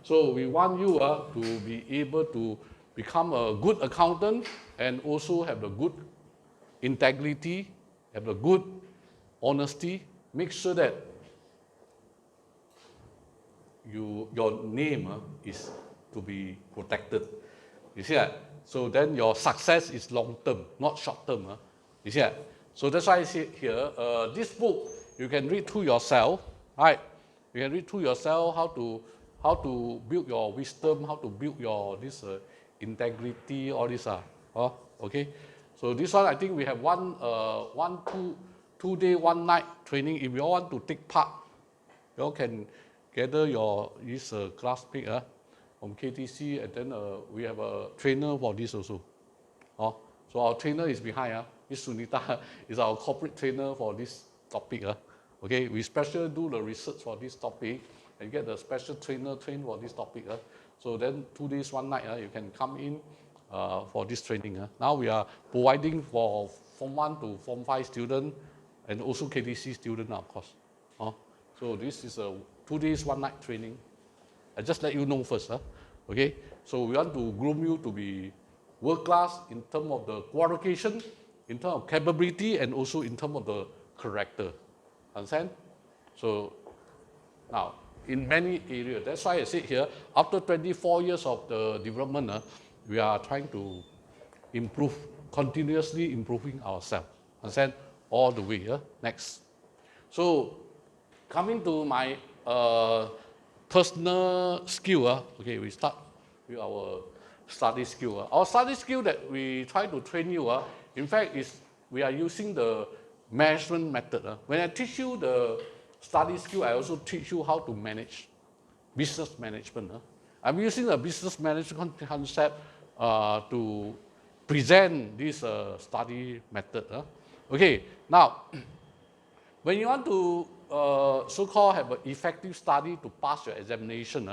So we want you to be able to become a good accountant and also have the good integrity, have the good honesty, make sure that your name is to be protected. You see that? So then your success is long term, not short term. You see that? So that's why I say here, this book you can read through yourself, right? You can read through yourself how to build your wisdom, how to build your integrity, all this. Okay. So this one I think we have two day, one night training. If you all want to take part, you all can gather your classmate from KTC, and then we have a trainer for this also. So our trainer is behind. This Sunita is our corporate trainer for this topic. Okay, we specially do the research for this topic and get the special trainer trained for this topic. So then 2 days, 1 night, you can come in for this training. Now we are providing for Form 1 to Form 5 students and also KTC student, of course. So this is a 2 days, 1 night training. I just let you know first. Okay, so we want to groom you to be world class in terms of the qualification, in terms of capability, and also in terms of the character. Understand? So now, in many areas, that's why I said here, after 24 years of the development, we are trying to improve, continuously improving ourselves. Understand? All the way. Next. So, coming to my personal skill. Okay, we start with our study skill. Our study skill that we try to train you, in fact, is we are using the management method. When I teach you the study skill, I also teach you how to manage business management. I'm using a business management concept to present this study method. Okay, now, when you want to so-called have an effective study to pass your examination,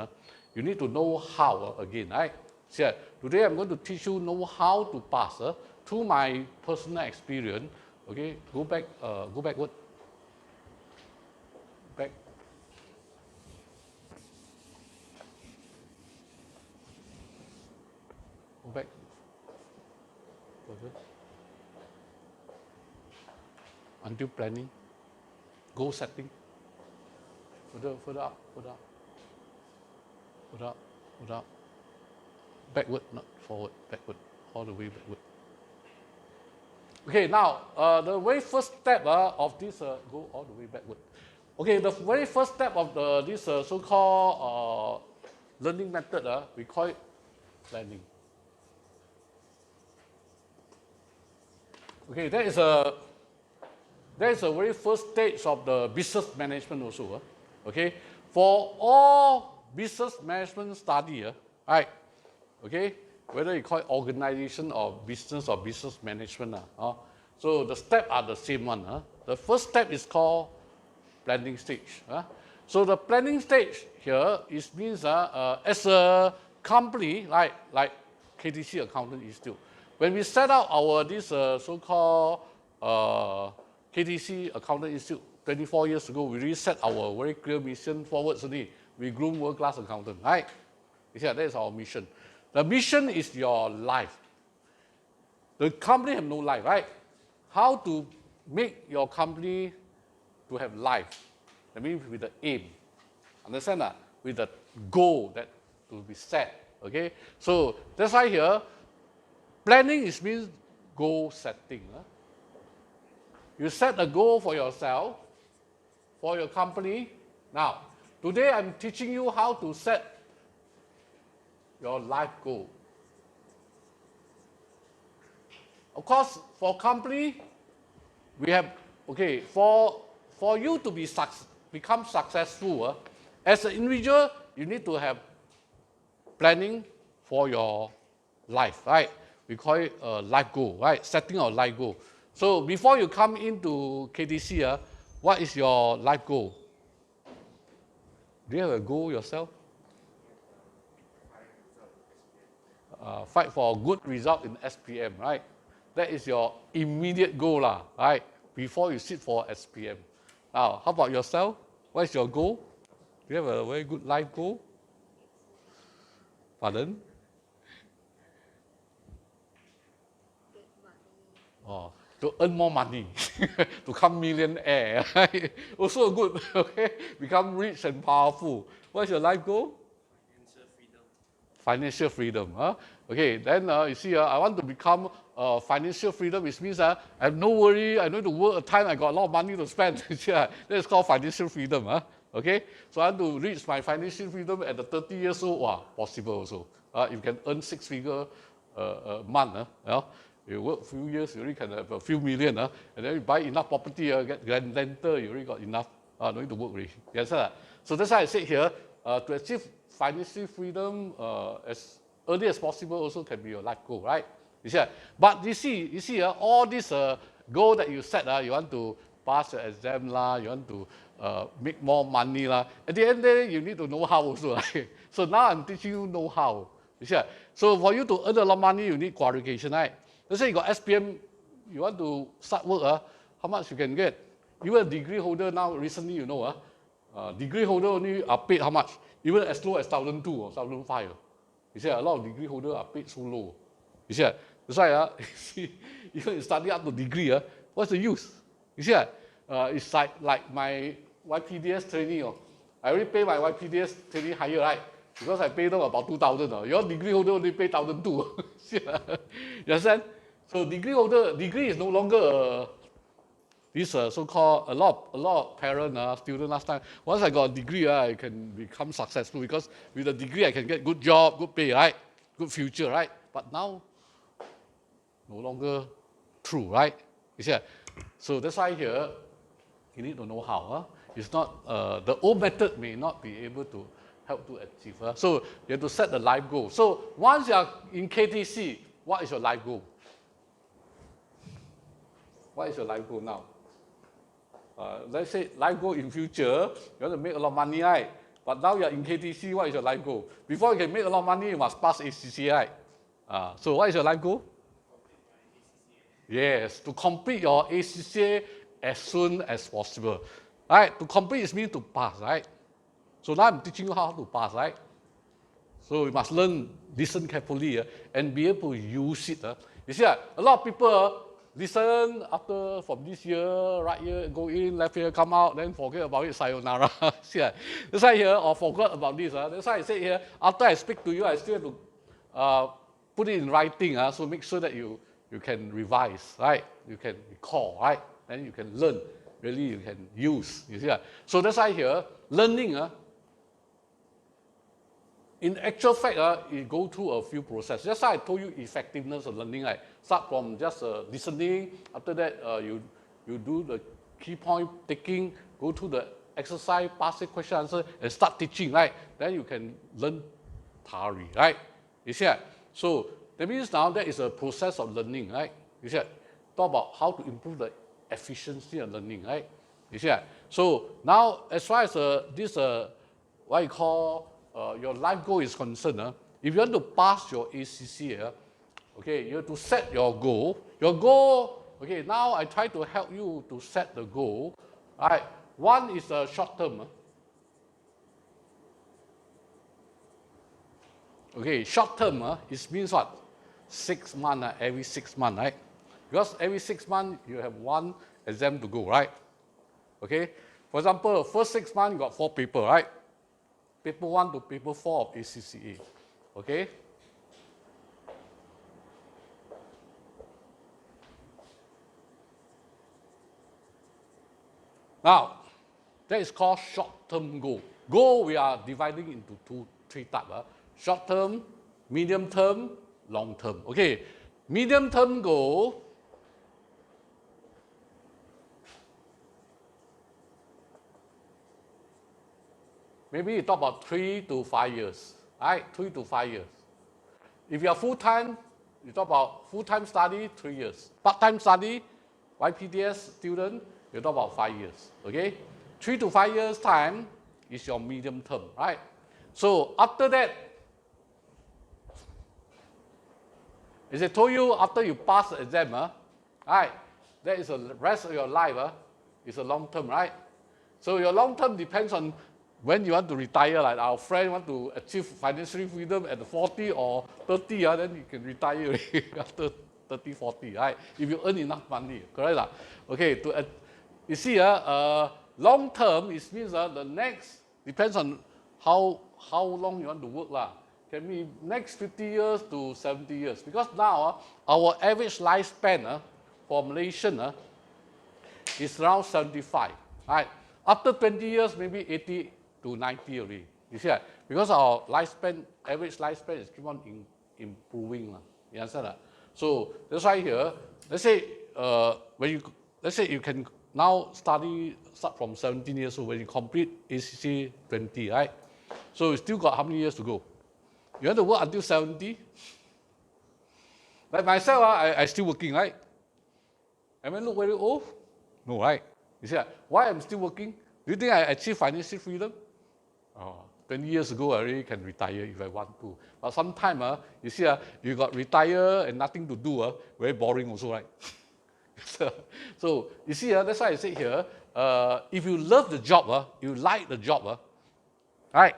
you need to know how again, right? So today I'm going to teach you know how to pass through my personal experience. Okay, go backward. Back. Go back. Until planning. Goal setting. Further up. Backward, not forward, backward. All the way backward. Okay, now the very first step of this, go all the way backward. Okay, the very first step of this so-called learning method, we call it planning. Okay, that is a very first stage of the business management also. Okay, for all business management study, right? Okay, whether you call it organization or business management, so the steps are the same one. The first step is called planning stage. So the planning stage here means as a company like KTC Accountant Institute, when we set out our this so-called KTC Accountant Institute 24 years ago, we really set our very clear mission forward. We groom world-class accountant, right? Yeah, that is our mission. The mission is your life. The company have no life, right? How to make your company to have life? That means with the aim. Understand that? With the goal that to be set. Okay? So that's why here, planning means goal setting. You set a goal for yourself, for your company. Now, today I'm teaching you how to set your life goal. Of course, for company, we have, okay, for you to become successful, as an individual, you need to have planning for your life, right? We call it a life goal, right? Setting our life goal. So before you come into KTC, what is your life goal? Do you have a goal yourself? Fight for a good result in SPM, right? That is your immediate goal, right? Before you sit for SPM. Now, how about yourself? What is your goal? Do you have a very good life goal? Pardon? Oh, to earn more money, to become millionaire, right? Also good, okay? Become rich and powerful. What is your life goal? Financial freedom. Okay, then you see, I want to become financial freedom, which means I have no worry, I don't need to work a time, I got a lot of money to spend. That is called financial freedom. Okay, so I want to reach my financial freedom at the 30 years old. Wow, possible also. You can earn 6-figure a month. You work a few years, you already can have a few million. And then you buy enough property, get grand rental, you already got enough. No need to work really. Yes, sir. So that's why I said here, to achieve financial freedom as early as possible also can be your life goal, right? You see, but you see, all this goal that you set, you want to pass your exam, you want to make more money, at the end of the day, you need to know how also, right? So now I'm teaching you know how. You see, so for you to earn a lot of money, you need qualification, right? Let's say you got SPM, you want to start work, how much you can get? even a degree holder now recently, you know, degree holder only are paid how much? Even as low as 1,200 or 1,500. You see, a lot of degree holders are paid so low. You see, that's why even you study up to degree, what's the use? You see, it's like my YPDS training. I already pay my YPDS training higher, right? Because I pay them about 2,000. Your degree holder only pay 1,200. You understand? So degree is no longer this so-called a lot of parents, students last time. Once I got a degree, I can become successful because with a degree I can get good job, good pay, right? Good future, right? But now, no longer true, right? You see? So that's why here you need to know how. It's not the old method may not be able to help to achieve. So you have to set the life goal. So once you are in KTC, what is your life goal? What is your life goal now? Let's say life goal in future, you want to make a lot of money, right? But now you're in KTC, what is your life goal? Before you can make a lot of money, you must pass ACCA, right? So what is your life goal? Yes, to complete your ACCA as soon as possible. Right? To complete is mean to pass, right? So now I'm teaching you how to pass, right? So you must listen carefully and be able to use it. You see, a lot of people listen after from this year, right here, go in, left here, come out, then forget about it, sayonara. See, that's why here, or forgot about this. That's why I say here, after I speak to you, I still have to put it in writing, so make sure that you can revise, right? You can recall, right? Then you can learn. Really, you can use. You see, so that's why here, learning, in actual fact, it go through a few processes. Just like I told you, effectiveness of learning, right? Start from just listening. After that, you do the key point taking, go through the exercise, pass it, question, answer, and start teaching, right? Then you can learn thoroughly, right? You see, so that means now that is a process of learning, right? You see, talk about how to improve the efficiency of learning, right? You see, so now as far as this what you call your life goal is concerned, if you want to pass your ACCA, okay, you have to set your goal. Your goal, okay, now I try to help you to set the goal. Right? One is short term. Okay, short term, it means what? 6 months, every 6 months, right? Because every 6 months you have one exam to go, right? Okay, for example, first 6 months you got 4 papers, right? Paper 1 to paper 4 of ACCA, okay? Now, that is called short-term goal. Goal we are dividing into 3 types. Short-term, medium-term, long-term. Okay, medium-term goal, maybe you talk about 3 to 5 years, right? 3 to 5 years. If you are full-time, you talk about full-time study, 3 years. Part-time study, YPDS student, you talk about 5 years, okay? 3 to 5 years time is your medium term, right? So after that, as I told you, after you pass the exam, right, that is the rest of your life, is a long term, right? So your long term depends on when you want to retire. Like our friend want to achieve financial freedom at 40 or 30, then you can retire after 30, 40, right? If you earn enough money, correct? Okay, you see, long term, it means the next, depends on how long you want to work. Can be next 50 years to 70 years. Because now, our average lifespan for Malaysian is around 75, right? After 20 years, maybe 80 to 90 already. You see, because our lifespan, average lifespan is keep on improving. You understand? So that's why here, let's say let's say you can now start from 17 years old when you complete ACCA 20, right? So you still got how many years to go? You want to work until 70? Like myself, I still working, right? Am I look very old? No, right? You see, why I'm still working? Do you think I achieved financial freedom? 20 years ago, I already can retire if I want to. But sometimes, you see, you got retire and nothing to do, very boring also, right? So you see, that's why I say here, if you love the job, you like the job, right?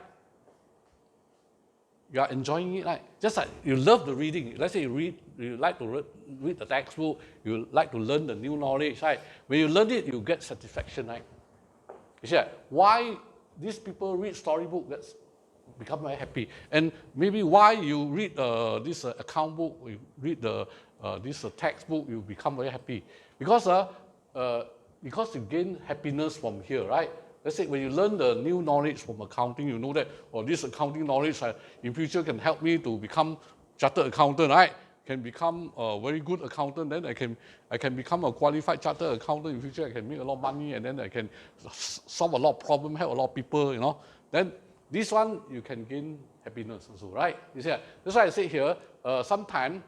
You are enjoying it, right? Just like you love the reading. Let's say you like to read the textbook, you like to learn the new knowledge, right? When you learn it, you get satisfaction, right? You see, why these people read storybook, that's become very happy. And maybe why you read this account book, you read this textbook, you become very happy. Because you gain happiness from here, right? Let's say when you learn the new knowledge from accounting, you know that, this accounting knowledge in future can help me to become chartered accountant, right? Can become a very good accountant, then I can become a qualified chartered accountant in future. I can make a lot of money, and then I can solve a lot of problems, help a lot of people, you know. Then this one you can gain happiness also, right? You see, that's why I say here, sometimes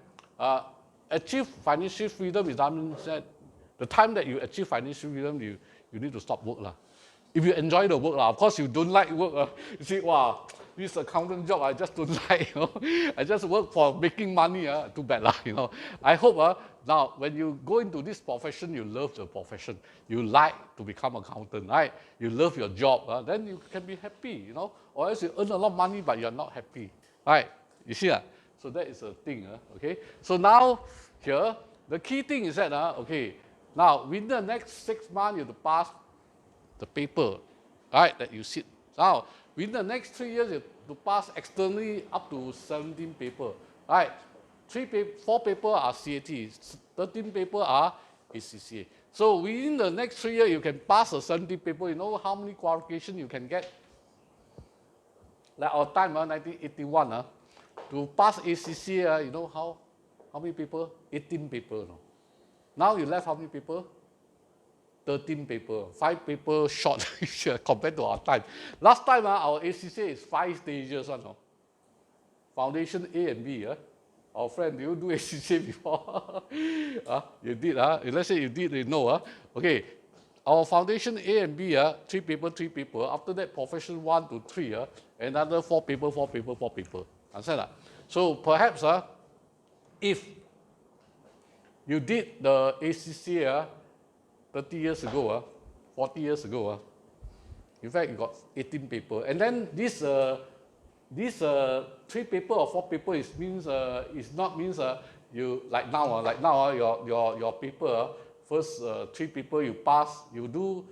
achieve financial freedom is that means that the time that you achieve financial freedom, you need to stop work lah. If you enjoy the work, of course you don't like work. You see, wow, this accountant job I just don't like. You know? I just work for making money. Too bad lah. You know. I hope now when you go into this profession, you love the profession. You like to become accountant, right? You love your job. Then you can be happy. You know, or else you earn a lot of money but you are not happy, right? You see, so that is a thing. Okay. So now here the key thing is that okay. Now within the next 6 months, you have to pass the paper, right, that you sit. Now, within the next 3 years, you have to pass externally up to 17 papers, right? 4 papers are CAT, 13 papers are ACCA. So within the next 3 years, you can pass a 17 paper. You know how many qualifications you can get? Like our time, 1981, to pass ACCA, you know how many papers? 18 papers. No? Now you left how many papers? 13 papers, 5 papers short compared to our time. Last time, our ACCA is 5 stages. Foundation A and B. Our friend, do you do ACCA before? You did. Let's say you did, you know. Okay, our foundation A and B, 3 papers, 3 papers. After that, profession 1 to 3, another 4 papers, 4 papers, 4 papers. Understand that? So perhaps if you did the ACCA 30 years ago, 40 years ago, in fact, you got 18 papers. And then this 3 papers or 4 papers is not means you like now your paper first 3 papers you pass, you do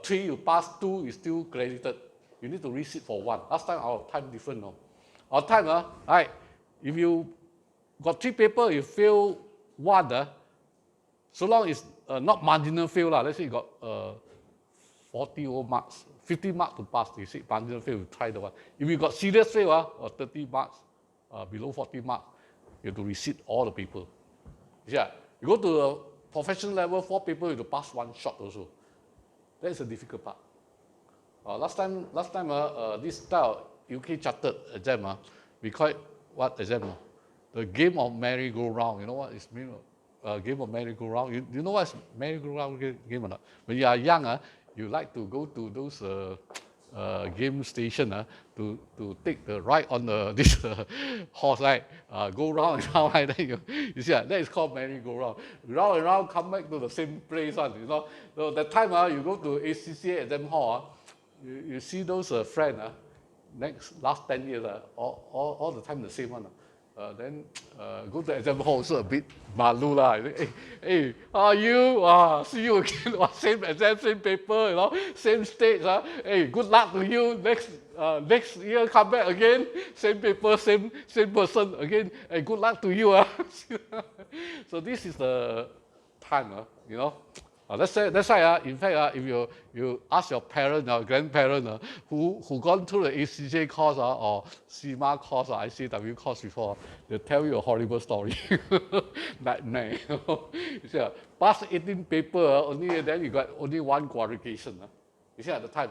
3 you pass, 2 is still credited. You need to resit for 1. Last time our time different. No? Our time, right? If you got 3 papers, you fail 1. So long it's not marginal fail lah. Let's say you got 40 marks, 50 marks to pass. You see marginal fail, you try the one. If you got serious fail, or 30 marks, below 40 marks, you have to resit all the papers. Yeah, you go to the professional level, 4 papers, you have to pass 1 shot also. That is the difficult part. Last time, this style UK chartered exam, we call it what exam? The game of merry-go-round. You know what it means? Game of merry-go-round. You know what's merry-go-round game or not? When you are young, you like to go to those game station to take the ride on this horse, right? Go round and round, right? Then you see that is called merry-go-round. Round and round, come back to the same place, you know. So that time you go to ACCA exam hall, you see those friends, last 10 years, all the time the same one. Then go to exam hall also a bit malu lah. Hey, how are you? See you again. Same exam, same paper, you know, same stage. Hey, good luck to you. Next year come back again, same paper, same person again. Hey, good luck to you. So this is the time, you know. That's why, in fact, if you ask your parents or grandparents who gone through the ACCA course or CIMA course or ICW course before, they'll tell you a horrible story. Nightmare. You see, pass 18 papers, only then you got only 1 qualification. You see, at the time,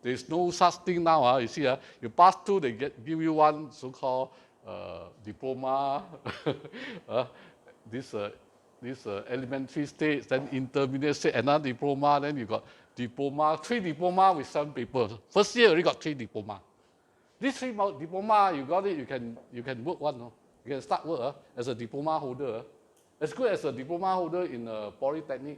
there's no such thing now. You see, you pass 2, they give you 1 so-called diploma. This elementary stage, then intermediate stage, another diploma, then you got diploma, 3 diploma with 7 papers. First year already got 3 diploma. These 3 diploma, you got it, you can work one. No? You can start work as a diploma holder. As good as a diploma holder in a polytechnic,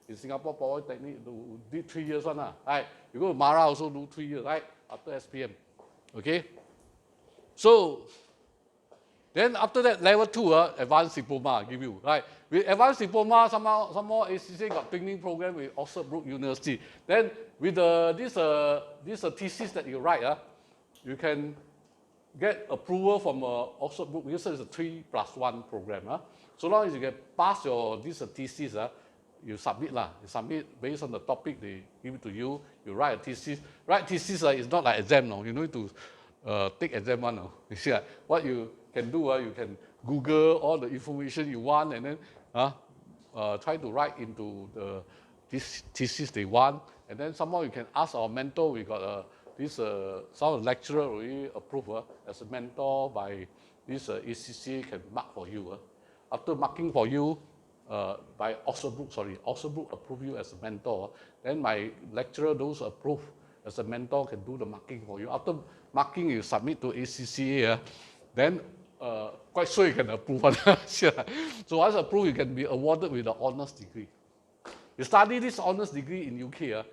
In Singapore Polytechnic, you did 3 years one, right? You go to Mara also do 3 years, right? After SPM, okay? So then after that, level 2, advanced diploma give you, right? With advanced diploma, some more ACCA got training program with Oxford Brook University. Then with this thesis that you write, you can get approval from Oxford Brook University. It's a 3+1 program. So long as you can pass this thesis, you submit lah. You submit based on the topic they give it to you. You write a thesis. Write thesis is not like exam, no. You need to take exam one. No. You see, what you can do, you can Google all the information you want and then try to write into this thesis they want. And then somehow you can ask our mentor. We got some lecturer already approved as a mentor by this ACCA can mark for you. After marking for you by Oxford Brook approve you as a mentor. Then my lecturer, those approved as a mentor, can do the marking for you. After marking, you submit to ACCA. Then quite sure you can approve. So once approved, you can be awarded with the honours degree. You study this honours degree in UK.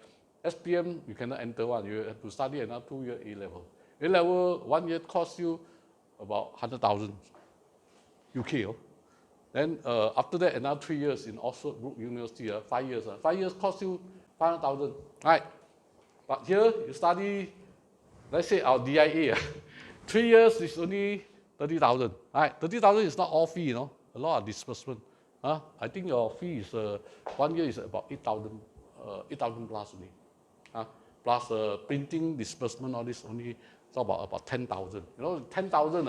SPM, you cannot enter one. You have to study another 2-year A-level. A-level, 1 year costs you about 100,000 UK. Then after that, another 3 years in Oxford Brook University, 5 years. 5 years costs you 500,000, right? But here you study, let's say our DIA, 3 years is only 30,000, right? 30,000 is not all fee, you know. A lot of disbursement. I think your fee is 1 year is about 8,000 plus only. Plus printing, disbursement, all this only it's about 10,000. You know, 10,000.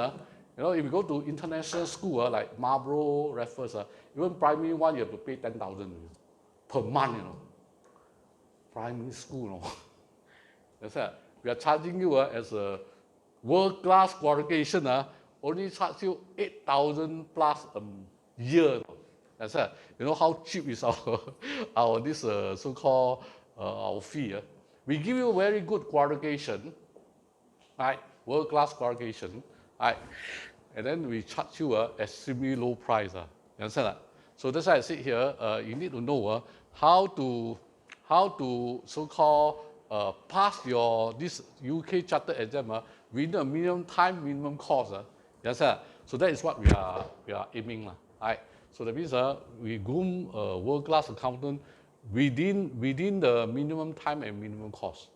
You know, if you go to international school like Marlborough, Raffles, even primary one you have to pay 10,000 per month. You know, primary school. You know, that's it. We are charging you as a world-class qualification. Only charge you 8,000 plus a year. That's it. You know how cheap is our this so-called our fee. We give you very good qualification, right? World-class qualification, right? And then we charge you extremely low price. You understand that? So that's why I said here, you need to know how to so-called pass this UK charter exam within a minimum time, minimum cost. You understand? So that is what we are aiming, right? So that means we groom a world-class accountant within the minimum time and minimum cost.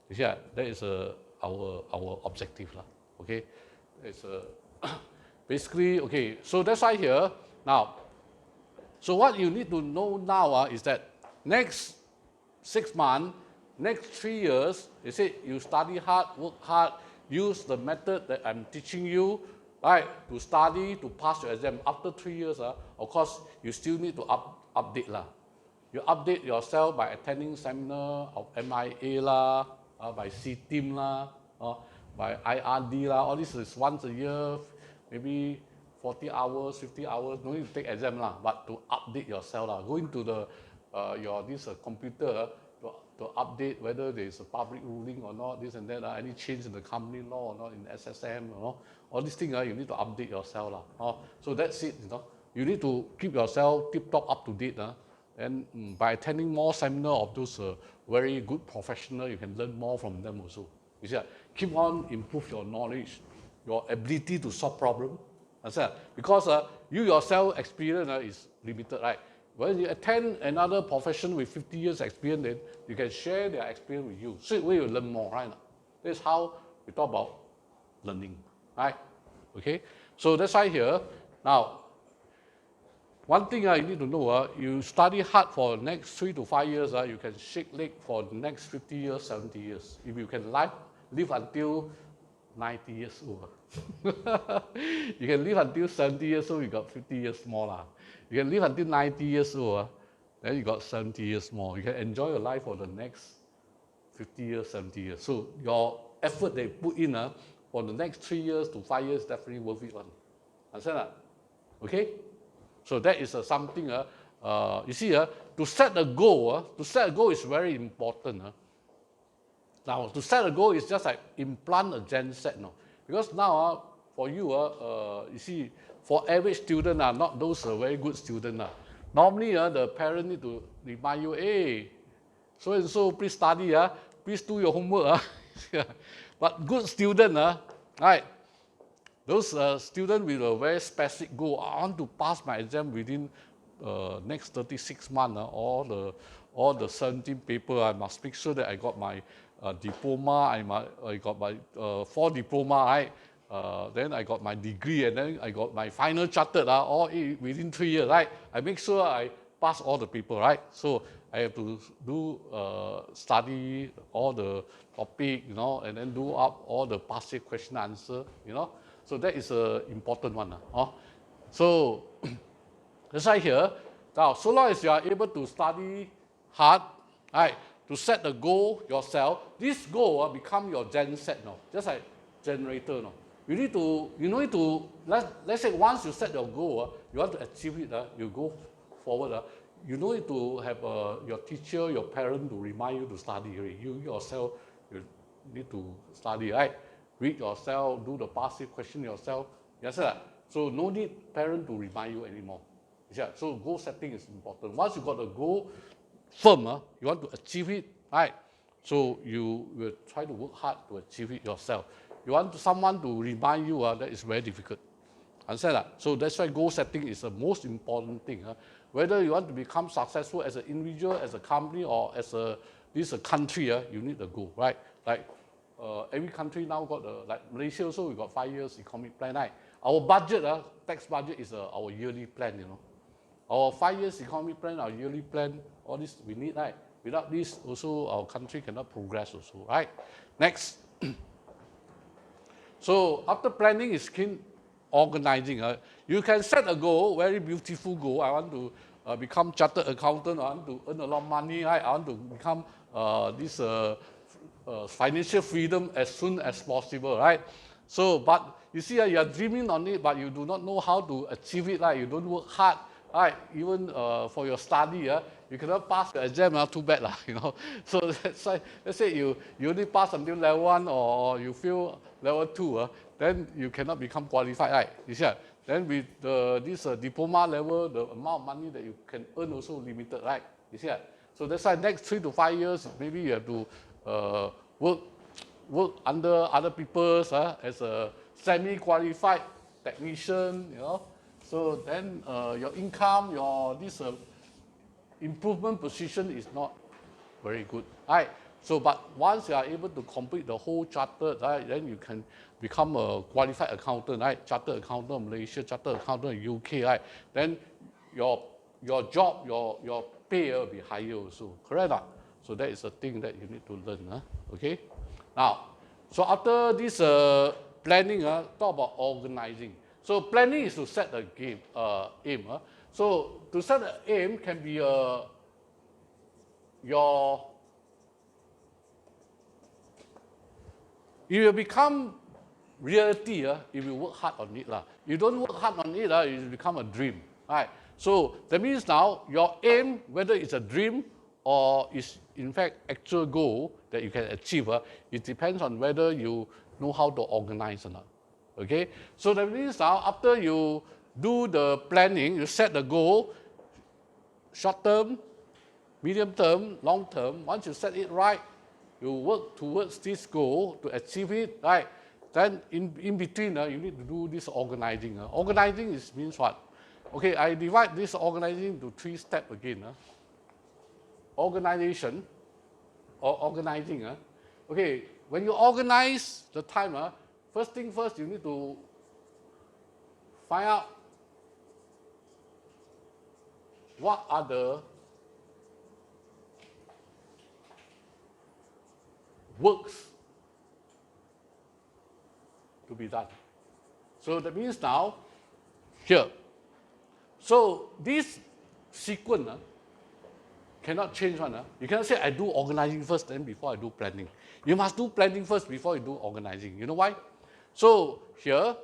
You see, that is our objective, okay? It's basically okay. So that's why here now. So what you need to know now is that next 6 months, next 3 years, you say you study hard, work hard, use the method that I'm teaching you, right? To study, to pass your exam. After 3 years, of course, you still need to update lah. You update yourself by attending seminar of MIA by C-Team by IRD all this is once a year, maybe 40 hours, 50 hours. No need to take exam but to update yourself go into your computer to update whether there is a public ruling or not, this and that, any change in the company law or not, in SSM, all these things you need to update yourself So that's it, You need to keep yourself tip-top up to date. And by attending more seminars of those very good professionals, you can learn more from them also. You see, keep on improve your knowledge, your ability to solve problems. Because you yourself experience is limited, right? When you attend another profession with 50 years experience, then you can share their experience with you. So you learn more, right? That's how we talk about learning, right? Okay. So that's why here now. One thing you need to know, you study hard for the next 3 to 5 years, you can shake leg for the next 50 years, 70 years. If you can live until 90 years old. You can live until 70 years old, you got 50 years more. You can live until 90 years old, then you got 70 years more. You can enjoy your life for the next 50 years, 70 years. So your effort they put in for the next 3 years to 5 years definitely worth it. Understand that? Okay? So that is something, you see, to set a goal is very important. Now, to set a goal is just like implant a genset. Because now, for you, you see, for average student, not those very good students, Normally, the parent need to remind you, hey, so and so, please study, please do your homework. But good student, right? Those students with a very specific goal, I want to pass my exam within next 36 months, all the 17 paper, I must make sure that I got my diploma, I got my 4 diploma, right? Then I got my degree, and then I got my final chartered, all within 3 years, right? I make sure I pass all the paper, right? So I have to do study all the topic, and then do up all the past year question answer, So that is an important one. So that's why here, now so long as you are able to study hard, right, to set a goal yourself, this goal become your gen set now, just like generator now. You need to, let's say once you set your goal, you want to achieve it, you go forward, you don't need to have your teacher, your parent to remind you to study. You yourself, you need to study, right? Read yourself, do the past year question yourself. Yes, sir. So no need parent to remind you anymore. Yeah. So goal setting is important. Once you got a goal firm, you want to achieve it, right? So you will try to work hard to achieve it yourself. You want someone to remind you, that is very difficult. Understand that? So that's why goal setting is the most important thing. Whether you want to become successful as an individual, as a company, or as a country, you need a goal, right? Like every country now got like Malaysia also, we got 5 years economic plan, right? Our budget, tax budget is our yearly plan, Our 5 years economic plan, our yearly plan, all this we need, right? Without this, also our country cannot progress also, right? Next. So after planning is organizing. You can set a goal, very beautiful goal. I want to become chartered accountant. I want to earn a lot of money. Right? I want to become this financial freedom as soon as possible. Right? So, but you see, you are dreaming on it, but you do not know how to achieve it. Right? You don't work hard. Right? Even for your study, you cannot pass the exam. Too bad, So that's why, let's say you only pass until level 1 or you fail level 2. Then you cannot become qualified, right? You see, then with this diploma level, the amount of money that you can earn also limited, right? You see, so that's why next 3 to 5 years, maybe you have to work under other people as a semi-qualified technician, So then your income, your improvement position is not very good, right? So, but once you are able to complete the whole chartered, right, then you can become a qualified accountant, right? Chartered accountant in Malaysia, chartered accountant in UK, right? Then your job, your pay will be higher also, correct? So that is a thing that you need to learn, okay? Now, so after this planning, talk about organizing. So planning is to set a aim. So to set an aim can be it will become reality if you work hard on it. You don't work hard on it, it will become a dream. Right? So that means now your aim, whether it's a dream or is in fact actual goal that you can achieve, it depends on whether you know how to organize or not. Okay? So that means now after you do the planning, you set the goal, short term, medium term, long term. Once you set it right, you work towards this goal to achieve it, right? Then in between, you need to do this organizing. Organizing means what? Okay, I divide this organizing into 3 steps again. Organization or organizing. Okay, when you organize the time, first thing first, you need to find out what are the works to be done. So that means now, here. So this sequence cannot change one. You cannot say I do organizing first, then before I do planning. You must do planning first before you do organizing. You know why? So here,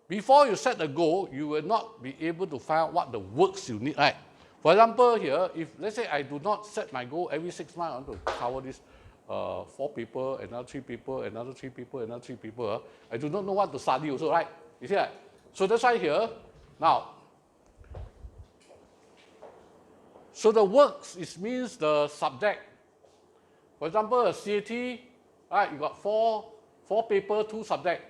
before you set the goal, you will not be able to find out what the works you need, right? For example, here, if let's say I do not set my goal every 6 months, I want to cover this 4 people, another 3 people, another 3 people, another 3 people. I do not know what to study also, right? You see that? So that's why here, now, So the works, it means the subject. For example, a CAT, right, you got four paper, 2 subject.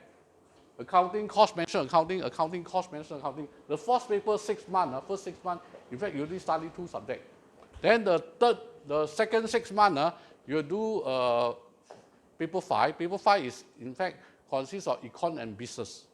Accounting, cost management, accounting, cost management, accounting. The first paper, 6 months, first 6 months, in fact, you only study 2 subjects. Then the second 6 months, you do paper 5. Paper 5 is, in fact, consists of econ and business.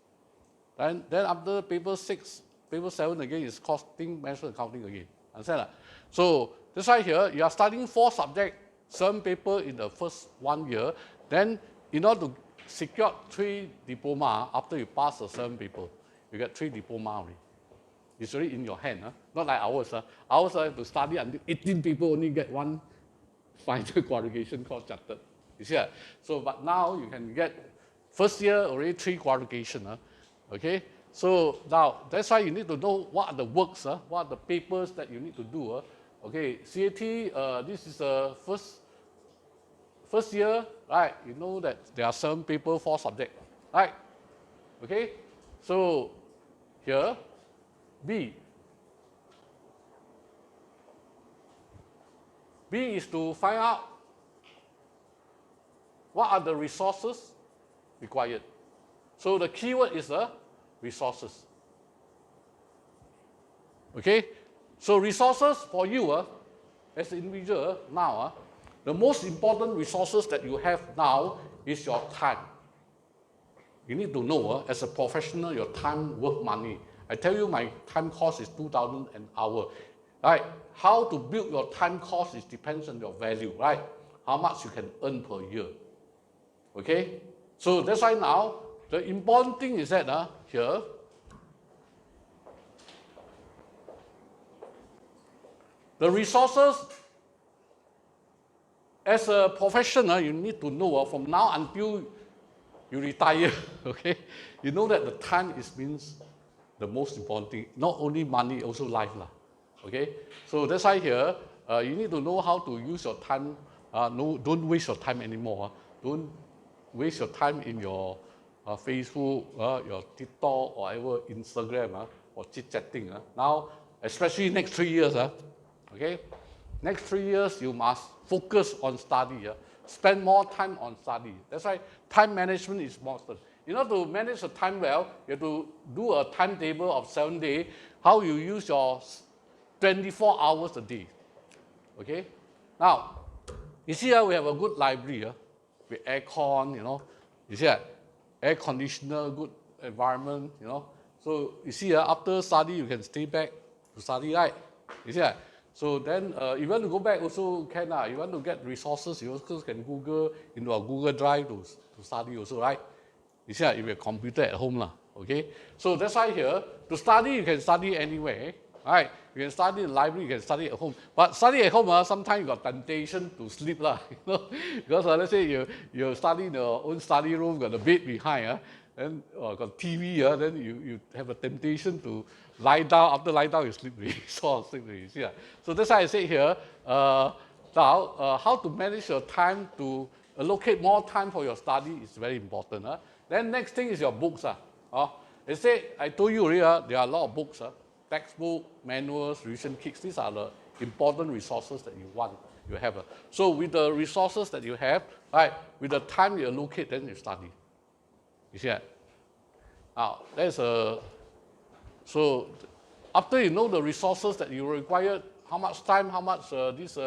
Then after paper 6, paper 7 again is costing, management, accounting again. Understand that? So that's why here, you are studying 4 subjects, 7 paper in the first 1 year. Then in order to secure 3 diploma after you pass the 7 paper, you get 3 diploma already. It's already in your hand, not like ours. Ours have to study until 18 people only get 1 final qualification called chartered. You see that? So, but now you can get first year already 3 qualification. Okay? So now that's why you need to know what are the works, what are the papers that you need to do. Okay, CAT, this is the first year, right? You know that there are 7 papers, 4 subjects, right? Okay, so here, B is to find out what are the resources required. So the keyword is the resources. Okay, so resources for you as an individual now, the most important resources that you have now is your time. You need to know as a professional, your time worth money. I tell you my time cost is 2,000 an hour. Right? How to build your time cost is depends on your value, right? How much you can earn per year. Okay? So that's why now the important thing is that here, the resources as a professional, you need to know from now until you retire, okay? You know that the time means the most important thing, not only money, also life, okay? So that's why here, you need to know how to use your time. Don't waste your time anymore. Don't waste your time in your Facebook, your TikTok, or whatever, Instagram, or chit-chatting. Now, especially next 3 years, okay? Next 3 years, you must focus on study. Spend more time on study. That's why time management is important. In order to manage the time well, you have to do a timetable of 7 days, how you use your 24 hours a day. Okay? Now, you see we have a good library with aircon, You see air conditioner, good environment, So you see after study, you can stay back to study, right? You see So then, if you want to go back, also can. You want to get resources, you also can Google into a Google Drive to study also, right? You see, if you have a computer at home, okay? So that's why here, to study, you can study anywhere, right? You can study in the library, you can study at home. But study at home, sometimes you got temptation to sleep, Because let's say you study in your own study room, got a bed behind, and got TV, then you have a temptation to lie down. After lie down, you sleep already. You see. So that's why I say here, now, how to manage your time to allocate more time for your study is very important. Then next thing is your books. I told you already, there are a lot of books, textbook, manuals, revision kits. These are the important resources that you have. So with the resources that you have, right, with the time you allocate, then you study. You see that? Now, so after you know the resources that you require, how much time, how much these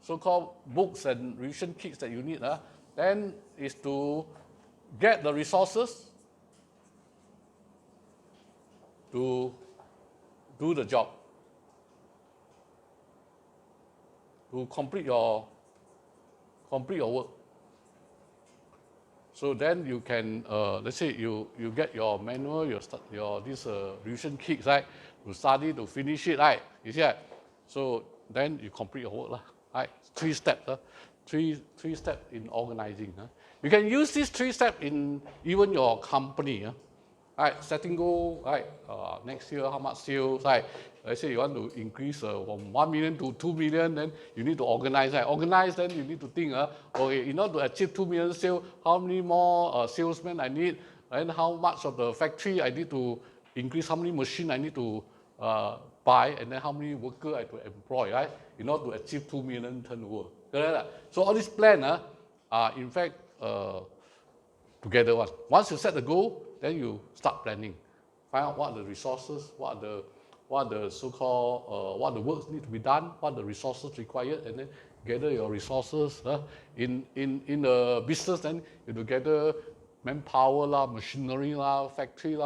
so-called books and revision kits that you need, then is to get the resources to do the job, to complete your work. So then you can, let's say you get your manual, your this revision kits, right? To study, to finish it, right? You see that? So then you complete your work, right? 3 steps, 3 steps in organizing. You can use these 3 steps in even your company. Right, setting goal, right? Next year, how much sales, right? Let's say you want to increase from 1 million to 2 million, then you need to organize, right? Organize, then you need to think, okay, in order to achieve 2 million sales, how many more salesmen I need, and how much of the factory I need to increase, how many machines I need to buy, and then how many workers I have to employ, right, in order to achieve 2 million turnover. Correct? So all these plans are in fact together one. Once you set the goal, then you start planning. Find out what are the resources, what are the so-called, what the works need to be done, what are the resources required, and then gather your resources. In the business, then you have to gather manpower, machinery, factory,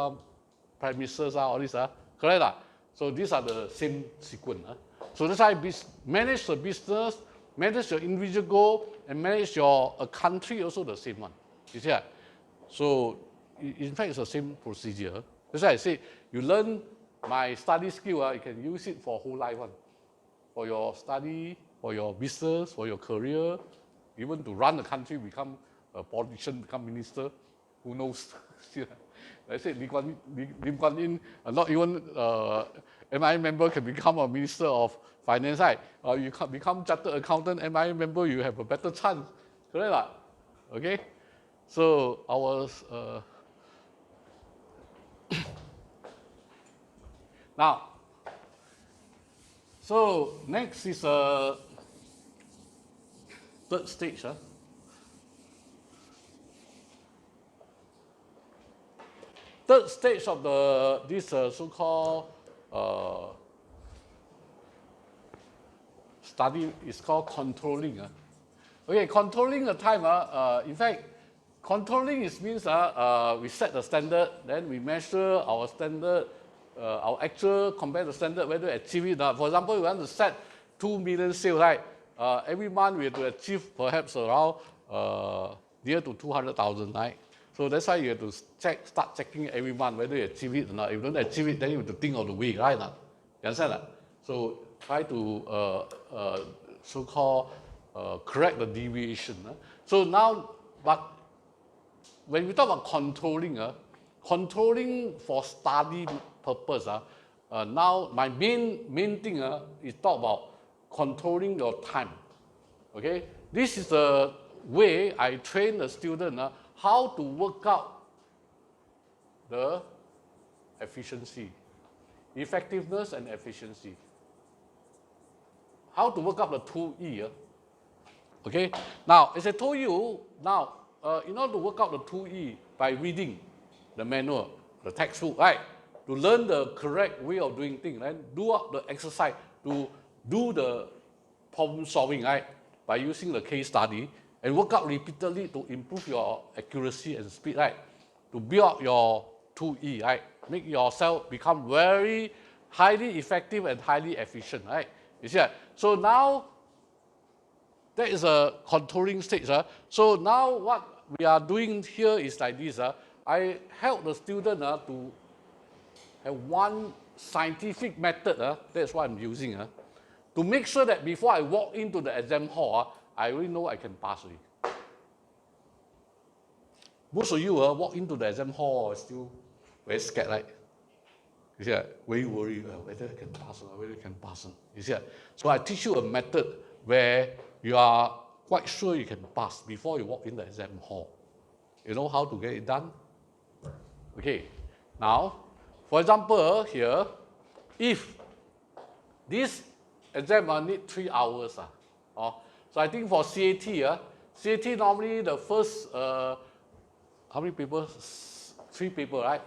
premises, all this. Correct? So these are the same sequence. So that's why manage the business, manage your individual goal, and manage your country also the same one. You see that? So in fact, it's the same procedure. That's why I say you learn my study skill, you can use it for whole life one. For your study, for your business, for your career, even to run the country, become a politician, become minister, who knows? I said Lee Kuan Yew, not even MI member can become a minister of finance, right? You can become chartered accountant, MI member, you have a better chance. Correct? Okay? So our now, so next is third stage. Third stage of this so-called study is called controlling. Okay, controlling the time. In fact, controlling means we set the standard, then we measure our standard, our actual compared to standard, whether we achieve it. For example, we want to set 2 million sales, right? Every month we have to achieve perhaps around near to 200,000, right? So that's why you have to start checking every month whether you achieve it or not. If you don't achieve it, then you have to think of the way, right? You understand that? So try to so-called correct the deviation. So now, but when we talk about controlling, controlling for study purpose, now my main thing is talk about controlling your time. Okay, this is the way I train the student how to work out the efficiency, effectiveness and efficiency. How to work out the 2E. Okay, now as I told you, now in order to work out the 2E by reading the manual, the textbook, right? To learn the correct way of doing things, right? Do up the exercise to do the problem solving, right? By using the case study and work out repeatedly to improve your accuracy and speed, right? To build up your 2E, right? Make yourself become very highly effective and highly efficient, right? You see that? So now that is a controlling stage. So now what we are doing here is like this. I help the student to have one scientific method, that's what I'm using, to make sure that before I walk into the exam hall, I already know I can pass already. Most of you walk into the exam hall still very scared, right? You see, very worried whether I can pass or whether I can pass. You see, so I teach you a method where you are quite sure you can pass before you walk in the exam hall. You know how to get it done? Okay, now, for example, here, if this exam need 3 hours, so I think for CAT, CAT normally the first, how many papers? 3 papers, right?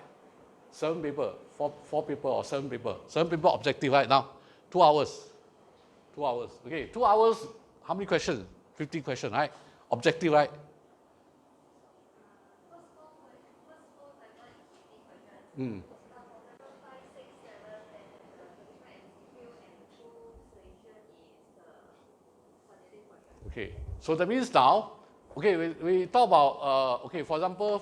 7 papers, 4 papers or 7 papers. 7 papers objective, right now. 2 hours. 2 hours. Okay, 2 hours, how many questions? 50 questions, right? Objective, right? Okay, so that means now, okay, we talk about, okay, for example,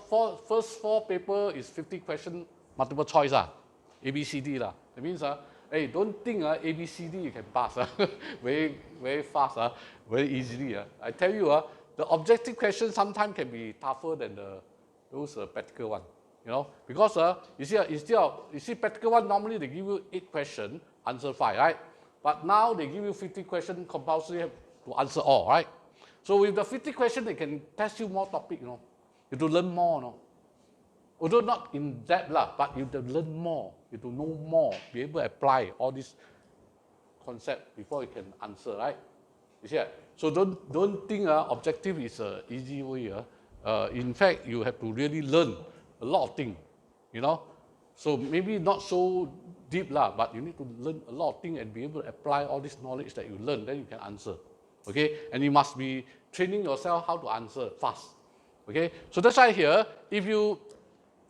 first 4 paper is 50 question multiple choice, A, B, C, D. That means, hey, don't think A, B, C, D you can pass very, very fast, very easily. I tell you, the objective question sometimes can be tougher than those practical one. You know, because you see practical one, normally they give you 8 questions, answer 5, right? But now they give you 50 questions, compulsory have to answer all, right? So with the 50 questions, they can test you more topic, you know. You have to learn more, you know. although not in depth but you have to learn more, you have to know more, be able to apply all this concept before you can answer, right? You see, so don't think objective is an easy way. In fact, you have to really learn a lot of things, So maybe not so deep but you need to learn a lot of things and be able to apply all this knowledge that you learn, then you can answer. Okay, and you must be training yourself how to answer fast. Okay, so that's why here, if you,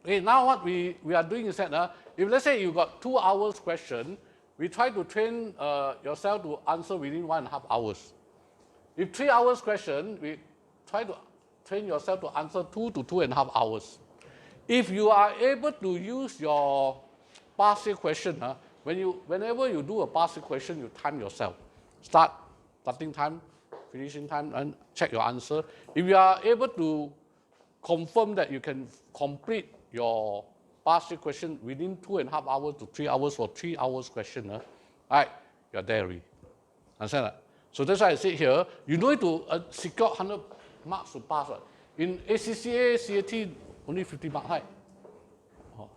now what we are doing is that if let's say you got 2 hours question, we try to train yourself to answer within 1.5 hours. If 3 hours question, we try to train yourself to answer 2 to 2.5 hours. If you are able to use your past year question, whenever you do a past year question, you time yourself. Starting time, finishing time, and check your answer. If you are able to confirm that you can complete your past year question within 2.5 hours to 3 hours for 3 hours question, right, you're there already. Understand that? So that's why I say here, you don't need to secure 100 marks to pass. In ACCA-CAT, only 50 marks, right?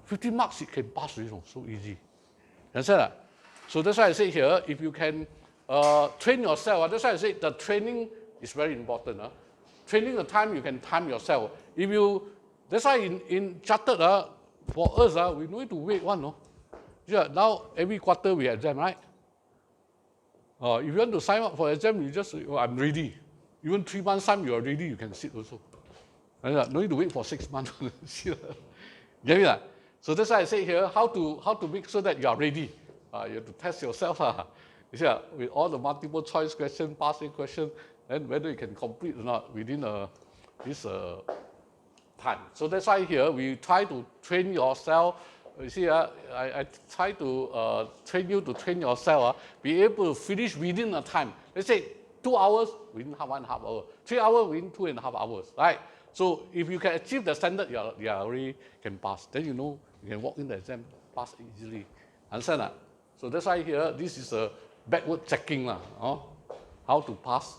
50 marks you can pass, so easy. Understand that? So that's why I say here, if you can train yourself, that's why I say the training is very important. Training the time, you can time yourself. If you, that's why in chartered, for us, we don't need to wait one. Yeah, now every quarter we exam, right? If you want to sign up for exam, you just say, I'm ready. Even 3 months time, you are ready, you can sit also. No need to wait for 6 months. Get it? So that's why I say here, how to make sure that you are ready. You have to test yourself. You see, with all the multiple choice question, passing question, and whether you can complete or not within this time. So that's why here we try to train yourself. You see, I try to train you to train yourself, be able to finish within a time. Let's say 2 hours within 1.5 hour, 3 hours within 2.5 hours, right? So if you can achieve the standard, you already can pass. Then you can walk in the exam, pass easily. Understand that? So that's why here, this is a backward checking, how to pass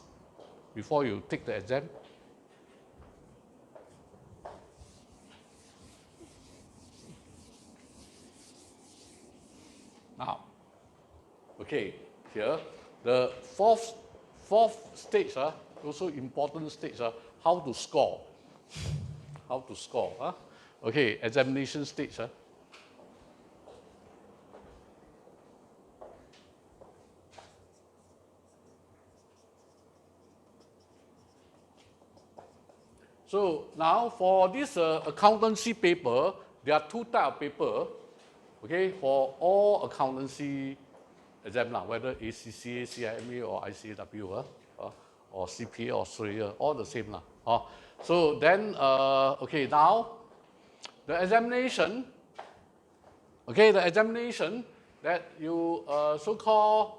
before you take the exam. Now, okay, here, the fourth stage, also important stage, how to score. How to score. Okay, examination stage. So now for this accountancy paper, there are 2 types of paper, okay, for all accountancy exam, whether ACCA, CIMA or ICAW, or CPA, Australia, all the same. So then, okay, now the examination, that you so-called,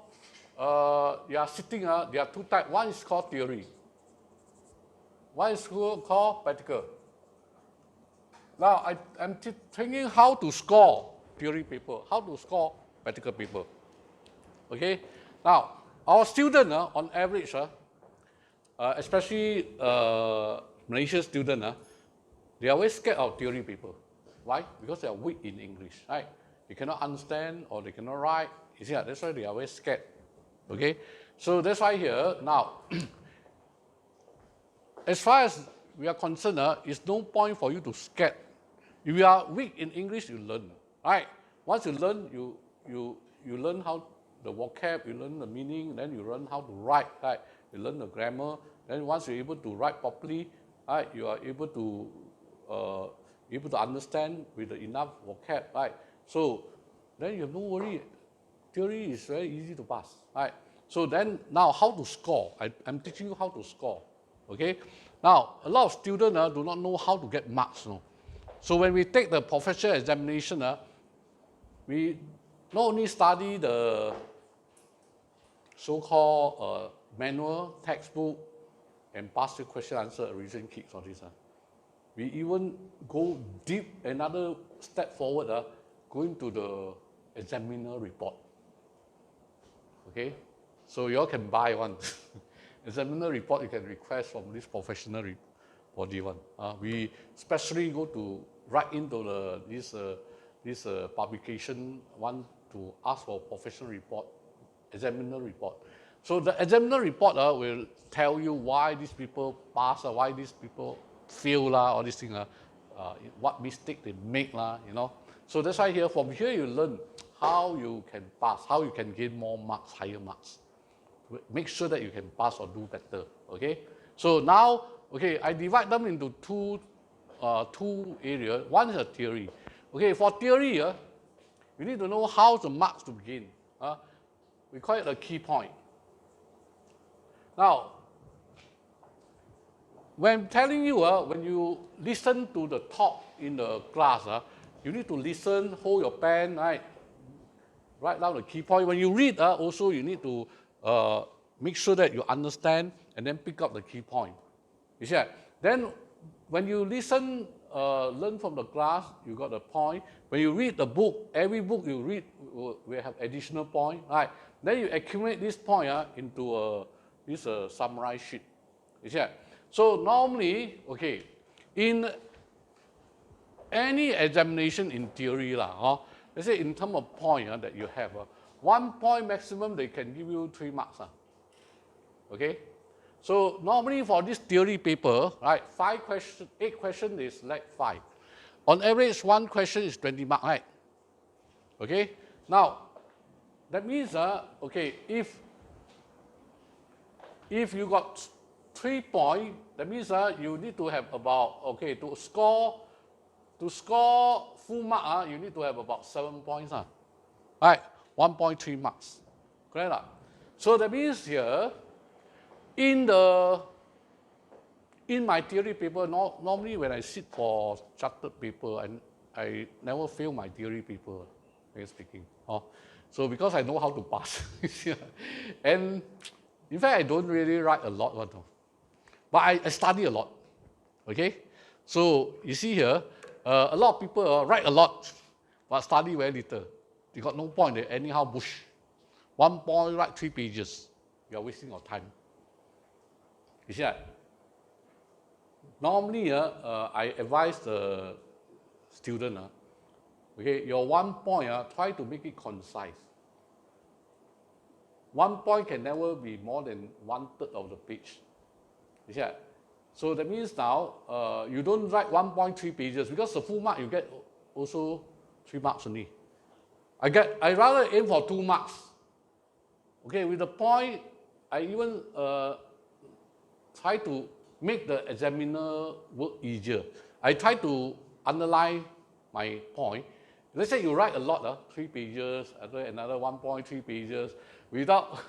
you are sitting, there are 2 types. One is called theory. One is called practical. Now, I'm thinking how to score theory paper, how to score practical paper. Okay? Now, our students, on average, especially Malaysian students, they are always scared of theory paper. Why? Because they are weak in English, right? They cannot understand or they cannot write. You see, that's why they are always scared. Okay? So that's why here, now, as far as we are concerned, it's no point for you to scared. If you are weak in English, you learn, right? Once you learn, you learn how the vocab, you learn the meaning, then you learn how to write, right? You learn the grammar. Then once you're able to write properly, right, you are able to understand with enough vocab, right? So then you have no worry. Theory is very easy to pass, right? So then now how to score? I'm teaching you how to score. Okay? Now, a lot of students do not know how to get marks. So when we take the professional examination, we not only study the so-called manual, textbook, and past year question answer, revision kits, all this. We even go deep, another step forward, going to the examiner report. Okay? So you all can buy one. Examiner report you can request from this professional body one. We especially go to write into this publication want to ask for professional report, examiner report. So the examiner report will tell you why these people pass, why these people fail, all these things, what mistake they make, you know. So that's why here, from here you learn how you can pass, how you can gain more marks, higher marks. Make sure that you can pass or do better, okay? So now, okay, I divide them into two areas. One is a theory. Okay, for theory, you need to know how the marks to gain. We call it a key point. Now, when I'm telling you, when you listen to the talk in the class, you need to listen, hold your pen, right? Write down the key point. When you read, also you need to make sure that you understand and then pick up the key point. You see that? Then when you listen, learn from the class, you got the point. When you read the book, every book you read will have additional point, right? Then you accumulate this point into this summary sheet. You see that? So normally, okay, in any examination in theory, let's say in terms of point that you have, 1 point maximum, they can give you 3 marks. Okay? So normally for this theory paper, right, 8 questions, they select 5. On average, 1 question is 20 marks, right? Okay? Now, that means, okay, if you got 3 points, that means you need to have about, okay, to score full mark, you need to have about 7 points. Right? 1.3 marks. Correct? So that means here, in my theory paper, normally when I sit for chartered paper, I never fail my theory paper, speaking. So because I know how to pass. And in fact, I don't really write a lot, but I study a lot. Okay? So you see here, a lot of people write a lot, but study very little. They got no point, they anyhow bush. 1 point, write 3 pages. You are wasting your time. You see that? Normally, I advise the student, okay, your 1 point, try to make it concise. 1 point can never be more than 1/3 of the page. You see that? So that means now, you don't write 1.3 pages, because the full mark you get also 3 marks only. I rather aim for 2 marks. Okay, with the point, I even try to make the examiner work easier. I try to underline my point. Let's say you write a lot, 3 pages, another 1.3 pages, without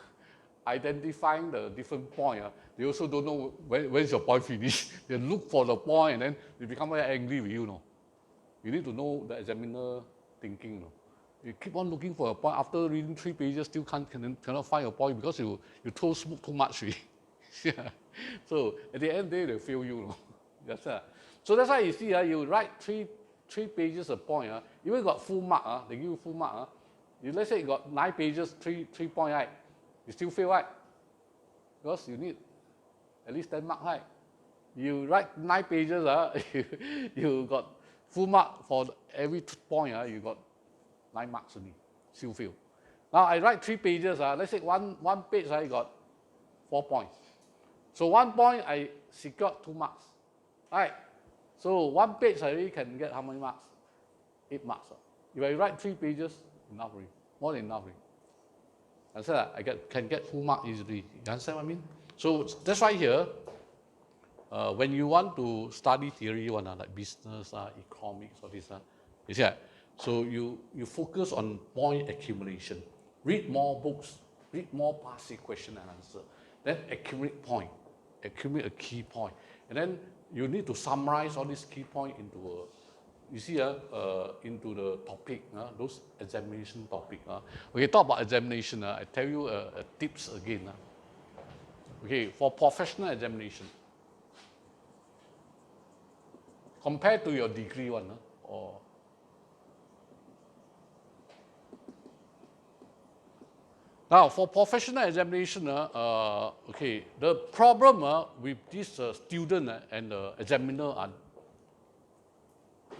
identifying the different point. They also don't know when's your point finished. They look for the point and then they become very angry with you. You need to know the examiner thinking. You keep on looking for a point. After reading 3 pages, still cannot find a point because you throw smoke too much. So at the end of the day, they fail you. So that's why you see, you write 3 pages a point. Even got full mark, they give you full mark. Let's say you got 9 pages, 3 points, right? You still fail, right? Because you need at least 10 marks, right? You write 9 pages, you got full mark for every point, you got 9 marks only, still fail. Now I write 3 pages, let's say one page I got 4 points. So 1 point I secured 2 marks, right? So 1 page I really can get how many marks? 8 marks. If I write 3 pages, enough already, more than enough already. Understand that? I can get full mark easily. You understand what I mean? So that's why here, when you want to study theory, like business, economics, all this, you see that? So you focus on point accumulation. Read more books, read more past question and answer. Then accumulate point, accumulate a key point. And then you need to summarize all these key points into into the topic, those examination topic. Okay, talk about examination. I tell you tips again. Okay, for professional examination, compared to your degree one, now for professional examination, okay, the problem with this student and the examiner are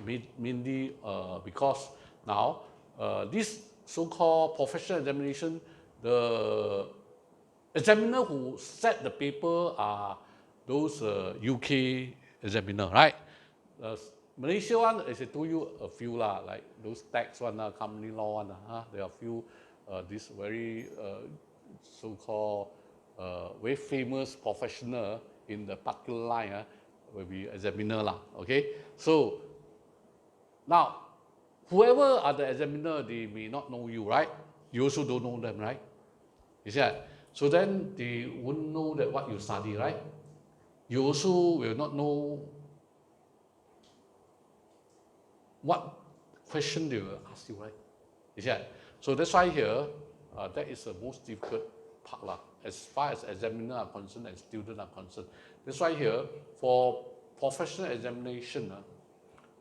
mainly because now this so-called professional examination, the examiner who set the paper are those UK examiner, right? Malaysia one, as I told you, a few lah, like those tax one, company law one, there are a few this very so-called very famous professional in the particular line will be examiner lah. Okay, so now whoever are the examiner, they may not know you, right? You also don't know them, right? You see that? So then they won't know that what you study, right? You also will not know what question they will ask you, right? You see that? So that's why here, that is the most difficult part lah, as far as examiner are concerned and students are concerned. That's why here, for professional examination,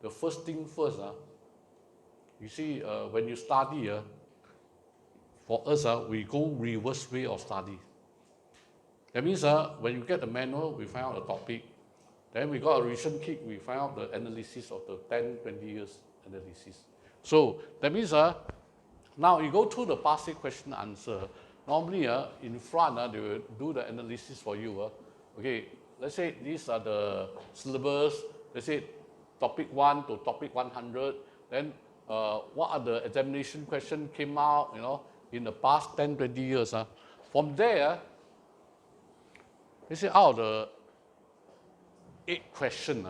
the first thing first, you see, when you study, for us, we go reverse way of study. That means when you get the manual, we find out the topic. Then we got a revision kit, we find out the analysis of the 10, 20 years analysis. So that means now you go through the past question answer. Normally in front, they will do the analysis for you. Okay, let's say these are the syllabus. Let's say topic 1 to topic 100. Then what are the examination questions came out, in the past 10, 20 years. From there, let's say out of the 8 questions,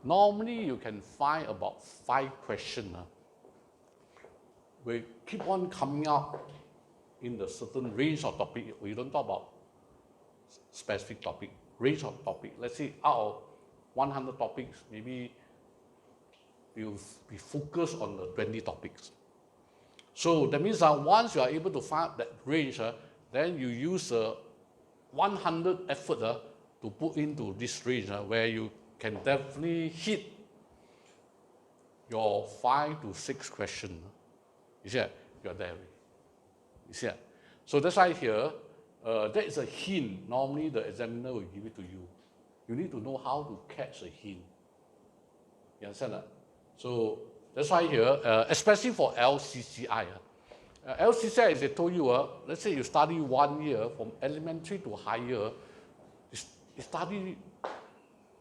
normally you can find about 5 questions will keep on coming out in the certain range of topic. We don't talk about specific topic, range of topic. Let's say out of 100 topics, maybe you'll be focused on the 20 topics. So that means once you are able to find that range, then you use 100 effort to put into this range where you can definitely hit your 5 to 6 questions. You see, you're there. You see, so that's why here, that is a hint. Normally the examiner will give it to you. You need to know how to catch a hint. You understand that? So that's why here, especially for LCCI. LCCI, as I told you, let's say you study 1 year from elementary to higher, you study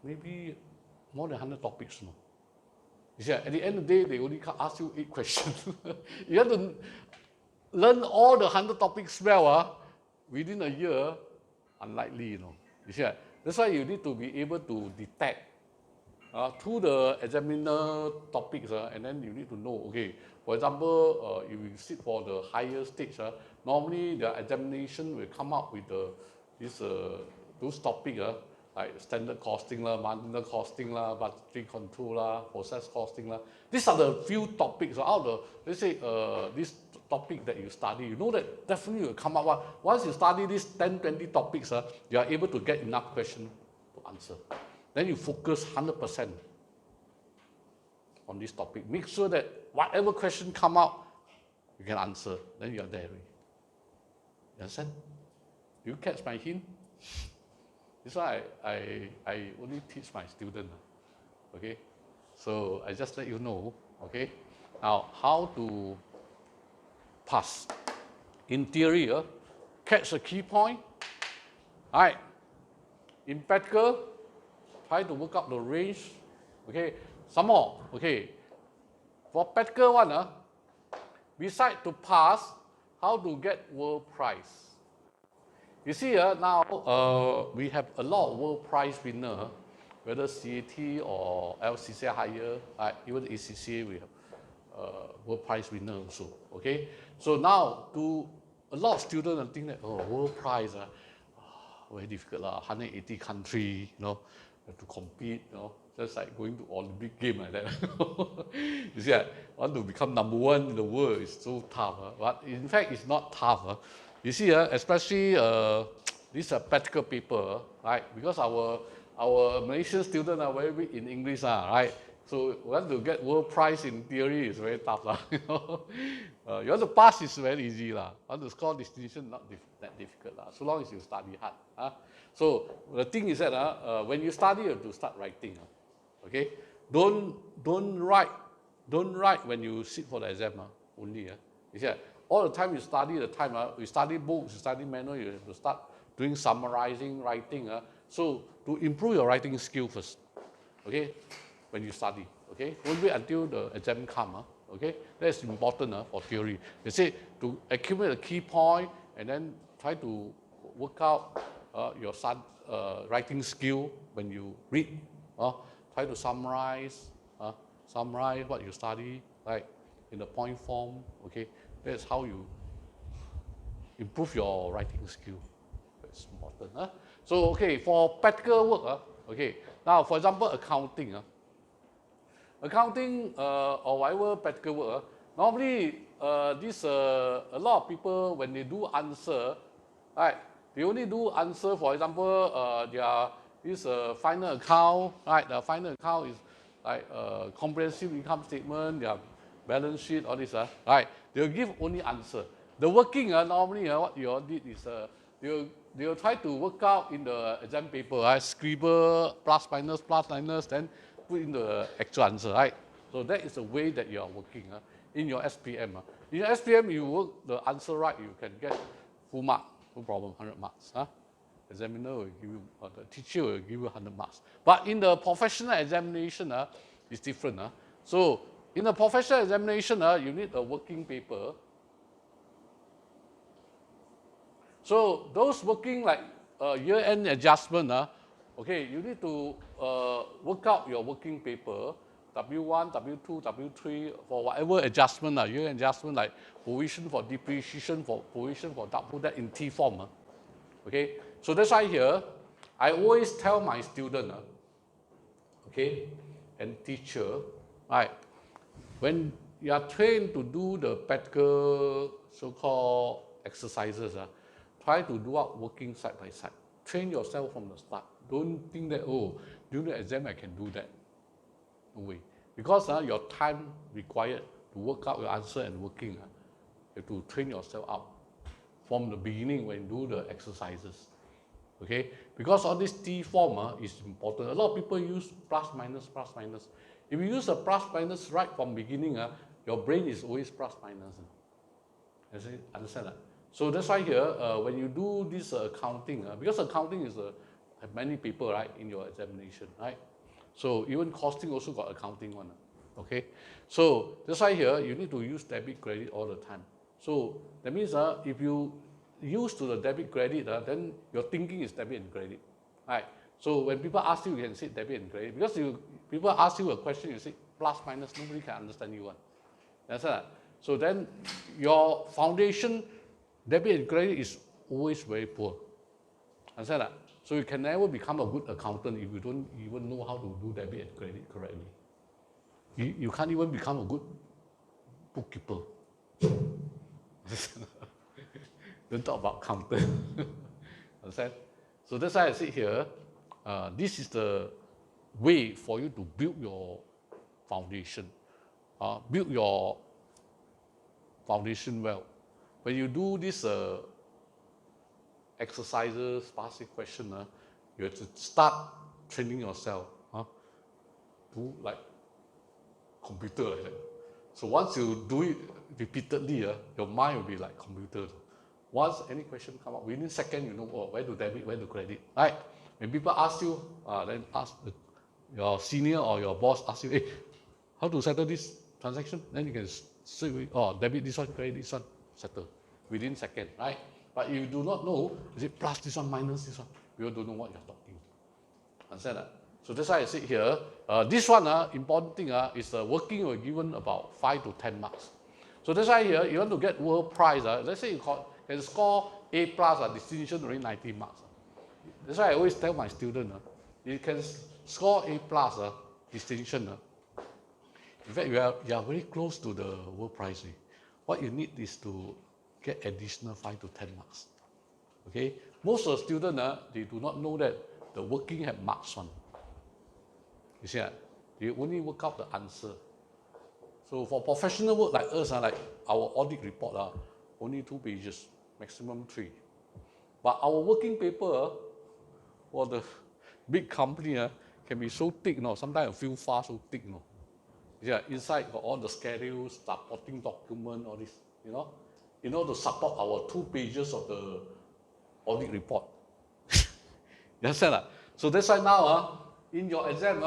maybe more than 100 topics. You see, at the end of the day, they only ask you 8 questions. You have to learn all the 100 topics well within a year. Unlikely, You see, that's why you need to be able to detect through the examiner topics, and then you need to know, okay, for example, if you sit for the higher stage, normally the examination will come up with those topics, like standard costing, marginal costing, budgetary control, process costing. These are the few topics out of, let's say, this topic that you study. You know that definitely will come up. Once you study these 10, 20 topics, you are able to get enough questions to answer. Then you focus 100% on this topic. Make sure that whatever question come out, you can answer. Then you are there. You understand? Do you catch my hint? This is why I only teach my students. Okay? So I just let you know. Okay? Now, how to pass. In theory, catch a key point. All right. In practical, try to work out the range. Okay, some more. Okay, for practical one, besides to pass, how to get world prize. You see, now we have a lot of world prize winner, whether CAT or LCCI higher, even the ACCA, we have world prize winner also. Okay, so now to a lot of students think that world prize, very difficult, 180 country, have to compete, just like going to Olympic game like that. You see, want to become #1 in the world is so tough. But in fact, it's not tough. You see, especially this practical paper, right? Because our Malaysian students are very weak in English, right? So want to get world prize in theory is very tough. You want to pass is very easy. Want to score distinction, not that difficult. So long as you study hard. So the thing is that when you study, you have to start writing. Okay? don't write when you sit for the exam only. You see, all the time you study you study books, you study manual, you have to start doing summarizing, writing. So to improve your writing skill first, okay, when you study, okay, don't wait until the exam come. Okay, that's important for theory. They say to accumulate a key point and then try to work out your writing skill when you read. Try to summarize what you study, right, in the point form. Okay, that's how you improve your writing skill. That's important. So okay, for practical work, okay, now for example accounting. Accounting or whatever practical work, normally a lot of people when they do answer, right, they only do answer, for example, this final account, right, the final account is like comprehensive income statement, their balance sheet, all this, right, they'll give only answer. The working, normally what you all did is they'll try to work out in the exam paper, right, scribble, plus minus, then put in the actual answer, right? So that is the way that you are working in your SPM. In your SPM, you work the answer right, you can get full mark, no problem, 100 marks. Examiner will give you, the teacher will give you 100 marks. But in the professional examination, it's different. So in the professional examination, you need a working paper. So those working like year-end adjustment, okay, you need to work out your working paper, W1, W2, W3, for whatever adjustment, year adjustment like provision for depreciation, for provision for double debt in T form. Okay, so that's why here, I always tell my student, okay, and teacher, right, when you are trained to do the practical so-called exercises, try to do out working side by side. Train yourself from the start. Don't think that, oh, during the exam I can do that. No way. Because your time required to work out your answer and working, you have to train yourself up from the beginning when you do the exercises. Okay? Because all this T form is important. A lot of people use plus minus, plus minus. If you use a plus minus right from beginning, your brain is always plus minus. Understand that? So that's why here, when you do this accounting, because accounting is have many people, right, in your examination, right? So even costing also got accounting one, okay? So that's why here, you need to use debit credit all the time. So that means if you use to the debit credit, then your thinking is debit and credit, right? So when people ask you, you can say debit and credit. Because people ask you a question, you say plus, minus, nobody can understand you one. Understand that? So then your foundation, debit and credit is always very poor. Understand that? So you can never become a good accountant if you don't even know how to do debit and credit correctly. You can't even become a good bookkeeper. Don't talk about accountant. Understand? So that's why I say here, this is the way for you to build your foundation. Build your foundation well. When you do this exercises, passing question, you have to start training yourself. Do like computer like that. So once you do it repeatedly, your mind will be like computer. Once any question come up, within a second you know where to debit, where to credit. Right? When people ask you, then ask your senior or your boss ask you, hey, how to settle this transaction? Then you can say, debit this one, credit this one, settle within a second, right? But if you do not know, is it plus this one, minus this one? You don't know what you're talking. Understand that? So that's why I say here, this one, important thing is working will given about 5 to 10 marks. So that's why here, you want to get world prize, let's say you can score A plus, distinction already 90 marks. That's why I always tell my student, you can score A plus, distinction. In fact, you are very close to the world prize. What you need is to get additional 5 to 10 marks. Okay? Most of the students, they do not know that the working have marks one. You see that? They only work out the answer. So for professional work like us, like our audit report, only 2 pages, maximum 3. But our working paper for the big company can be so thick, sometimes I feel far so thick, Yeah, inside got all the schedules, supporting document, all this, to support our 2 pages of the audit report. You understand that? So that's why now, in your exam,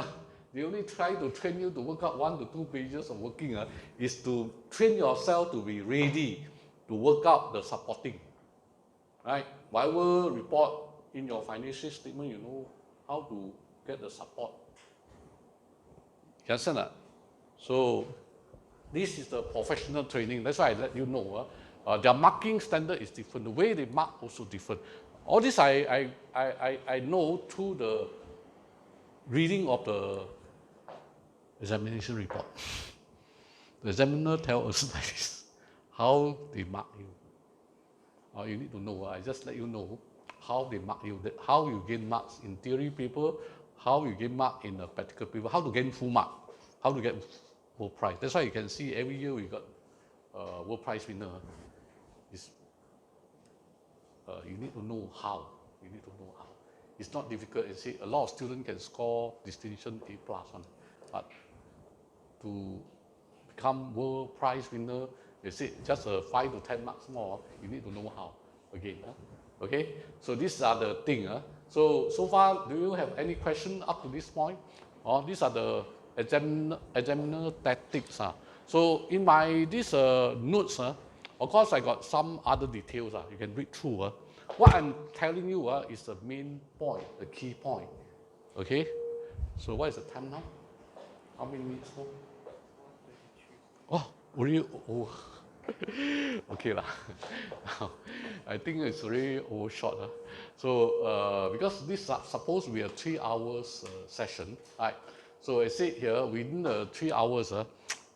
they only try to train you to work out 1 to 2 pages of working, is to train yourself to be ready to work out the supporting. Right? Whatever report in your financial statement, you know how to get the support. You understand that? So this is the professional training. That's why I let you know. Their marking standard is different. The way they mark also different. All this I know through the reading of the examination report. The examiner tells us like this, how they mark you. You need to know. I just let you know how they mark you, how you gain marks in theory paper, how you gain mark in a practical paper, how to gain full mark, how to get world prize. That's why you can see every year we got world prize winner. You need to know how. You need to know how. It's not difficult. You see, a lot of students can score distinction A+, but to become world prize winner, you see, just 5 to 10 marks more. You need to know how. Again, okay. So these are the things. So far, do you have any question up to this point? These are the examiner tactics. So in my notes, of course, I got some other details. You can read through. What I'm telling you is the main point, the key point. Okay? So what is the time now? How many minutes more? Already? Okay lah. I think it's already short. So because this is supposed to be a 3 hours session, right? So I said here, within the 3 hours,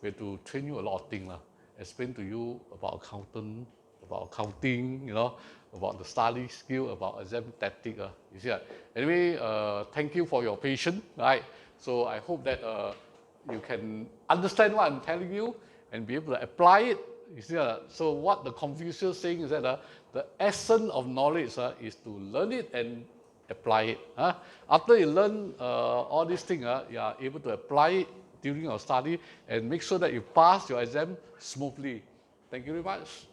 we have to train you a lot of things. Explain to you about accounting, about the study skill, about exam tactic. You see that? Anyway, thank you for your patience. Right? So I hope that you can understand what I'm telling you and be able to apply it. You see that? So what the Confucius saying is that the essence of knowledge is to learn it and apply it. After you learn all these things, you are able to apply it during your study and make sure that you pass your exam smoothly. Thank you very much.